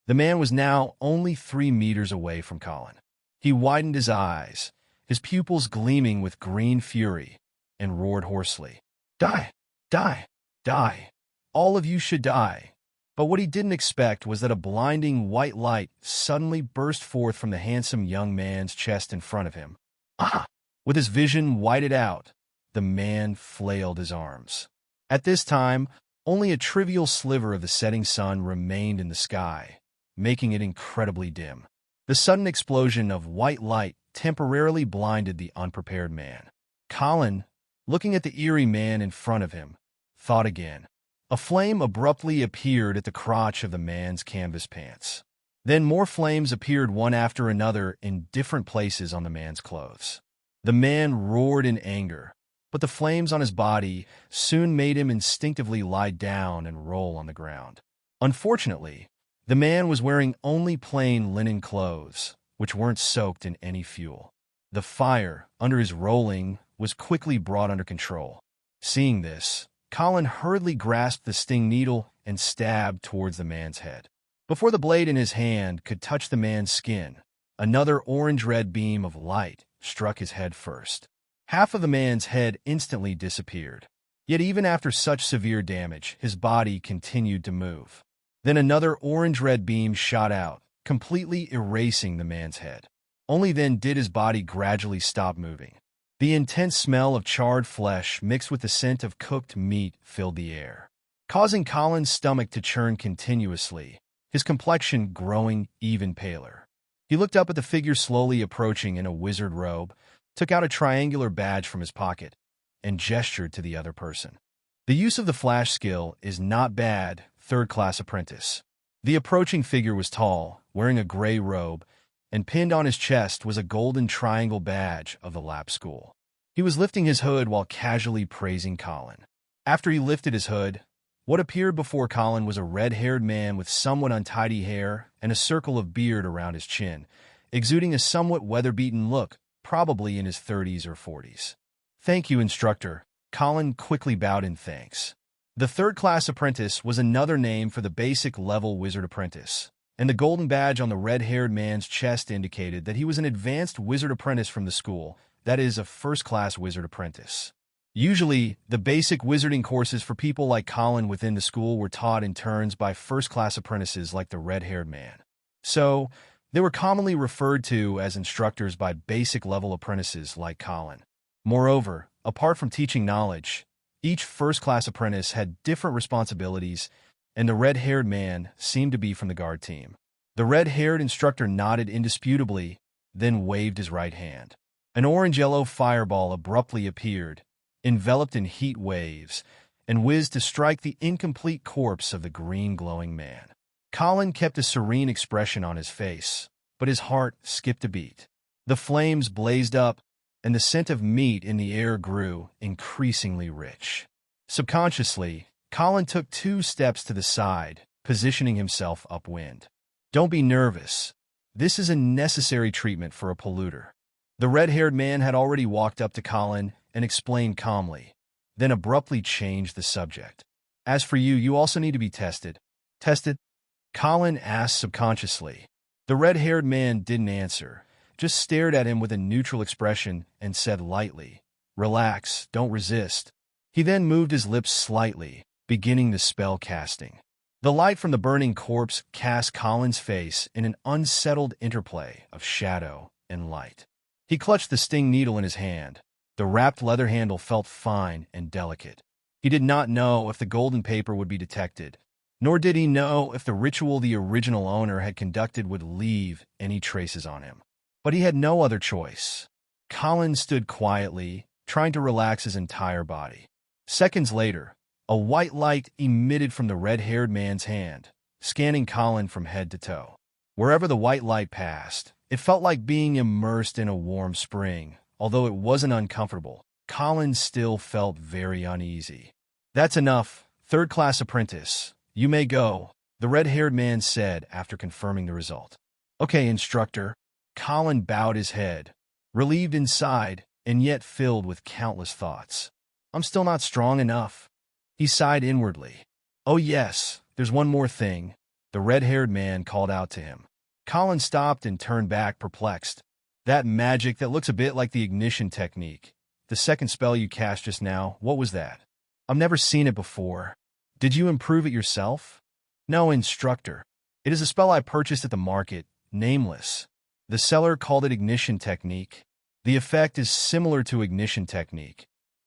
the man was now only 3 meters away from Colin. He widened his eyes, his pupils gleaming with green fury, and roared hoarsely, "Die! Die! Die! All of you should die!" But what he didn't expect was that a blinding white light suddenly burst forth from the handsome young man's chest in front of him. Ah! With his vision whited out, the man flailed his arms. At this time, only a trivial sliver of the setting sun remained in the sky, making it incredibly dim. The sudden explosion of white light temporarily blinded the unprepared man. Colin, looking at the eerie man in front of him, thought again. A flame abruptly appeared at the crotch of the man's canvas pants. Then more flames appeared one after another in different places on the man's clothes. The man roared in anger, but the flames on his body soon made him instinctively lie down and roll on the ground. Unfortunately, the man was wearing only plain linen clothes, which weren't soaked in any fuel. The fire under his rolling was quickly brought under control. Seeing this, Colin hurriedly grasped the sting needle and stabbed towards the man's head. Before the blade in his hand could touch the man's skin, another orange-red beam of light struck his head first. Half of the man's head instantly disappeared. Yet even after such severe damage, his body continued to move. Then another orange-red beam shot out, completely erasing the man's head. Only then did his body gradually stop moving. The intense smell of charred flesh mixed with the scent of cooked meat filled the air, causing Colin's stomach to churn continuously, his complexion growing even paler. He looked up at the figure slowly approaching in a wizard robe, took out a triangular badge from his pocket, and gestured to the other person. The use of the flash skill is not bad, third-class apprentice. The approaching figure was tall, wearing a gray robe, and pinned on his chest was a golden triangle badge of the lab school. He was lifting his hood while casually praising Colin. After he lifted his hood, what appeared before Colin was a red-haired man with somewhat untidy hair and a circle of beard around his chin, exuding a somewhat weather-beaten look, probably in his 30s or 40s. "Thank you, instructor." Colin quickly bowed in thanks. The third-class apprentice was another name for the basic-level wizard apprentice, and the golden badge on the red-haired man's chest indicated that he was an advanced wizard apprentice from the school, that is, a first-class wizard apprentice. Usually, the basic wizarding courses for people like Colin within the school were taught in turns by first-class apprentices like the red-haired man. So, they were commonly referred to as instructors by basic-level apprentices like Colin. Moreover, apart from teaching knowledge, each first-class apprentice had different responsibilities, and the red-haired man seemed to be from the guard team. The red-haired instructor nodded indisputably, then waved his right hand. An orange-yellow fireball abruptly appeared, enveloped in heat waves, and whizzed to strike the incomplete corpse of the green glowing man. Colin kept a serene expression on his face, but his heart skipped a beat. The flames blazed up, and the scent of meat in the air grew increasingly rich. Subconsciously, Colin took 2 steps to the side, positioning himself upwind. Don't be nervous. This is a necessary treatment for a polluter. The red-haired man had already walked up to Colin and explained calmly, then abruptly changed the subject. As for you, you also need to be tested. Tested? Colin asked subconsciously. The red-haired man didn't answer, just stared at him with a neutral expression and said lightly, "Relax, don't resist." He then moved his lips slightly, beginning the spell casting. The light from the burning corpse cast Colin's face in an unsettled interplay of shadow and light. He clutched the sting needle in his hand. The wrapped leather handle felt fine and delicate. He did not know if the golden paper would be detected, nor did he know if the ritual the original owner had conducted would leave any traces on him. But he had no other choice. Colin stood quietly, trying to relax his entire body. Seconds later, a white light emitted from the red-haired man's hand, scanning Colin from head to toe. Wherever the white light passed, it felt like being immersed in a warm spring. Although it wasn't uncomfortable, Colin still felt very uneasy. "That's enough, third-class apprentice. You may go," the red-haired man said after confirming the result. "Okay, instructor." Colin bowed his head, relieved inside and yet filled with countless thoughts. "I'm still not strong enough." He sighed inwardly. "Oh yes, there's one more thing," the red-haired man called out to him. Colin stopped and turned back perplexed. "That magic that looks a bit like the ignition technique. The second spell you cast just now, what was that? I've never seen it before. Did you improve it yourself?" "No, instructor. It is a spell I purchased at the market, nameless. The seller called it ignition technique. The effect is similar to ignition technique,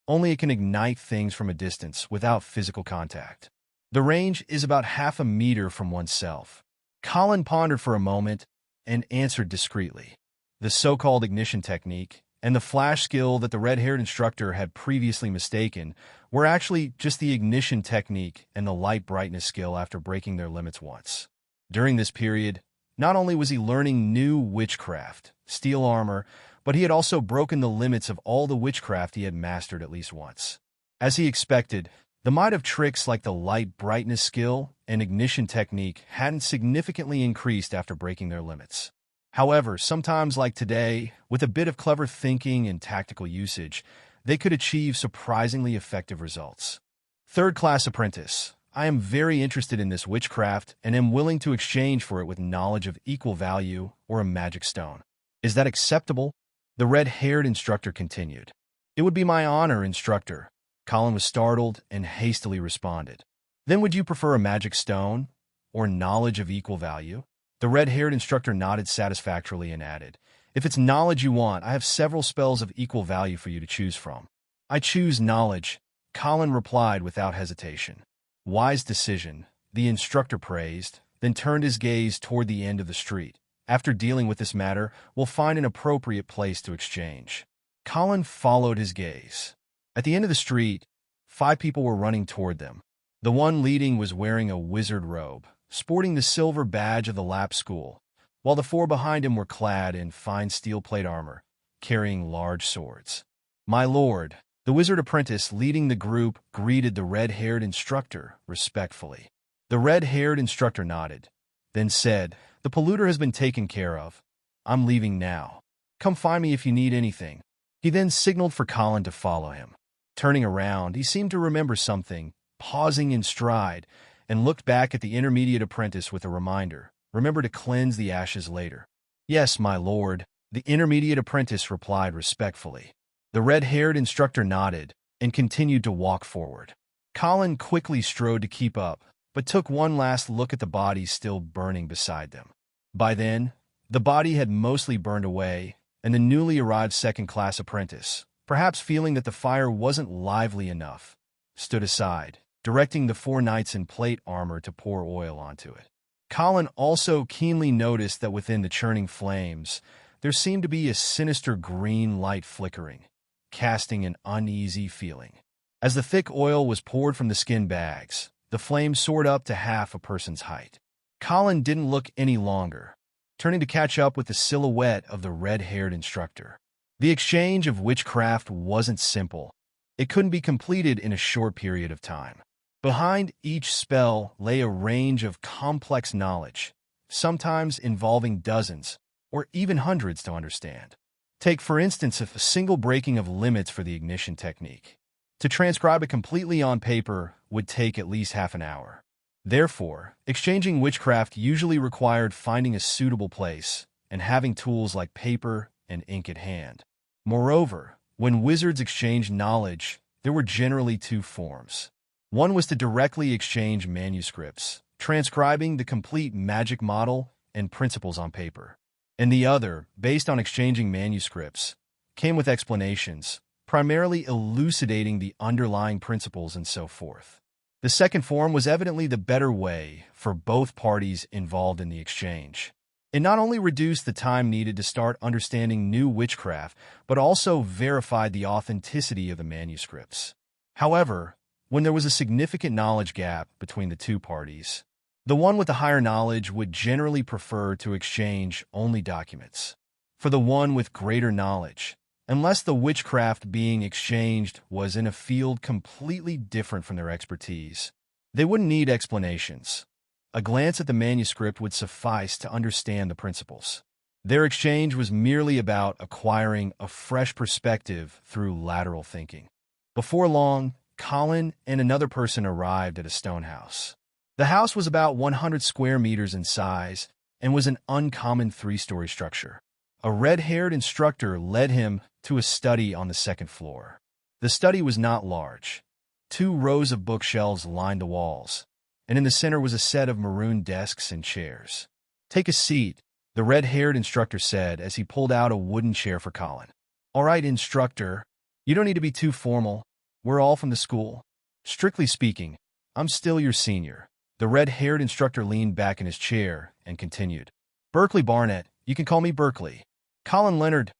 only it can ignite things from a distance without physical contact. The range is about half a meter from oneself." Colin pondered for a moment and answered discreetly. The so-called ignition technique and the flash skill that the red-haired instructor had previously mistaken were actually just the ignition technique and the light brightness skill after breaking their limits once. During this period, not only was he learning new witchcraft, steel armor, but he had also broken the limits of all the witchcraft he had mastered at least once. As he expected, the might of tricks like the light brightness skill and ignition technique hadn't significantly increased after breaking their limits. However, sometimes like today, with a bit of clever thinking and tactical usage, they could achieve surprisingly effective results. Third-class apprentice, I am very interested in this witchcraft and am willing to exchange for it with knowledge of equal value or a magic stone. Is that acceptable? The red-haired instructor continued. "It would be my honor, instructor." Colin was startled and hastily responded. "Then would you prefer a magic stone or knowledge of equal value?" The red-haired instructor nodded satisfactorily and added, "If it's knowledge you want, I have several spells of equal value for you to choose from." "I choose knowledge," Colin replied without hesitation. "Wise decision," the instructor praised, then turned his gaze toward the end of the street. "After dealing with this matter, we'll find an appropriate place to exchange." Colin followed his gaze. At the end of the street, 5 people were running toward them. The one leading was wearing a wizard robe, sporting the silver badge of the Lap School, while the 4 behind him were clad in fine steel plate armor, carrying large swords. "My lord," the wizard apprentice leading the group greeted the red-haired instructor respectfully. The red-haired instructor nodded, then said, "The polluter has been taken care of. I'm leaving now. Come find me if you need anything." He then signaled for Colin to follow him. Turning around, he seemed to remember something, pausing in stride, and looked back at the intermediate apprentice with a reminder, "Remember to cleanse the ashes later." "Yes, my lord," the intermediate apprentice replied respectfully. The red-haired instructor nodded and continued to walk forward. Colin quickly strode to keep up, but took one last look at the body still burning beside them. By then, the body had mostly burned away, and the newly arrived second-class apprentice, perhaps feeling that the fire wasn't lively enough, stood aside, directing the 4 knights in plate armor to pour oil onto it. Colin also keenly noticed that within the churning flames, there seemed to be a sinister green light flickering, casting an uneasy feeling. As the thick oil was poured from the skin bags, the flames soared up to half a person's height. Colin didn't look any longer, turning to catch up with the silhouette of the red-haired instructor. The exchange of witchcraft wasn't simple. It couldn't be completed in a short period of time. Behind each spell lay a range of complex knowledge, sometimes involving dozens or even hundreds to understand. Take, for instance, a single breaking of limits for the ignition technique. To transcribe it completely on paper would take at least half an hour. Therefore, exchanging witchcraft usually required finding a suitable place and having tools like paper and ink at hand. Moreover, when wizards exchanged knowledge, there were generally two forms. One was to directly exchange manuscripts, transcribing the complete magic model and principles on paper. And the other, based on exchanging manuscripts, came with explanations, primarily elucidating the underlying principles and so forth. The second form was evidently the better way for both parties involved in the exchange. It not only reduced the time needed to start understanding new witchcraft, but also verified the authenticity of the manuscripts. However, when there was a significant knowledge gap between the two parties, the one with the higher knowledge would generally prefer to exchange only documents. For the one with greater knowledge, unless the witchcraft being exchanged was in a field completely different from their expertise, they wouldn't need explanations. A glance at the manuscript would suffice to understand the principles. Their exchange was merely about acquiring a fresh perspective through lateral thinking. Before long, Colin and another person arrived at a stone house. The house was about 100 square meters in size and was an uncommon three-story structure. A red-haired instructor led him to a study on the second floor. The study was not large. 2 rows of bookshelves lined the walls, and in the center was a set of maroon desks and chairs. "Take a seat," the red-haired instructor said as he pulled out a wooden chair for Colin. "All right, instructor. You don't need to be too formal. We're all from the school. Strictly speaking, I'm still your senior." The red-haired instructor leaned back in his chair and continued. "Berkeley Barnett. You can call me Berkeley." "Colin Leonard."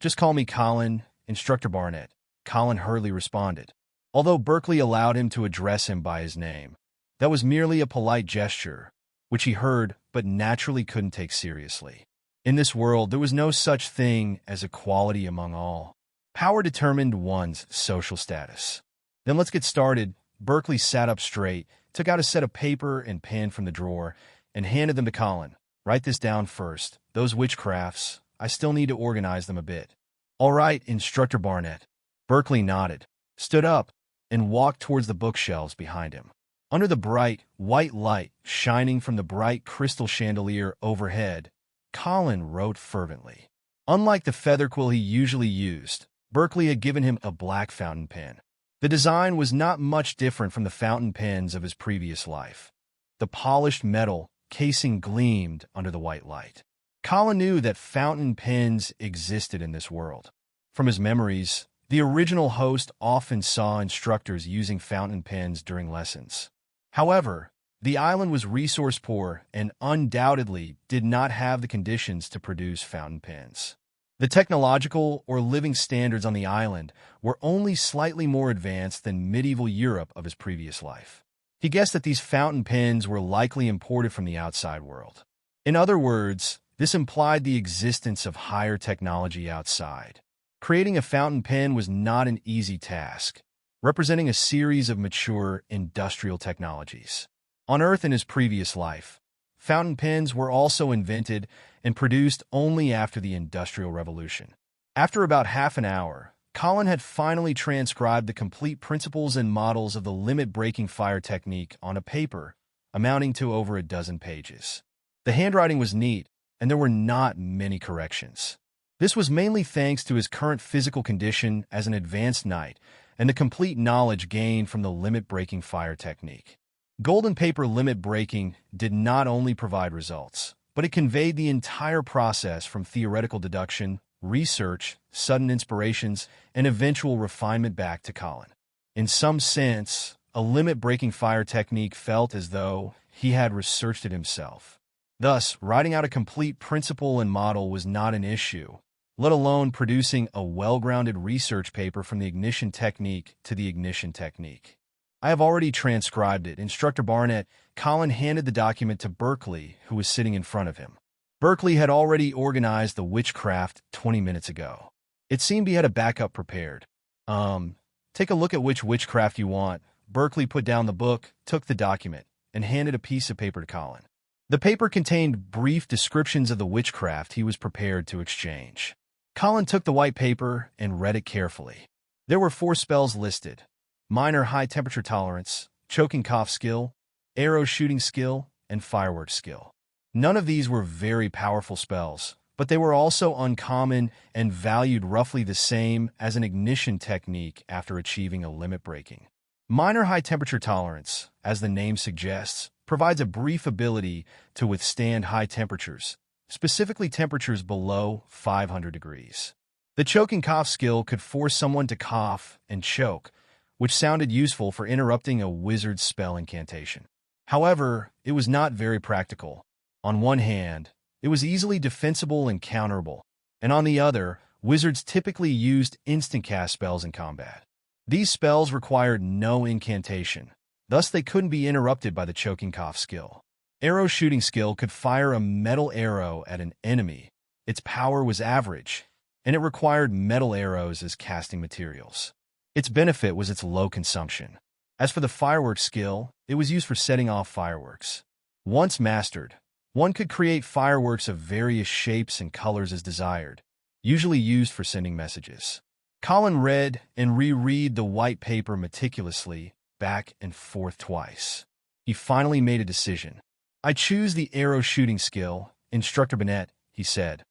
"Just call me Colin, Instructor Barnett," Colin hurriedly responded. Although Berkeley allowed him to address him by his name, that was merely a polite gesture, which he heard but naturally couldn't take seriously. In this world, there was no such thing as equality among all. Power determined one's social status. "Then let's get started." Berkeley sat up straight, took out a set of paper and pen from the drawer, and handed them to Colin. "Write this down first. Those witchcrafts, I still need to organize them a bit." "All right, Instructor Barnett." Berkeley nodded, stood up, and walked towards the bookshelves behind him. Under the bright, white light shining from the bright crystal chandelier overhead, Colin wrote fervently. Unlike the feather quill he usually used, Berkeley had given him a black fountain pen. The design was not much different from the fountain pens of his previous life. The polished metal casing gleamed under the white light. Colin knew that fountain pens existed in this world. From his memories, the original host often saw instructors using fountain pens during lessons. However, the island was resource poor and undoubtedly did not have the conditions to produce fountain pens. The technological or living standards on the island were only slightly more advanced than medieval Europe of his previous life. He guessed that these fountain pens were likely imported from the outside world. In other words, this implied the existence of higher technology outside. Creating a fountain pen was not an easy task, representing a series of mature industrial technologies. On Earth in his previous life, fountain pens were also invented and produced only after the Industrial Revolution. After about half an hour, Colin had finally transcribed the complete principles and models of the limit-breaking fire technique on a paper, amounting to over a dozen pages. The handwriting was neat, and there were not many corrections. This was mainly thanks to his current physical condition as an advanced knight and the complete knowledge gained from the limit-breaking fire technique. Golden paper limit breaking did not only provide results, but it conveyed the entire process from theoretical deduction, research, sudden inspirations, and eventual refinement back to Colin. In some sense, a limit-breaking fire technique felt as though he had researched it himself. Thus, writing out a complete principle and model was not an issue, let alone producing a well-grounded research paper from the ignition technique to the ignition technique. "I have already transcribed it." Instructor Barnett. Colin handed the document to Berkeley, who was sitting in front of him. Berkeley had already organized the witchcraft 20 minutes ago. It seemed he had a backup prepared. Take a look at which witchcraft you want." Berkeley put down the book, took the document, and handed a piece of paper to Colin. The paper contained brief descriptions of the witchcraft he was prepared to exchange. Colin took the white paper and read it carefully. There were 4 spells listed: minor high-temperature tolerance, choking cough skill, arrow shooting skill, and fireworks skill. None of these were very powerful spells, but they were also uncommon and valued roughly the same as an ignition technique after achieving a limit breaking. Minor high-temperature tolerance, as the name suggests, provides a brief ability to withstand high temperatures, specifically temperatures below 500 degrees. The choking cough skill could force someone to cough and choke, which sounded useful for interrupting a wizard's spell incantation. However, it was not very practical. On one hand, it was easily defensible and counterable, and on the other, wizards typically used instant cast spells in combat. These spells required no incantation, thus they couldn't be interrupted by the choking cough skill. Arrow shooting skill could fire a metal arrow at an enemy. Its power was average, and it required metal arrows as casting materials. Its benefit was its low consumption. As for the fireworks skill, it was used for setting off fireworks. Once mastered, one could create fireworks of various shapes and colors as desired, usually used for sending messages. Colin read and reread the white paper meticulously, back and forth twice. He finally made a decision. "I choose the arrow shooting skill, Instructor Bennett," he said.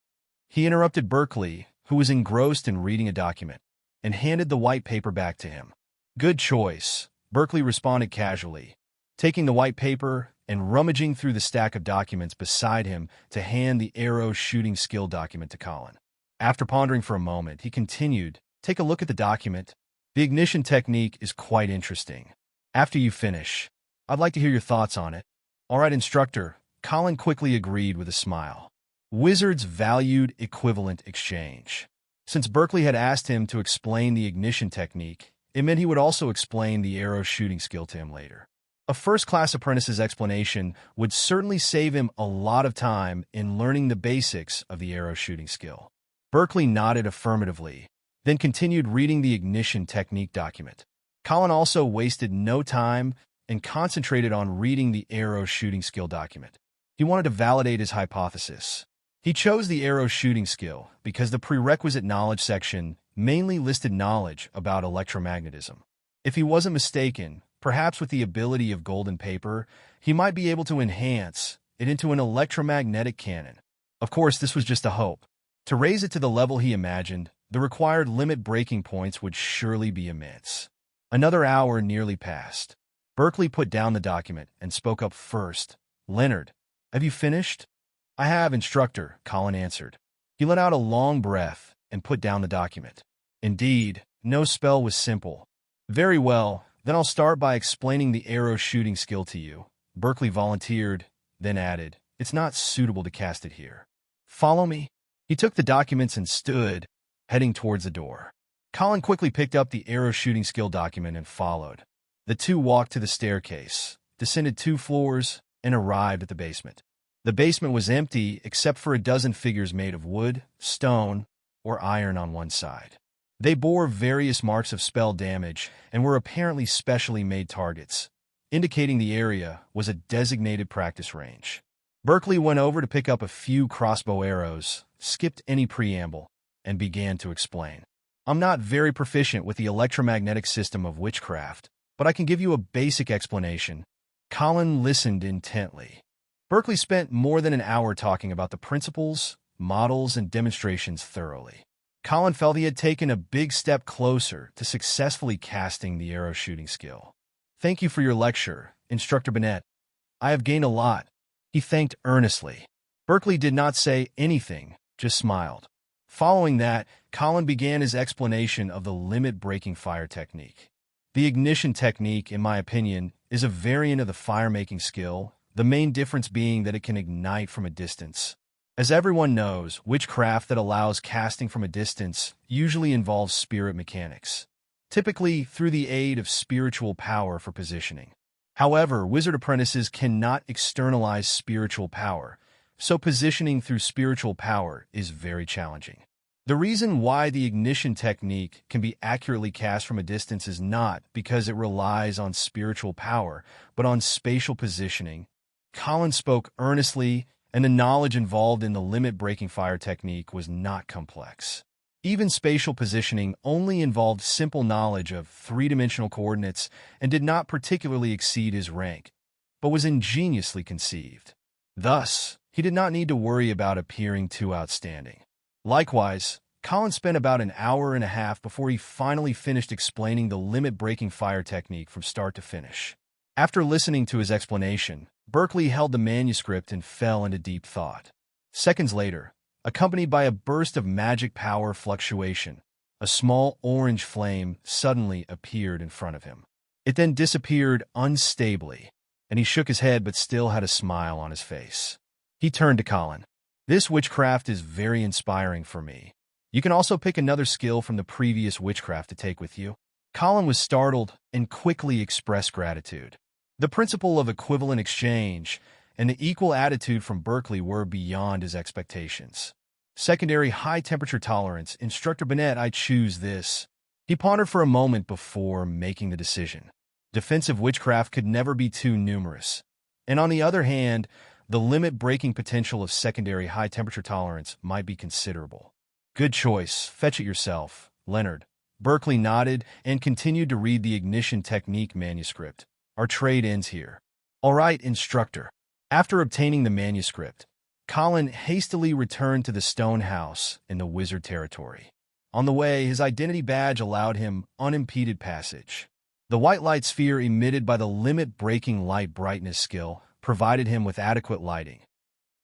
He interrupted Berkeley, who was engrossed in reading a document, and handed the white paper back to him. "Good choice," Berkeley responded casually, taking the white paper and rummaging through the stack of documents beside him to hand the arrow shooting skill document to Colin. After pondering for a moment, he continued, "Take a look at the document. The ignition technique is quite interesting. After you finish, I'd like to hear your thoughts on it." "All right, instructor," Colin quickly agreed with a smile. Wizards valued equivalent exchange. Since Berkeley had asked him to explain the ignition technique, it meant he would also explain the arrow shooting skill to him later. A first-class apprentice's explanation would certainly save him a lot of time in learning the basics of the arrow shooting skill. Berkeley nodded affirmatively, then continued reading the ignition technique document. Colin also wasted no time and concentrated on reading the arrow shooting skill document. He wanted to validate his hypothesis. He chose the arrow shooting skill because the prerequisite knowledge section mainly listed knowledge about electromagnetism. If he wasn't mistaken, perhaps with the ability of golden paper, he might be able to enhance it into an electromagnetic cannon. Of course, this was just a hope. To raise it to the level he imagined, the required limit breaking points would surely be immense. Another hour nearly passed. Berkeley put down the document and spoke up first. "Leonard, have you finished?" "I have, instructor," Colin answered. He let out a long breath and put down the document. Indeed, no spell was simple. "Very well, then I'll start by explaining the arrow shooting skill to you," Berkeley volunteered, then added, "It's not suitable to cast it here. Follow me." He took the documents and stood, heading towards the door. Colin quickly picked up the arrow shooting skill document and followed. The two walked to the staircase, descended 2 floors, and arrived at the basement. The basement was empty except for a dozen figures made of wood, stone, or iron on one side. They bore various marks of spell damage and were apparently specially made targets, indicating the area was a designated practice range. Berkeley went over to pick up a few crossbow arrows, skipped any preamble, and began to explain. "I'm not very proficient with the electromagnetic system of witchcraft, but I can give you a basic explanation." Colin listened intently. Berkeley spent more than an hour talking about the principles, models, and demonstrations thoroughly. Colin felt he had taken a big step closer to successfully casting the arrow shooting skill. "Thank you for your lecture, Instructor Bennett. I have gained a lot," he thanked earnestly. Berkeley did not say anything, just smiled. Following that, Colin began his explanation of the limit-breaking fire technique. The ignition technique, in my opinion, is a variant of the fire-making skill, the main difference being that it can ignite from a distance. As everyone knows, witchcraft that allows casting from a distance usually involves spirit mechanics, typically through the aid of spiritual power for positioning. However, wizard apprentices cannot externalize spiritual power, so positioning through spiritual power is very challenging. The reason why the ignition technique can be accurately cast from a distance is not because it relies on spiritual power, but on spatial positioning, Colin spoke earnestly, and the knowledge involved in the limit-breaking fire technique was not complex. Even spatial positioning only involved simple knowledge of three-dimensional coordinates and did not particularly exceed his rank, but was ingeniously conceived. Thus, he did not need to worry about appearing too outstanding. Likewise, Colin spent about an hour and a half before he finally finished explaining the limit-breaking fire technique from start to finish. After listening to his explanation, Berkeley held the manuscript and fell into deep thought. Seconds later, accompanied by a burst of magic power fluctuation, a small orange flame suddenly appeared in front of him. It then disappeared unstably, and he shook his head but still had a smile on his face. He turned to Colin. "This witchcraft is very inspiring for me. You can also pick another skill from the previous witchcraft to take with you." Colin was startled and quickly expressed gratitude. The principle of equivalent exchange and the equal attitude from Berkeley were beyond his expectations. Secondary high-temperature tolerance, Instructor Bennett, I choose this. He pondered for a moment before making the decision. Defensive witchcraft could never be too numerous. And on the other hand, the limit-breaking potential of secondary high-temperature tolerance might be considerable. Good choice. Fetch it yourself, Leonard. Berkeley nodded and continued to read the ignition technique manuscript. Our trade ends here. All right, instructor. After obtaining the manuscript, Colin hastily returned to the stone house in the wizard territory. On the way, his identity badge allowed him unimpeded passage. The white light sphere emitted by the limit-breaking light brightness skill provided him with adequate lighting,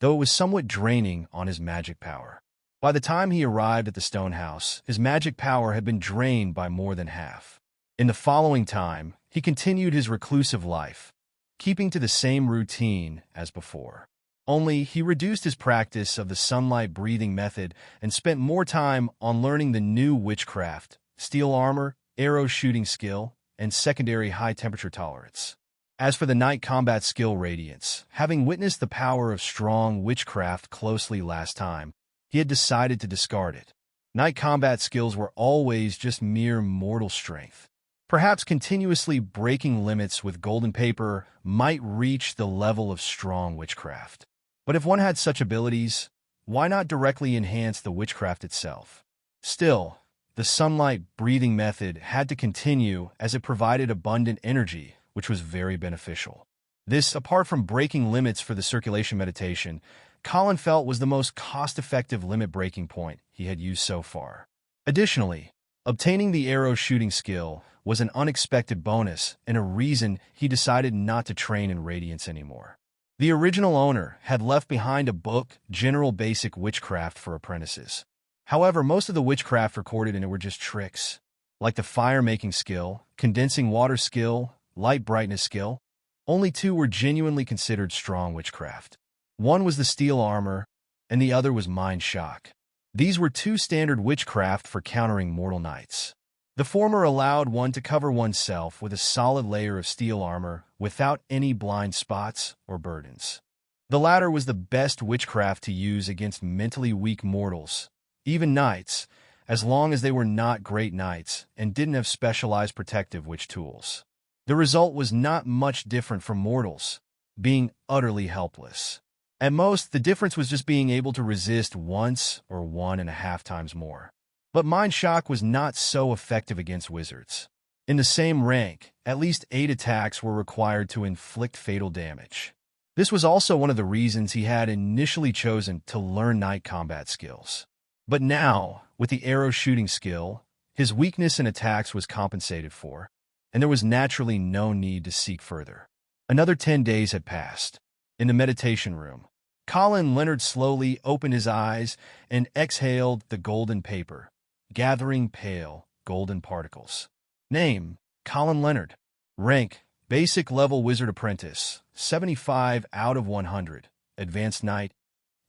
though it was somewhat draining on his magic power. By the time he arrived at the stone house, his magic power had been drained by more than half. In the following time, he continued his reclusive life, keeping to the same routine as before. Only he reduced his practice of the sunlight breathing method and spent more time on learning the new witchcraft, steel armor, arrow shooting skill, and secondary high-temperature tolerance. As for the night combat skill Radiance, having witnessed the power of strong witchcraft closely last time, he had decided to discard it. Night combat skills were always just mere mortal strength. Perhaps continuously breaking limits with golden paper might reach the level of strong witchcraft. But if one had such abilities, why not directly enhance the witchcraft itself? Still, the sunlight breathing method had to continue as it provided abundant energy, which was very beneficial. This, apart from breaking limits for the circulation meditation, Colin felt was the most cost-effective limit-breaking point he had used so far. Additionally, obtaining the arrow shooting skill was an unexpected bonus and a reason he decided not to train in Radiance anymore. The original owner had left behind a book, General Basic Witchcraft for Apprentices. However, most of the witchcraft recorded in it were just tricks, like the fire-making skill, condensing water skill, light brightness skill. Only two were genuinely considered strong witchcraft. One was the steel armor, and the other was mind shock. These were two standard witchcraft for countering mortal knights. The former allowed one to cover oneself with a solid layer of steel armor without any blind spots or burdens. The latter was the best witchcraft to use against mentally weak mortals, even knights, as long as they were not great knights and didn't have specialized protective witch tools. The result was not much different from mortals, being utterly helpless. At most, the difference was just being able to resist once or 1.5 times more. But Mind Shock was not so effective against wizards. In the same rank, at least 8 attacks were required to inflict fatal damage. This was also one of the reasons he had initially chosen to learn night combat skills. But now, with the arrow shooting skill, his weakness in attacks was compensated for, and there was naturally no need to seek further. Another 10 days had passed. In the meditation room, Colin Leonard slowly opened his eyes and exhaled the golden paper, gathering pale, golden particles. Name, Colin Leonard. Rank, Basic Level Wizard Apprentice, 75 out of 100. Advanced Knight,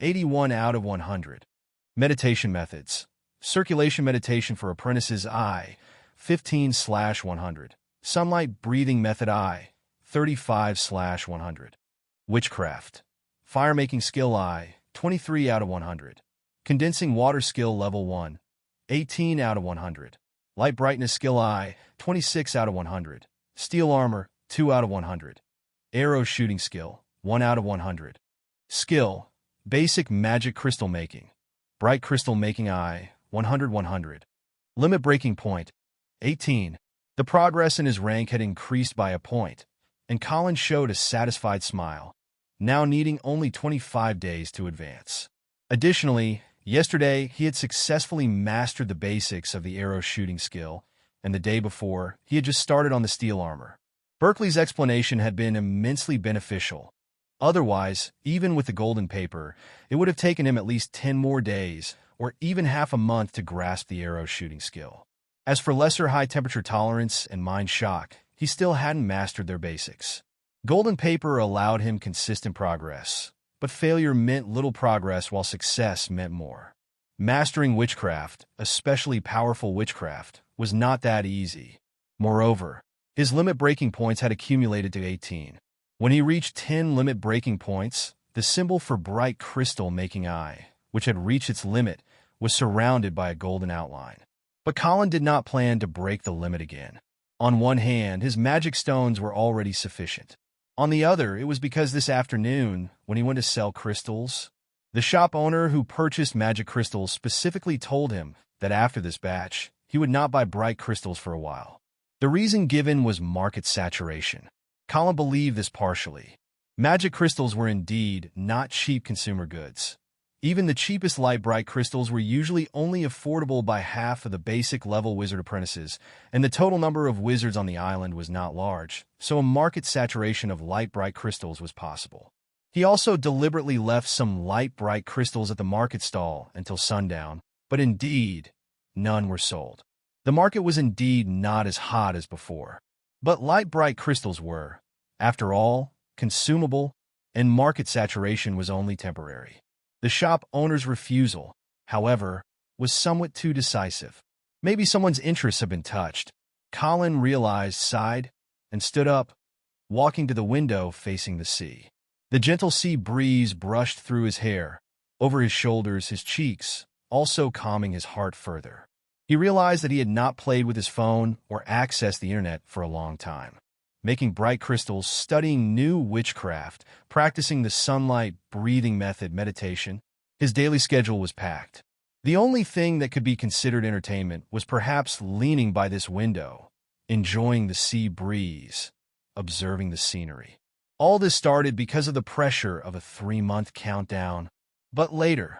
81 out of 100. Meditation Methods. Circulation Meditation for Apprentices I, 15/100. Sunlight Breathing Method I, 35/100. Witchcraft. Fire-making skill I, 23 out of 100. Condensing water skill level 1, 18 out of 100. Light brightness skill I, 26 out of 100. Steel armor, 2 out of 100. Arrow shooting skill, 1 out of 100. Skill, basic magic crystal making. Bright crystal making eye, 100/100. Limit breaking point, 18. The progress in his rank had increased by a point, and Colin showed a satisfied smile, now needing only 25 days to advance. Additionally, yesterday he had successfully mastered the basics of the arrow shooting skill, and the day before, he had just started on the steel armor. Berkeley's explanation had been immensely beneficial. Otherwise, even with the golden paper, it would have taken him at least 10 more days, or even half a month to grasp the arrow shooting skill. As for lesser high-temperature tolerance and mind shock, he still hadn't mastered their basics. Golden paper allowed him consistent progress, but failure meant little progress while success meant more. Mastering witchcraft, especially powerful witchcraft, was not that easy. Moreover, his limit breaking points had accumulated to 18. When he reached 10 limit breaking points, the symbol for bright crystal making eye, which had reached its limit, was surrounded by a golden outline. But Colin did not plan to break the limit again. On one hand, his magic stones were already sufficient. On the other, it was because this afternoon, when he went to sell crystals, the shop owner who purchased magic crystals specifically told him that after this batch, he would not buy bright crystals for a while. The reason given was market saturation. Colin believed this partially. Magic crystals were indeed not cheap consumer goods. Even the cheapest light bright crystals were usually only affordable by half of the basic level wizard apprentices, and the total number of wizards on the island was not large, so a market saturation of light bright crystals was possible. He also deliberately left some light bright crystals at the market stall until sundown, but indeed, none were sold. The market was indeed not as hot as before. But light bright crystals were, after all, consumable, and market saturation was only temporary. The shop owner's refusal, however, was somewhat too decisive. Maybe someone's interests have been touched. Colin realized, sighed, and stood up, walking to the window facing the sea. The gentle sea breeze brushed through his hair, over his shoulders, his cheeks, also calming his heart further. He realized that he had not played with his phone or accessed the internet for a long time. Making bright crystals, studying new witchcraft, practicing the sunlight breathing method meditation, his daily schedule was packed. The only thing that could be considered entertainment was perhaps leaning by this window, enjoying the sea breeze, observing the scenery. All this started because of the pressure of a 3-month countdown. But later,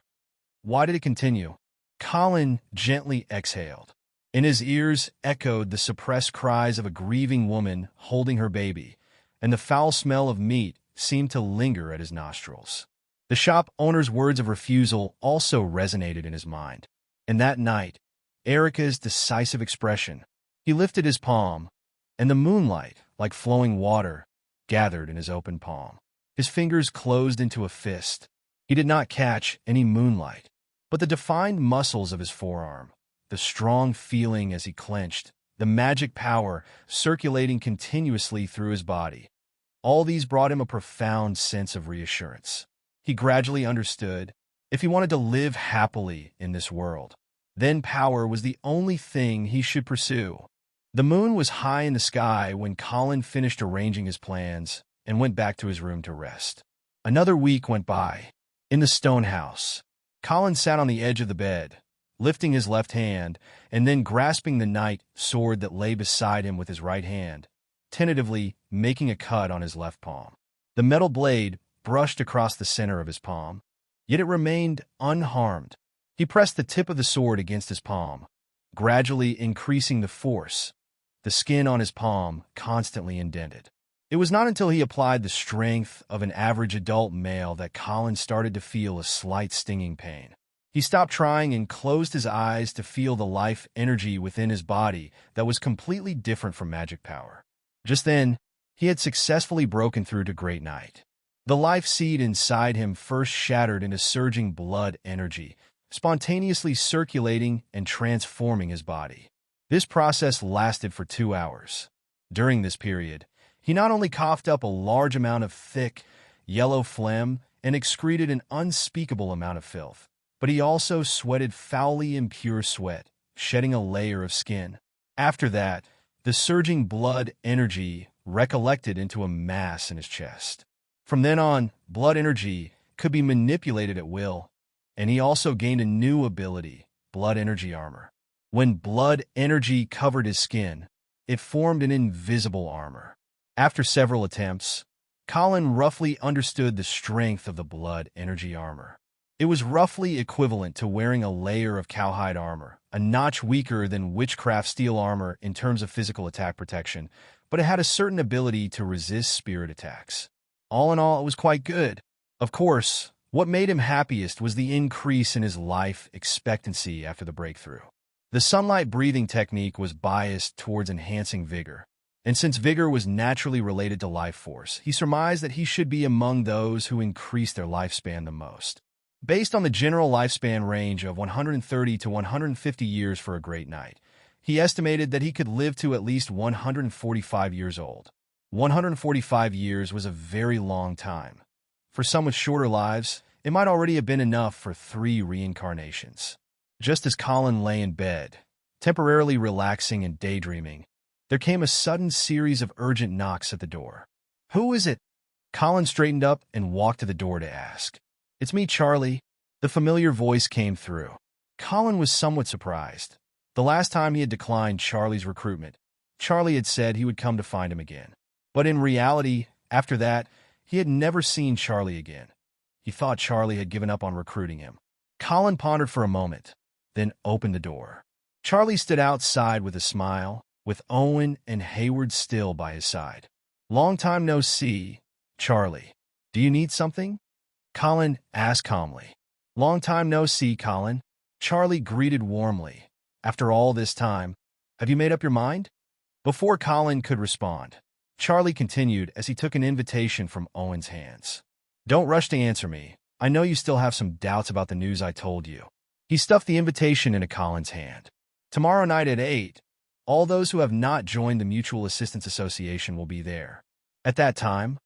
why did it continue? Colin gently exhaled. In his ears echoed the suppressed cries of a grieving woman holding her baby, and the foul smell of meat seemed to linger at his nostrils. The shop owner's words of refusal also resonated in his mind. And that night, Erica's decisive expression. He lifted his palm, and the moonlight, like flowing water, gathered in his open palm. His fingers closed into a fist. He did not catch any moonlight, but the defined muscles of his forearm, the strong feeling as he clenched, the magic power circulating continuously through his body. All these brought him a profound sense of reassurance. He gradually understood, if he wanted to live happily in this world, then power was the only thing he should pursue. The moon was high in the sky when Colin finished arranging his plans and went back to his room to rest. Another week went by. In the stone house, Colin sat on the edge of the bed, lifting his left hand and then grasping the knight sword that lay beside him with his right hand, tentatively making a cut on his left palm. The metal blade brushed across the center of his palm, yet it remained unharmed. He pressed the tip of the sword against his palm, gradually increasing the force, the skin on his palm constantly indented. It was not until he applied the strength of an average adult male that Colin started to feel a slight stinging pain. He stopped trying and closed his eyes to feel the life energy within his body that was completely different from magic power. Just then, he had successfully broken through to Great Night. The life seed inside him first shattered into surging blood energy, spontaneously circulating and transforming his body. This process lasted for 2 hours. During this period, he not only coughed up a large amount of thick, yellow phlegm and excreted an unspeakable amount of filth, but he also sweated foully impure sweat, shedding a layer of skin. After that, the surging blood energy recollected into a mass in his chest. From then on, blood energy could be manipulated at will, and he also gained a new ability, blood energy armor. When blood energy covered his skin, it formed an invisible armor. After several attempts, Colin roughly understood the strength of the blood energy armor. It was roughly equivalent to wearing a layer of cowhide armor, a notch weaker than witchcraft steel armor in terms of physical attack protection, but it had a certain ability to resist spirit attacks. All in all, it was quite good. Of course, what made him happiest was the increase in his life expectancy after the breakthrough. The sunlight breathing technique was biased towards enhancing vigor, and since vigor was naturally related to life force, he surmised that he should be among those who increased their lifespan the most. Based on the general lifespan range of 130 to 150 years for a great knight, he estimated that he could live to at least 145 years old. 145 years was a very long time. For some with shorter lives, it might already have been enough for 3 reincarnations. Just as Colin lay in bed, temporarily relaxing and daydreaming, there came a sudden series of urgent knocks at the door. "Who is it?" Colin straightened up and walked to the door to ask. "It's me, Charlie." The familiar voice came through. Colin was somewhat surprised. The last time he had declined Charlie's recruitment, Charlie had said he would come to find him again. But in reality, after that, he had never seen Charlie again. He thought Charlie had given up on recruiting him. Colin pondered for a moment, then opened the door. Charlie stood outside with a smile, with Owen and Hayward still by his side. "Long time no see, Charlie. Do you need something?" Colin asked calmly. "Long time no see, Colin." Charlie greeted warmly. "After all this time, have you made up your mind?" Before Colin could respond, Charlie continued as he took an invitation from Owen's hands. "Don't rush to answer me. I know you still have some doubts about the news I told you." He stuffed the invitation into Colin's hand. "Tomorrow night at 8, all those who have not joined the Mutual Assistance Association will be there. At that time,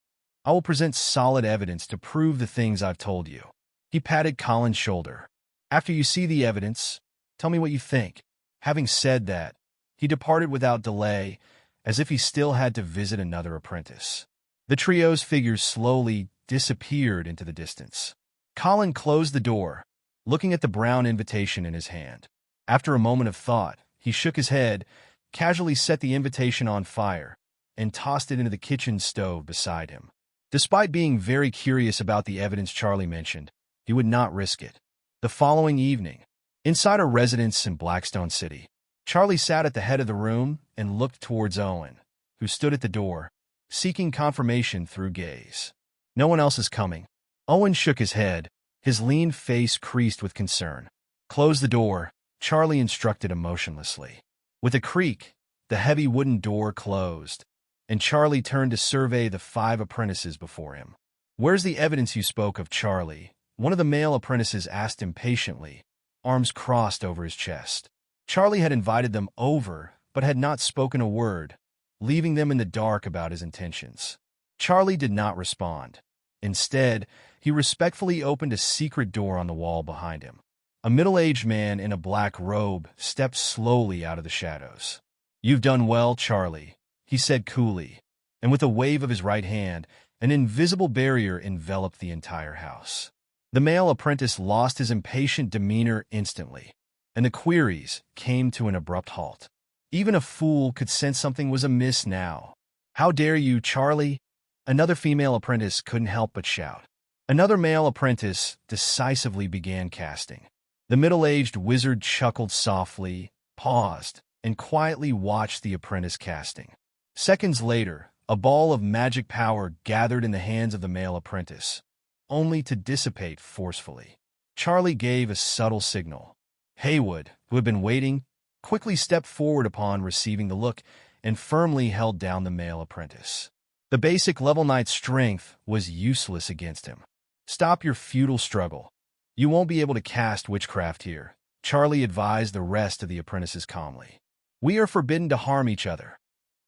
I will present solid evidence to prove the things I've told you." He patted Colin's shoulder. "After you see the evidence, tell me what you think." Having said that, he departed without delay, as if he still had to visit another apprentice. The trio's figures slowly disappeared into the distance. Colin closed the door, looking at the brown invitation in his hand. After a moment of thought, he shook his head, casually set the invitation on fire, and tossed it into the kitchen stove beside him. Despite being very curious about the evidence Charlie mentioned, he would not risk it. The following evening, inside a residence in Blackstone City, Charlie sat at the head of the room and looked towards Owen, who stood at the door, seeking confirmation through gaze. "No one else is coming." Owen shook his head, his lean face creased with concern. "Close the door," Charlie instructed emotionlessly. With a creak, the heavy wooden door closed, and Charlie turned to survey the 5 apprentices before him. "Where's the evidence you spoke of, Charlie?" One of the male apprentices asked impatiently, arms crossed over his chest. Charlie had invited them over, but had not spoken a word, leaving them in the dark about his intentions. Charlie did not respond. Instead, he respectfully opened a secret door on the wall behind him. A middle-aged man in a black robe stepped slowly out of the shadows. "You've done well, Charlie," he said coolly, and with a wave of his right hand, an invisible barrier enveloped the entire house. The male apprentice lost his impatient demeanor instantly, and the queries came to an abrupt halt. Even a fool could sense something was amiss now. "How dare you, Charlie?" Another female apprentice couldn't help but shout. Another male apprentice decisively began casting. The middle-aged wizard chuckled softly, paused, and quietly watched the apprentice casting. Seconds later, a ball of magic power gathered in the hands of the male apprentice, only to dissipate forcefully. Charlie gave a subtle signal. Haywood, who had been waiting, quickly stepped forward upon receiving the look and firmly held down the male apprentice. The basic level knight's strength was useless against him. "Stop your futile struggle. You won't be able to cast witchcraft here," Charlie advised the rest of the apprentices calmly. "We are forbidden to harm each other.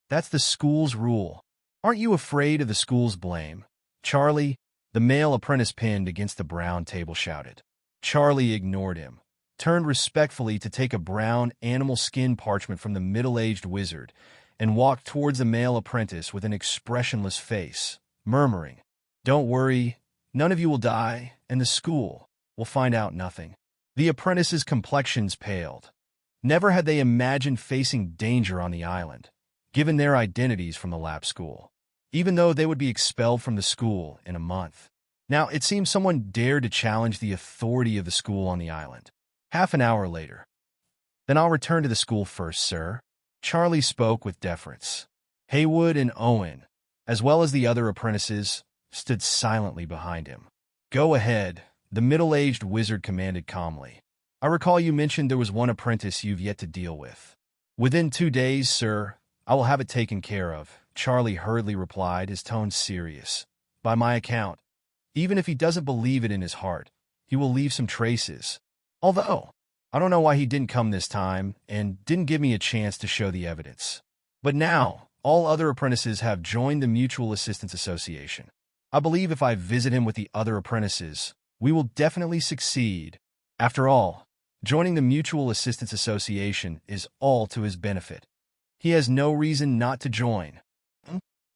That's the school's rule. Aren't you afraid of the school's blame?" "Charlie," the male apprentice pinned against the brown table shouted. Charlie ignored him, turned respectfully to take a brown animal skin parchment from the middle-aged wizard, and walked towards the male apprentice with an expressionless face, murmuring, Don't worry, none of you will die, and the school will find out nothing. The apprentices' complexions paled. Never had they imagined facing danger on the island, given their identities from the lab school, even though they would be expelled from the school in a month. Now, it seems someone dared to challenge the authority of the school on the island. Half an hour later. Then I'll return to the school first, sir. Charlie spoke with deference. Haywood and Owen, as well as the other apprentices, stood silently behind him. Go ahead, the middle-aged wizard commanded calmly. I recall you mentioned there was one apprentice you've yet to deal with. Within 2 days, sir, I will have it taken care of, Charlie hurriedly replied, his tone serious. By my account, even if he doesn't believe it in his heart, he will leave some traces. Although, I don't know why he didn't come this time and didn't give me a chance to show the evidence. But now, all other apprentices have joined the Mutual Assistance Association. I believe if I visit him with the other apprentices, we will definitely succeed. After all, joining the Mutual Assistance Association is all to his benefit. He has no reason not to join.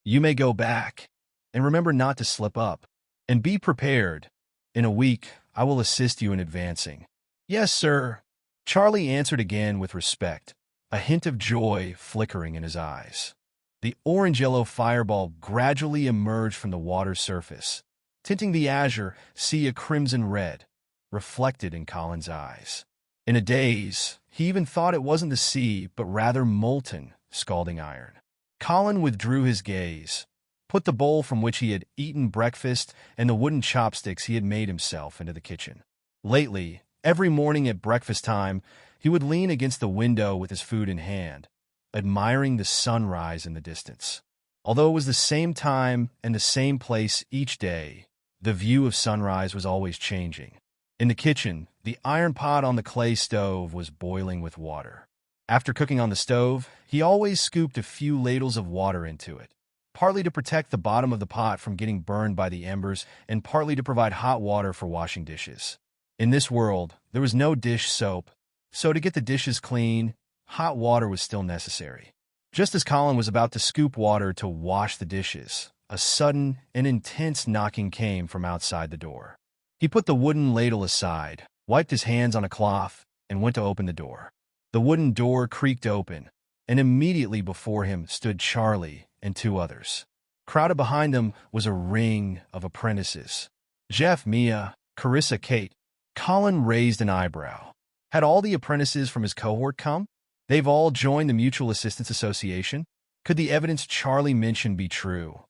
You may go back, and remember not to slip up. And be prepared. In a week, I will assist you in advancing. Yes, sir. Charlie answered again with respect, a hint of joy flickering in his eyes. The orange-yellow fireball gradually emerged from the water's surface, tinting the azure sea a crimson red, reflected in Colin's eyes. In a daze, he even thought it wasn't the sea, but rather molten, scalding iron. Colin withdrew his gaze, put the bowl from which he had eaten breakfast and the wooden chopsticks he had made himself into the kitchen. Lately, every morning at breakfast time, he would lean against the window with his food in hand, admiring the sunrise in the distance. Although it was the same time and the same place each day, the view of sunrise was always changing. In the kitchen, the iron pot on the clay stove was boiling with water. After cooking on the stove, he always scooped a few ladles of water into it, partly to protect the bottom of the pot from getting burned by the embers and partly to provide hot water for washing dishes. In this world, there was no dish soap, so to get the dishes clean, hot water was still necessary. Just as Colin was about to scoop water to wash the dishes, a sudden and intense knocking came from outside the door. He put the wooden ladle aside, wiped his hands on a cloth, and went to open the door. The wooden door creaked open, and immediately before him stood Charlie and 2 others. Crowded behind them was a ring of apprentices. Jeff, Mia, Carissa, Kate. Colin raised an eyebrow. Had all the apprentices from his cohort come? They've all joined the Mutual Assistance Association? Could the evidence Charlie mentioned be true?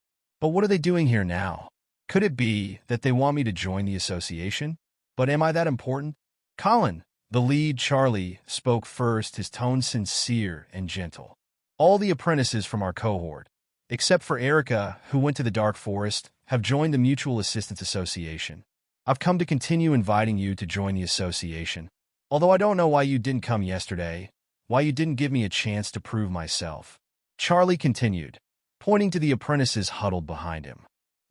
But what are they doing here now? Could it be that they want me to join the association? But am I that important? Colin, the lead Charlie, spoke first, his tone sincere and gentle. All the apprentices from our cohort, except for Erica, who went to the Dark Forest, have joined the Mutual Assistance Association. I've come to continue inviting you to join the association. Although I don't know why you didn't come yesterday, why you didn't give me a chance to prove myself. Charlie continued, pointing to the apprentices huddled behind him.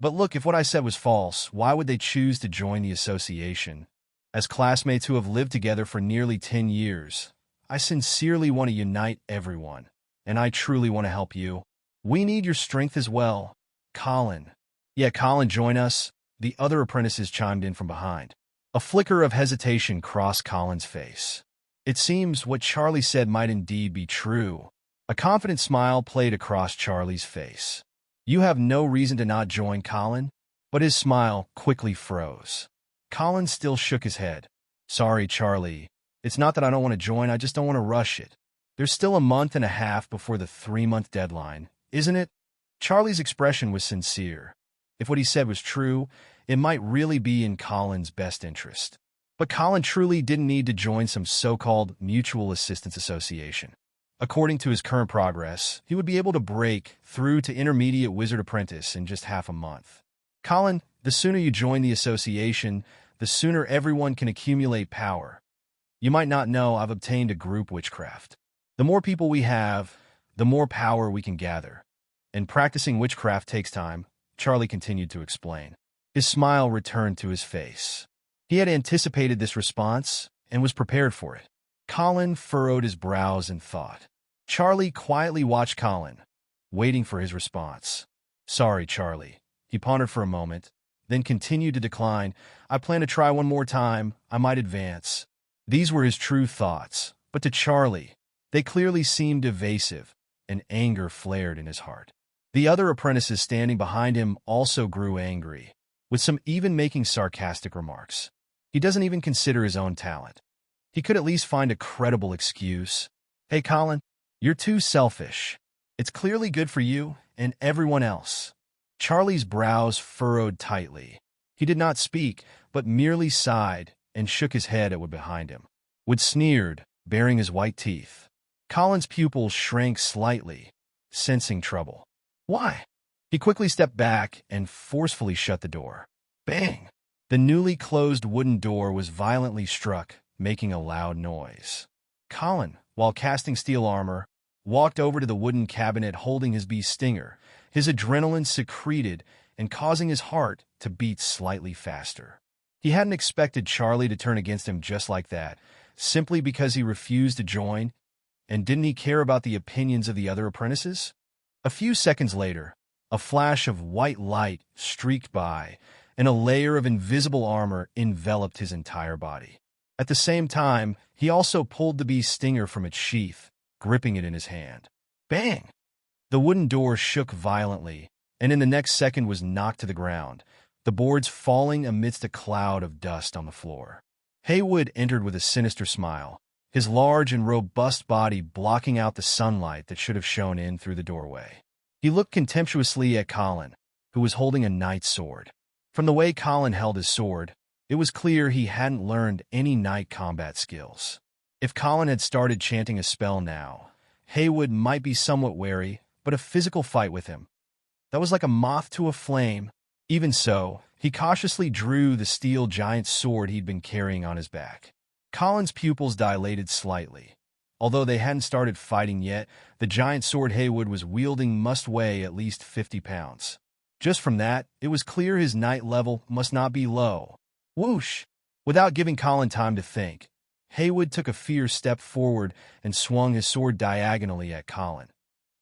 But look, if what I said was false, why would they choose to join the association? As classmates who have lived together for nearly 10 years, I sincerely want to unite everyone, and I truly want to help you. We need your strength as well. Colin. Yeah, Colin, join us. The other apprentices chimed in from behind. A flicker of hesitation crossed Colin's face. It seems what Charlie said might indeed be true. A confident smile played across Charlie's face. You have no reason to not join, Colin. But his smile quickly froze. Colin still shook his head. Sorry, Charlie. It's not that I don't want to join, I just don't want to rush it. There's still a month and a half before the 3-month deadline, isn't it? Charlie's expression was sincere. If what he said was true, it might really be in Colin's best interest. But Colin truly didn't need to join some so-called Mutual Assistance Association. According to his current progress, he would be able to break through to Intermediate Wizard Apprentice in just half a month. Colin, the sooner you join the association, the sooner everyone can accumulate power. You might not know I've obtained a group witchcraft. The more people we have, the more power we can gather. And practicing witchcraft takes time, Charlie continued to explain. His smile returned to his face. He had anticipated this response and was prepared for it. Colin furrowed his brows in thought. Charlie quietly watched Colin, waiting for his response. Sorry, Charlie. He pondered for a moment, then continued to decline. "I plan to try one more time. I might advance." These were his true thoughts, but to Charlie, they clearly seemed evasive, and anger flared in his heart. The other apprentices standing behind him also grew angry, with some even making sarcastic remarks. He doesn't even consider his own talent. He could at least find a credible excuse. "Hey, Colin, you're too selfish. It's clearly good for you and everyone else." Charlie's brows furrowed tightly. He did not speak, but merely sighed and shook his head at Wood behind him. Wood sneered, baring his white teeth. Colin's pupils shrank slightly, sensing trouble. "Why?" He quickly stepped back and forcefully shut the door. Bang! The newly closed wooden door was violently struck, making a loud noise. Colin, while casting steel armor, walked over to the wooden cabinet holding his bee stinger, his adrenaline secreted and causing his heart to beat slightly faster. He hadn't expected Charlie to turn against him just like that, simply because he refused to join, and didn't he care about the opinions of the other apprentices? A few seconds later, a flash of white light streaked by, and a layer of invisible armor enveloped his entire body. At the same time, he also pulled the bee's stinger from its sheath, gripping it in his hand. Bang! The wooden door shook violently, and in the next second was knocked to the ground, the boards falling amidst a cloud of dust on the floor. Haywood entered with a sinister smile, his large and robust body blocking out the sunlight that should have shone in through the doorway. He looked contemptuously at Colin, who was holding a knight's sword. From the way Colin held his sword, it was clear he hadn't learned any knight combat skills. If Colin had started chanting a spell now, Haywood might be somewhat wary, but a physical fight with him, that was like a moth to a flame. Even so, he cautiously drew the steel giant sword he'd been carrying on his back. Colin's pupils dilated slightly. Although they hadn't started fighting yet, the giant sword Haywood was wielding must weigh at least 50 pounds. Just from that, it was clear his knight level must not be low. Whoosh! Without giving Colin time to think, Haywood took a fierce step forward and swung his sword diagonally at Colin,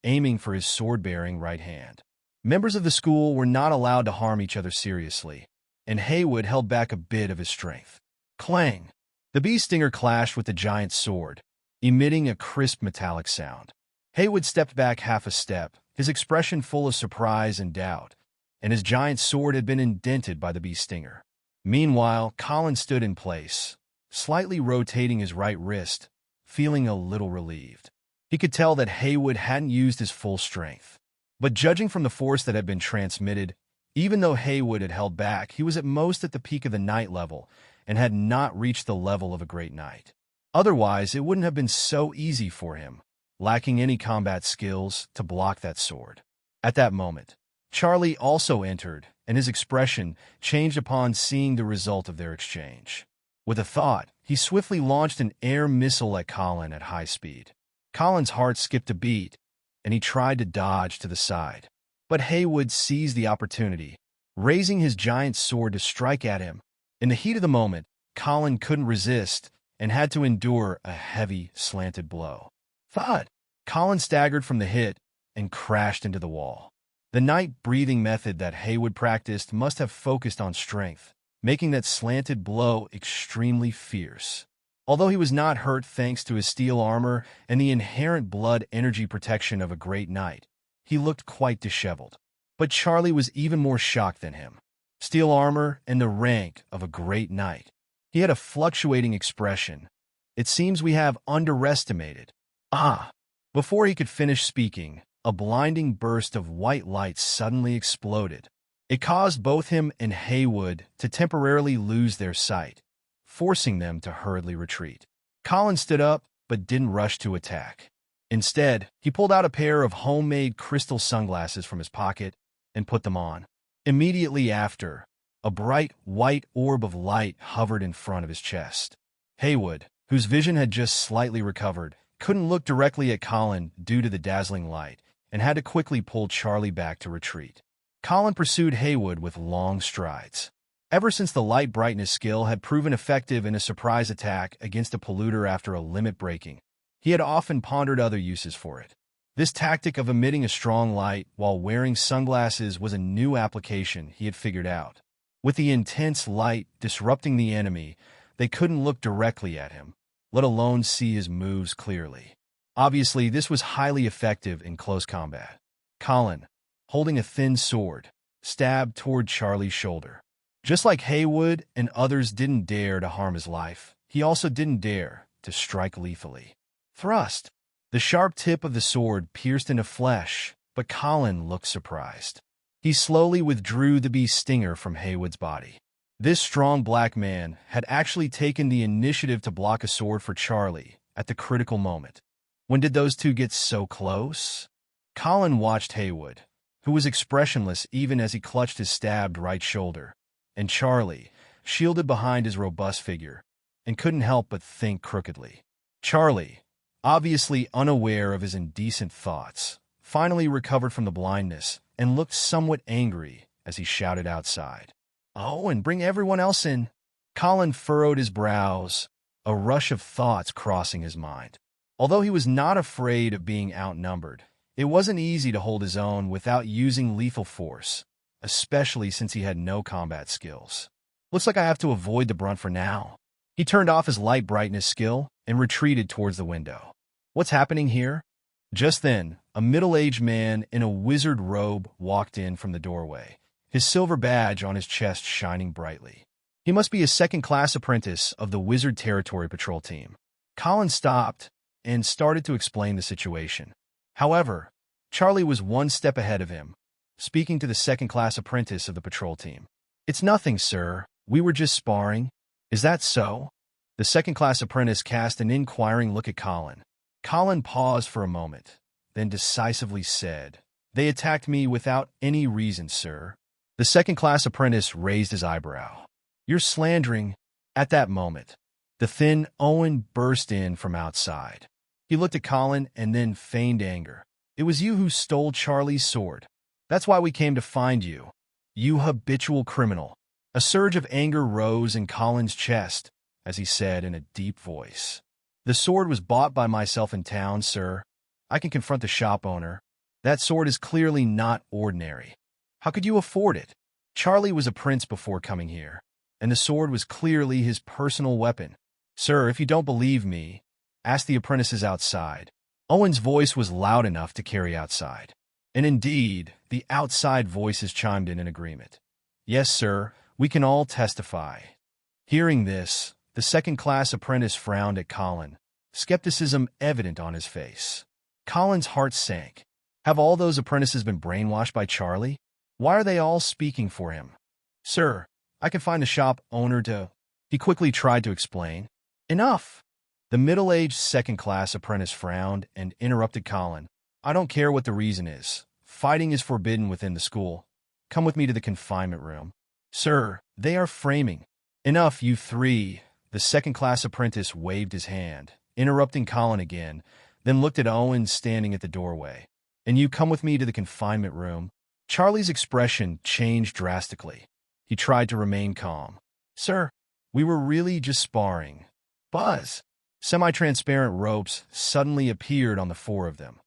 aiming for his sword-bearing right hand. Members of the school were not allowed to harm each other seriously, and Haywood held back a bit of his strength. Clang! The bee stinger clashed with the giant's sword, emitting a crisp metallic sound. Haywood stepped back half a step, his expression full of surprise and doubt, and his giant sword had been indented by the bee stinger. Meanwhile, Colin stood in place, slightly rotating his right wrist, feeling a little relieved. He could tell that Haywood hadn't used his full strength. But judging from the force that had been transmitted, even though Haywood had held back, he was at most at the peak of the knight level and had not reached the level of a great knight. Otherwise, it wouldn't have been so easy for him, lacking any combat skills, to block that sword. At that moment, Charlie also entered, and his expression changed upon seeing the result of their exchange. With a thought, he swiftly launched an air missile at Colin at high speed. Colin's heart skipped a beat, and he tried to dodge to the side. But Haywood seized the opportunity, raising his giant sword to strike at him. In the heat of the moment, Colin couldn't resist and had to endure a heavy, slanted blow. Thud! Colin staggered from the hit and crashed into the wall. The night breathing method that Haywood practiced must have focused on strength, making that slanted blow extremely fierce. Although he was not hurt thanks to his steel armor and the inherent blood energy protection of a great knight, he looked quite disheveled. But Charlie was even more shocked than him. Steel armor and the rank of a great knight. He had a fluctuating expression. It seems we have underestimated. Ah! Before he could finish speaking, a blinding burst of white light suddenly exploded. It caused both him and Haywood to temporarily lose their sight, forcing them to hurriedly retreat. Colin stood up, but didn't rush to attack. Instead, he pulled out a pair of homemade crystal sunglasses from his pocket and put them on. Immediately after, a bright white orb of light hovered in front of his chest. Haywood, whose vision had just slightly recovered, couldn't look directly at Colin due to the dazzling light, and had to quickly pull Charlie back to retreat. Colin pursued Haywood with long strides. Ever since the light brightness skill had proven effective in a surprise attack against a polluter after a limit breaking, he had often pondered other uses for it. This tactic of emitting a strong light while wearing sunglasses was a new application he had figured out. With the intense light disrupting the enemy, they couldn't look directly at him, let alone see his moves clearly. Obviously, this was highly effective in close combat. Colin, holding a thin sword, stabbed toward Charlie's shoulder. Just like Haywood and others didn't dare to harm his life, he also didn't dare to strike lethally. Thrust. The sharp tip of the sword pierced into flesh, but Colin looked surprised. He slowly withdrew the beast's stinger from Haywood's body. This strong black man had actually taken the initiative to block a sword for Charlie at the critical moment. When did those two get so close? Colin watched Haywood, who was expressionless even as he clutched his stabbed right shoulder, and Charlie, shielded behind his robust figure, and couldn't help but think crookedly. Charlie, obviously unaware of his indecent thoughts, finally recovered from the blindness and looked somewhat angry as he shouted outside. "Oh, and bring everyone else in." Colin furrowed his brows, a rush of thoughts crossing his mind. Although he was not afraid of being outnumbered, it wasn't easy to hold his own without using lethal force, especially since he had no combat skills. Looks like I have to avoid the brunt for now. He turned off his light brightness skill and retreated towards the window. What's happening here? Just then, a middle-aged man in a wizard robe walked in from the doorway, his silver badge on his chest shining brightly. He must be a second-class apprentice of the Wizard Territory Patrol team. Colin stopped and started to explain the situation. However, Charlie was one step ahead of him, speaking to the second-class apprentice of the patrol team. "It's nothing, sir. We were just sparring." "Is that so?" The second-class apprentice cast an inquiring look at Colin. Colin paused for a moment, then decisively said, "They attacked me without any reason, sir." The second-class apprentice raised his eyebrow. "You're slandering." At that moment, the thin Owen burst in from outside. He looked at Colin and then feigned anger. "It was you who stole Charlie's sword. That's why we came to find you, you habitual criminal." A surge of anger rose in Colin's chest as he said in a deep voice, "The sword was bought by myself in town, sir. I can confront the shop owner. That sword is clearly not ordinary. How could you afford it? Charlie was a prince before coming here, and the sword was clearly his personal weapon. Sir, if you don't believe me, ask the apprentices outside." Owen's voice was loud enough to carry outside. And indeed, the outside voices chimed in agreement. "Yes, sir, we can all testify." Hearing this, the second-class apprentice frowned at Colin, skepticism evident on his face. Colin's heart sank. Have all those apprentices been brainwashed by Charlie? Why are they all speaking for him? "Sir, I can find the shop owner to—" He quickly tried to explain. "Enough!" The middle-aged second-class apprentice frowned and interrupted Colin. "I don't care what the reason is. Fighting is forbidden within the school. Come with me to the confinement room." "Sir, they are framing." "Enough, you three." The second-class apprentice waved his hand, interrupting Colin again, then looked at Owen standing at the doorway. "And you come with me to the confinement room." Charlie's expression changed drastically. He tried to remain calm. "Sir, we were really just sparring." Buzz! Semi-transparent ropes suddenly appeared on the four of them,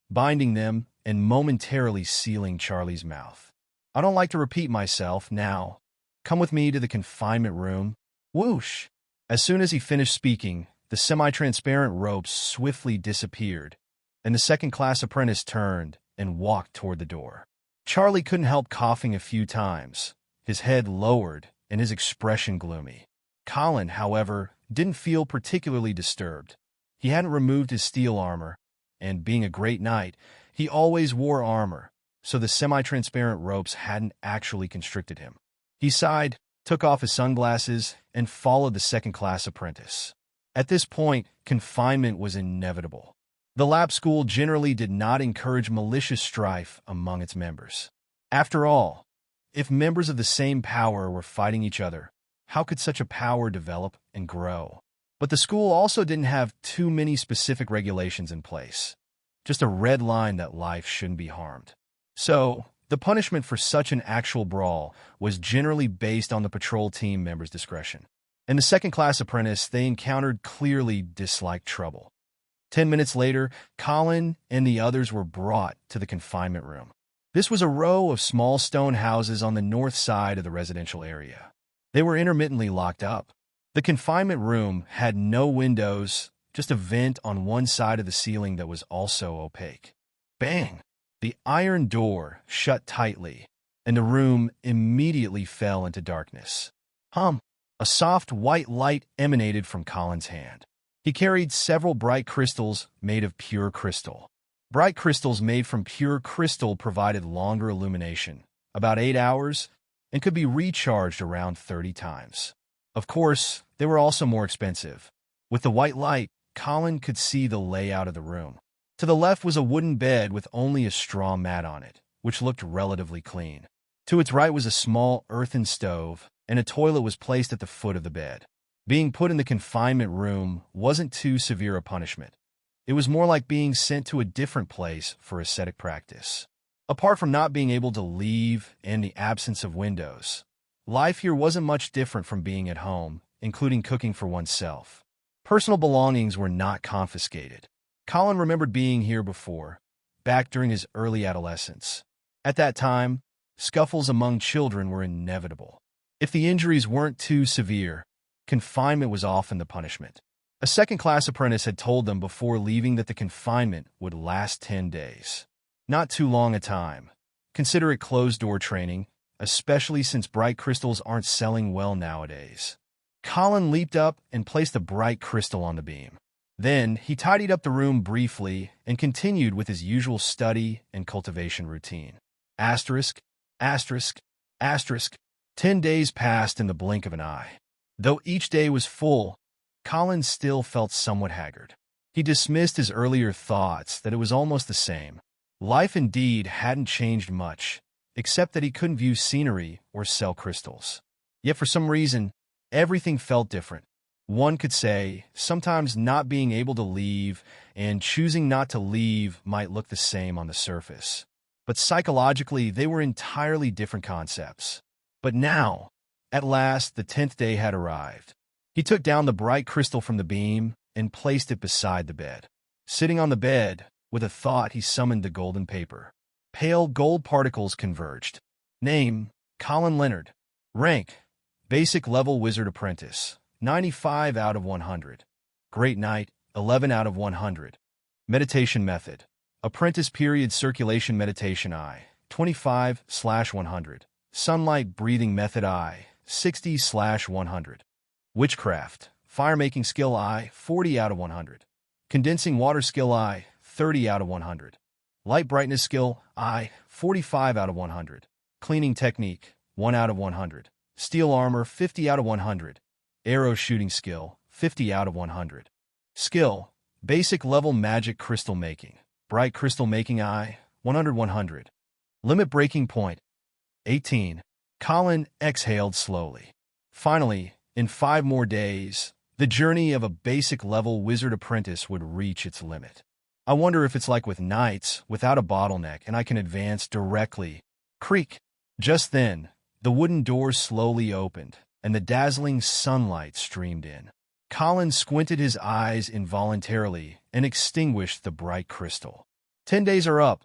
binding them and momentarily sealing Charlie's mouth. "I don't like to repeat myself now. Come with me to the confinement room." Whoosh! As soon as he finished speaking, the semi-transparent ropes swiftly disappeared, and the second-class apprentice turned and walked toward the door. Charlie couldn't help coughing a few times, his head lowered and his expression gloomy. Colin, however, didn't feel particularly disturbed. He hadn't removed his steel armor, and being a great knight, he always wore armor, so the semi-transparent ropes hadn't actually constricted him. He sighed, took off his sunglasses, and followed the second-class apprentice. At this point, confinement was inevitable. The lab school generally did not encourage malicious strife among its members. After all, if members of the same power were fighting each other, how could such a power develop and grow? But the school also didn't have too many specific regulations in place, just a red line that life shouldn't be harmed. So, the punishment for such an actual brawl was generally based on the patrol team members' discretion. And the second-class apprentice they encountered clearly disliked trouble. 10 minutes later, Colin and the others were brought to the confinement room. This was a row of small stone houses on the north side of the residential area. They were intermittently locked up. The confinement room had no windows, just a vent on one side of the ceiling that was also opaque. Bang! The iron door shut tightly, and the room immediately fell into darkness. A soft white light emanated from Colin's hand. He carried several bright crystals made of pure crystal. Bright crystals made from pure crystal provided longer illumination, about 8 hours, and could be recharged around 30 times. Of course, they were also more expensive. With the white light, Colin could see the layout of the room. To the left was a wooden bed with only a straw mat on it, which looked relatively clean. To its right was a small earthen stove, and a toilet was placed at the foot of the bed. Being put in the confinement room wasn't too severe a punishment. It was more like being sent to a different place for ascetic practice. Apart from not being able to leave and the absence of windows, life here wasn't much different from being at home, including cooking for oneself. Personal belongings were not confiscated. Colin remembered being here before, back during his early adolescence. At that time, scuffles among children were inevitable. If the injuries weren't too severe, confinement was often the punishment. A second-class apprentice had told them before leaving that the confinement would last 10 days. Not too long a time. Consider it closed-door training, especially since bright crystals aren't selling well nowadays. Colin leaped up and placed a bright crystal on the beam. Then, he tidied up the room briefly and continued with his usual study and cultivation routine. Asterisk, asterisk, asterisk. 10 days passed in the blink of an eye. Though each day was full, Colin still felt somewhat haggard. He dismissed his earlier thoughts that it was almost the same. Life indeed hadn't changed much, except that he couldn't view scenery or sell crystals. Yet for some reason, everything felt different. One could say, sometimes not being able to leave and choosing not to leave might look the same on the surface. But psychologically, they were entirely different concepts. But now, at last, the 10th day had arrived. He took down the bright crystal from the beam and placed it beside the bed. Sitting on the bed, with a thought, he summoned the golden paper. Pale gold particles converged. Name, Colin Leonard. Rank, Basic Level Wizard Apprentice, 95 out of 100. Great Night, 11 out of 100. Meditation Method, Apprentice Period Circulation Meditation I, 25/100. Sunlight Breathing Method I, 60/100. Witchcraft, Fire-Making Skill I, 40 out of 100. Condensing Water Skill I, 30 out of 100. Light Brightness Skill I, 45 out of 100. Cleaning Technique, 1 out of 100. Steel Armor, 50 out of 100. Arrow Shooting Skill, 50 out of 100. Skill, Basic Level Magic Crystal Making, Bright Crystal Making I, 100/100. Limit Breaking Point, 18. Colin exhaled slowly. Finally, in 5 more days, the journey of a basic level wizard apprentice would reach its limit. I wonder if it's like with knights, without a bottleneck, and I can advance directly. Creak! Just then, the wooden doors slowly opened, and the dazzling sunlight streamed in. Colin squinted his eyes involuntarily and extinguished the bright crystal. 10 days are up.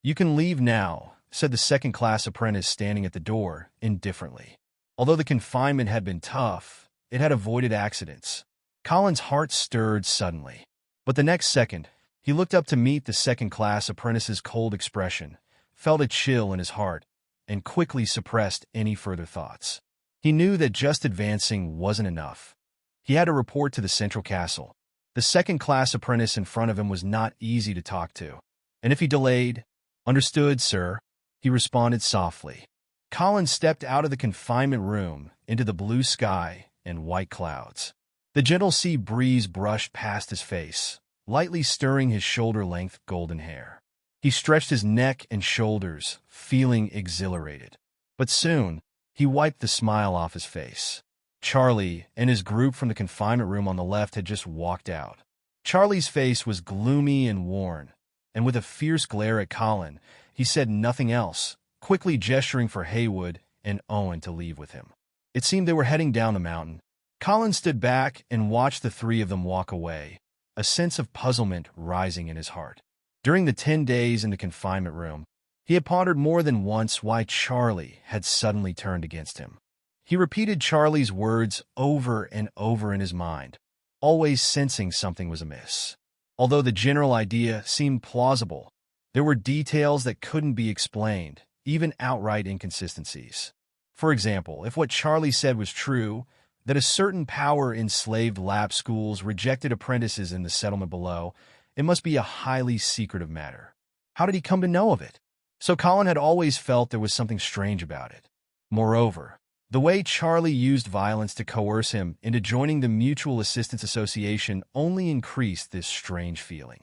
You can leave now, said the second-class apprentice standing at the door, indifferently. Although the confinement had been tough, it had avoided accidents. Colin's heart stirred suddenly. But the next second, he looked up to meet the second-class apprentice's cold expression, felt a chill in his heart, and quickly suppressed any further thoughts. He knew that just advancing wasn't enough. He had to report to the central castle. The second-class apprentice in front of him was not easy to talk to. And if he delayed, "Understood, sir," he responded softly. Colin stepped out of the confinement room into the blue sky and white clouds. The gentle sea breeze brushed past his face, lightly stirring his shoulder-length golden hair. He stretched his neck and shoulders, feeling exhilarated. But soon, he wiped the smile off his face. Charlie and his group from the confinement room on the left had just walked out. Charlie's face was gloomy and worn, and with a fierce glare at Colin, he said nothing else, quickly gesturing for Haywood and Owen to leave with him. It seemed they were heading down the mountain. Colin stood back and watched the 3 of them walk away, a sense of puzzlement rising in his heart. During the 10 days in the confinement room, he He had pondered more than once why Charlie had suddenly turned against him. He repeated Charlie's words over and over in his mind, always sensing something was amiss. Although the general idea seemed plausible, there were details that couldn't be explained, even outright inconsistencies. For example, if what Charlie said was true, that a certain power enslaved lab schools rejected apprentices in the settlement below, it must be a highly secretive matter. How did he come to know of it? So Colin had always felt there was something strange about it. Moreover, the way Charlie used violence to coerce him into joining the Mutual Assistance Association only increased this strange feeling.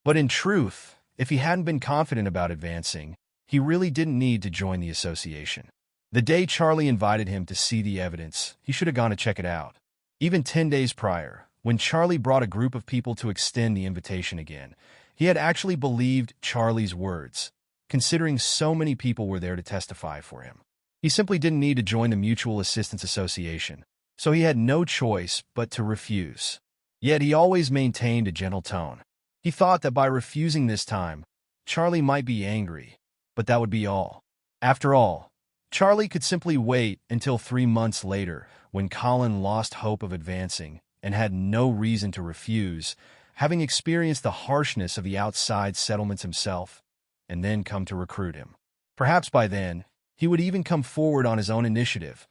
But in truth, if he hadn't been confident about advancing, he really didn't need to join the association. The day Charlie invited him to see the evidence, he should have gone to check it out. Even 10 days prior, when Charlie brought a group of people to extend the invitation again, he had actually believed Charlie's words, considering so many people were there to testify for him. He simply didn't need to join the Mutual Assistance Association, so he had no choice but to refuse. Yet he always maintained a gentle tone. He thought that by refusing this time, Charlie might be angry, but that would be all. After all, Charlie could simply wait until 3 months later when Colin lost hope of advancing and had no reason to refuse, having experienced the harshness of the outside settlements himself, and then come to recruit him. Perhaps by then, he would even come forward on his own initiative,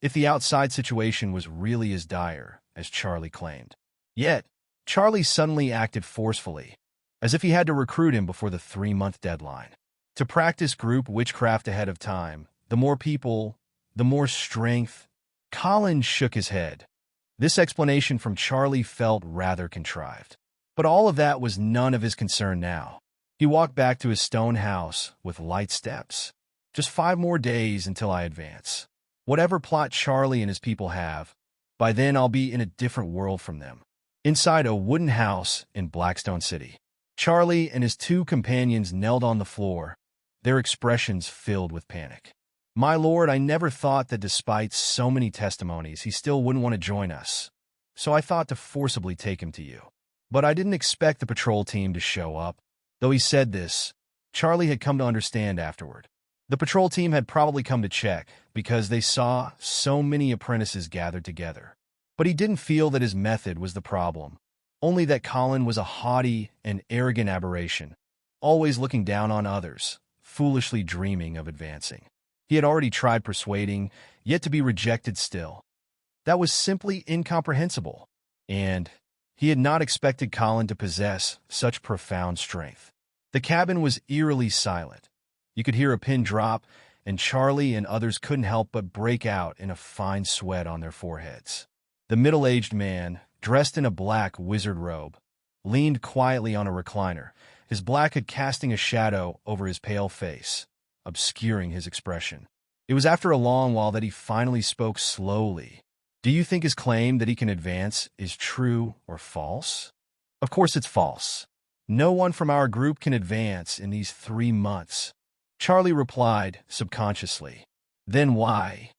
if the outside situation was really as dire as Charlie claimed. Yet, Charlie suddenly acted forcefully, as if he had to recruit him before the 3-month deadline. To practice group witchcraft ahead of time, the more people, the more strength. Colin shook his head. This explanation from Charlie felt rather contrived. But all of that was none of his concern now. He walked back to his stone house with light steps. Just 5 more days until I advance. Whatever plot Charlie and his people have, by then I'll be in a different world from them. Inside a wooden house in Blackstone City, Charlie and his 2 companions knelt on the floor, their expressions filled with panic. My lord, I never thought that despite so many testimonies, he still wouldn't want to join us. So I thought to forcibly take him to you. But I didn't expect the patrol team to show up. Though he said this, Charlie had come to understand afterward. The patrol team had probably come to check because they saw so many apprentices gathered together. But he didn't feel that his method was the problem, only that Colin was a haughty and arrogant aberration, always looking down on others, foolishly dreaming of advancing. He had already tried persuading, yet to be rejected still. That was simply incomprehensible, and he had not expected Colin to possess such profound strength. The cabin was eerily silent. You could hear a pin drop, and Charlie and others couldn't help but break out in a fine sweat on their foreheads. The middle-aged man, dressed in a black wizard robe, leaned quietly on a recliner, his black hood casting a shadow over his pale face, obscuring his expression. It was after a long while that he finally spoke slowly. Do you think his claim that he can advance is true or false? Of course it's false. No one from our group can advance in these 3 months. Charlie replied subconsciously. Then why?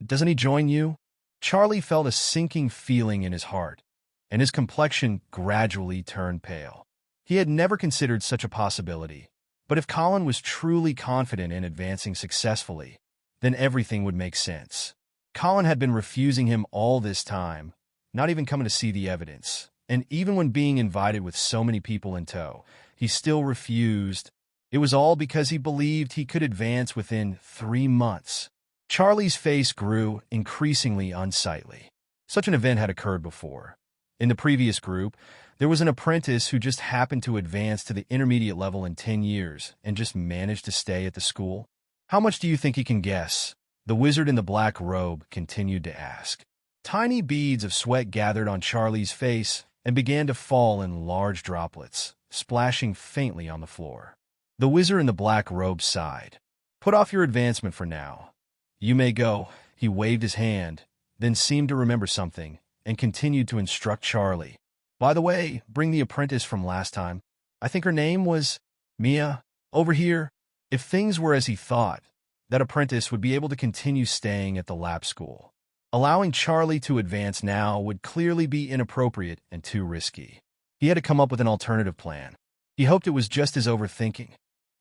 Doesn't he join you? Charlie felt a sinking feeling in his heart, and his complexion gradually turned pale. He had never considered such a possibility, but if Colin was truly confident in advancing successfully, then everything would make sense. Colin had been refusing him all this time, not even coming to see the evidence, and even when being invited with so many people in tow, he still refused. It was all because he believed he could advance within 3 months. Charlie's face grew increasingly unsightly. Such an event had occurred before. In the previous group, there was an apprentice who just happened to advance to the intermediate level in 10 years and just managed to stay at the school. How much do you think he can guess? The wizard in the black robe continued to ask. Tiny beads of sweat gathered on Charlie's face and began to fall in large droplets, splashing faintly on the floor. The wizard in the black robe sighed. Put off your advancement for now. You may go. He waved his hand, then seemed to remember something, and continued to instruct Charlie. By the way, bring the apprentice from last time. I think her name was Mia. Over here. If things were as he thought, that apprentice would be able to continue staying at the lab school. Allowing Charlie to advance now would clearly be inappropriate and too risky. He had to come up with an alternative plan. He hoped it was just his overthinking.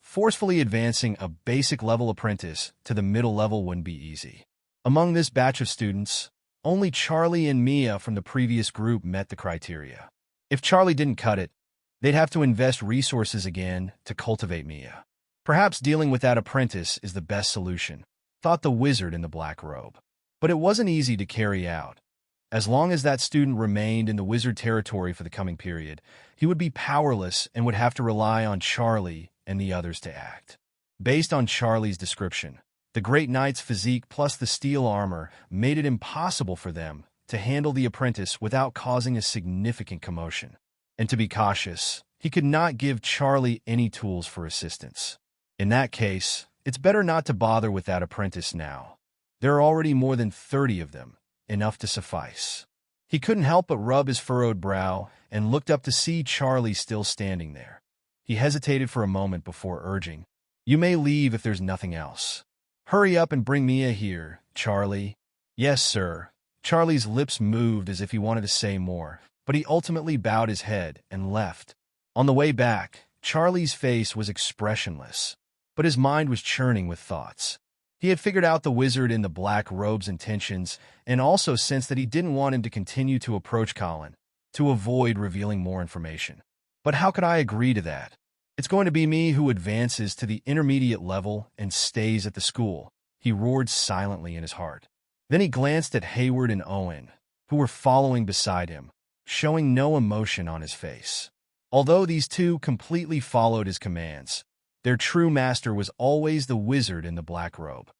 Forcefully advancing a basic-level apprentice to the middle level wouldn't be easy. Among this batch of students, only Charlie and Mia from the previous group met the criteria. If Charlie didn't cut it, they'd have to invest resources again to cultivate Mia. Perhaps dealing with that apprentice is the best solution, thought the wizard in the black robe. But it wasn't easy to carry out. As long as that student remained in the wizard territory for the coming period, he would be powerless and would have to rely on Charlie and the others to act. Based on Charlie's description, the Great Knight's physique plus the steel armor made it impossible for them to handle the apprentice without causing a significant commotion. And to be cautious, he could not give Charlie any tools for assistance. In that case, it's better not to bother with that apprentice now. There are already more than 30 of them, enough to suffice. He couldn't help but rub his furrowed brow and looked up to see Charlie still standing there. He hesitated for a moment before urging, "You may leave if there's nothing else. Hurry up and bring Mia here, Charlie." "Yes, sir." Charlie's lips moved as if he wanted to say more, but he ultimately bowed his head and left. On the way back, Charlie's face was expressionless, but his mind was churning with thoughts. He had figured out the wizard in the black robe's intentions and also sensed that he didn't want him to continue to approach Colin, to avoid revealing more information. But how could I agree to that? It's going to be me who advances to the intermediate level and stays at the school, he roared silently in his heart. Then he glanced at Hayward and Owen, who were following beside him, showing no emotion on his face. Although these two completely followed his commands, their true master was always the wizard in the black robe.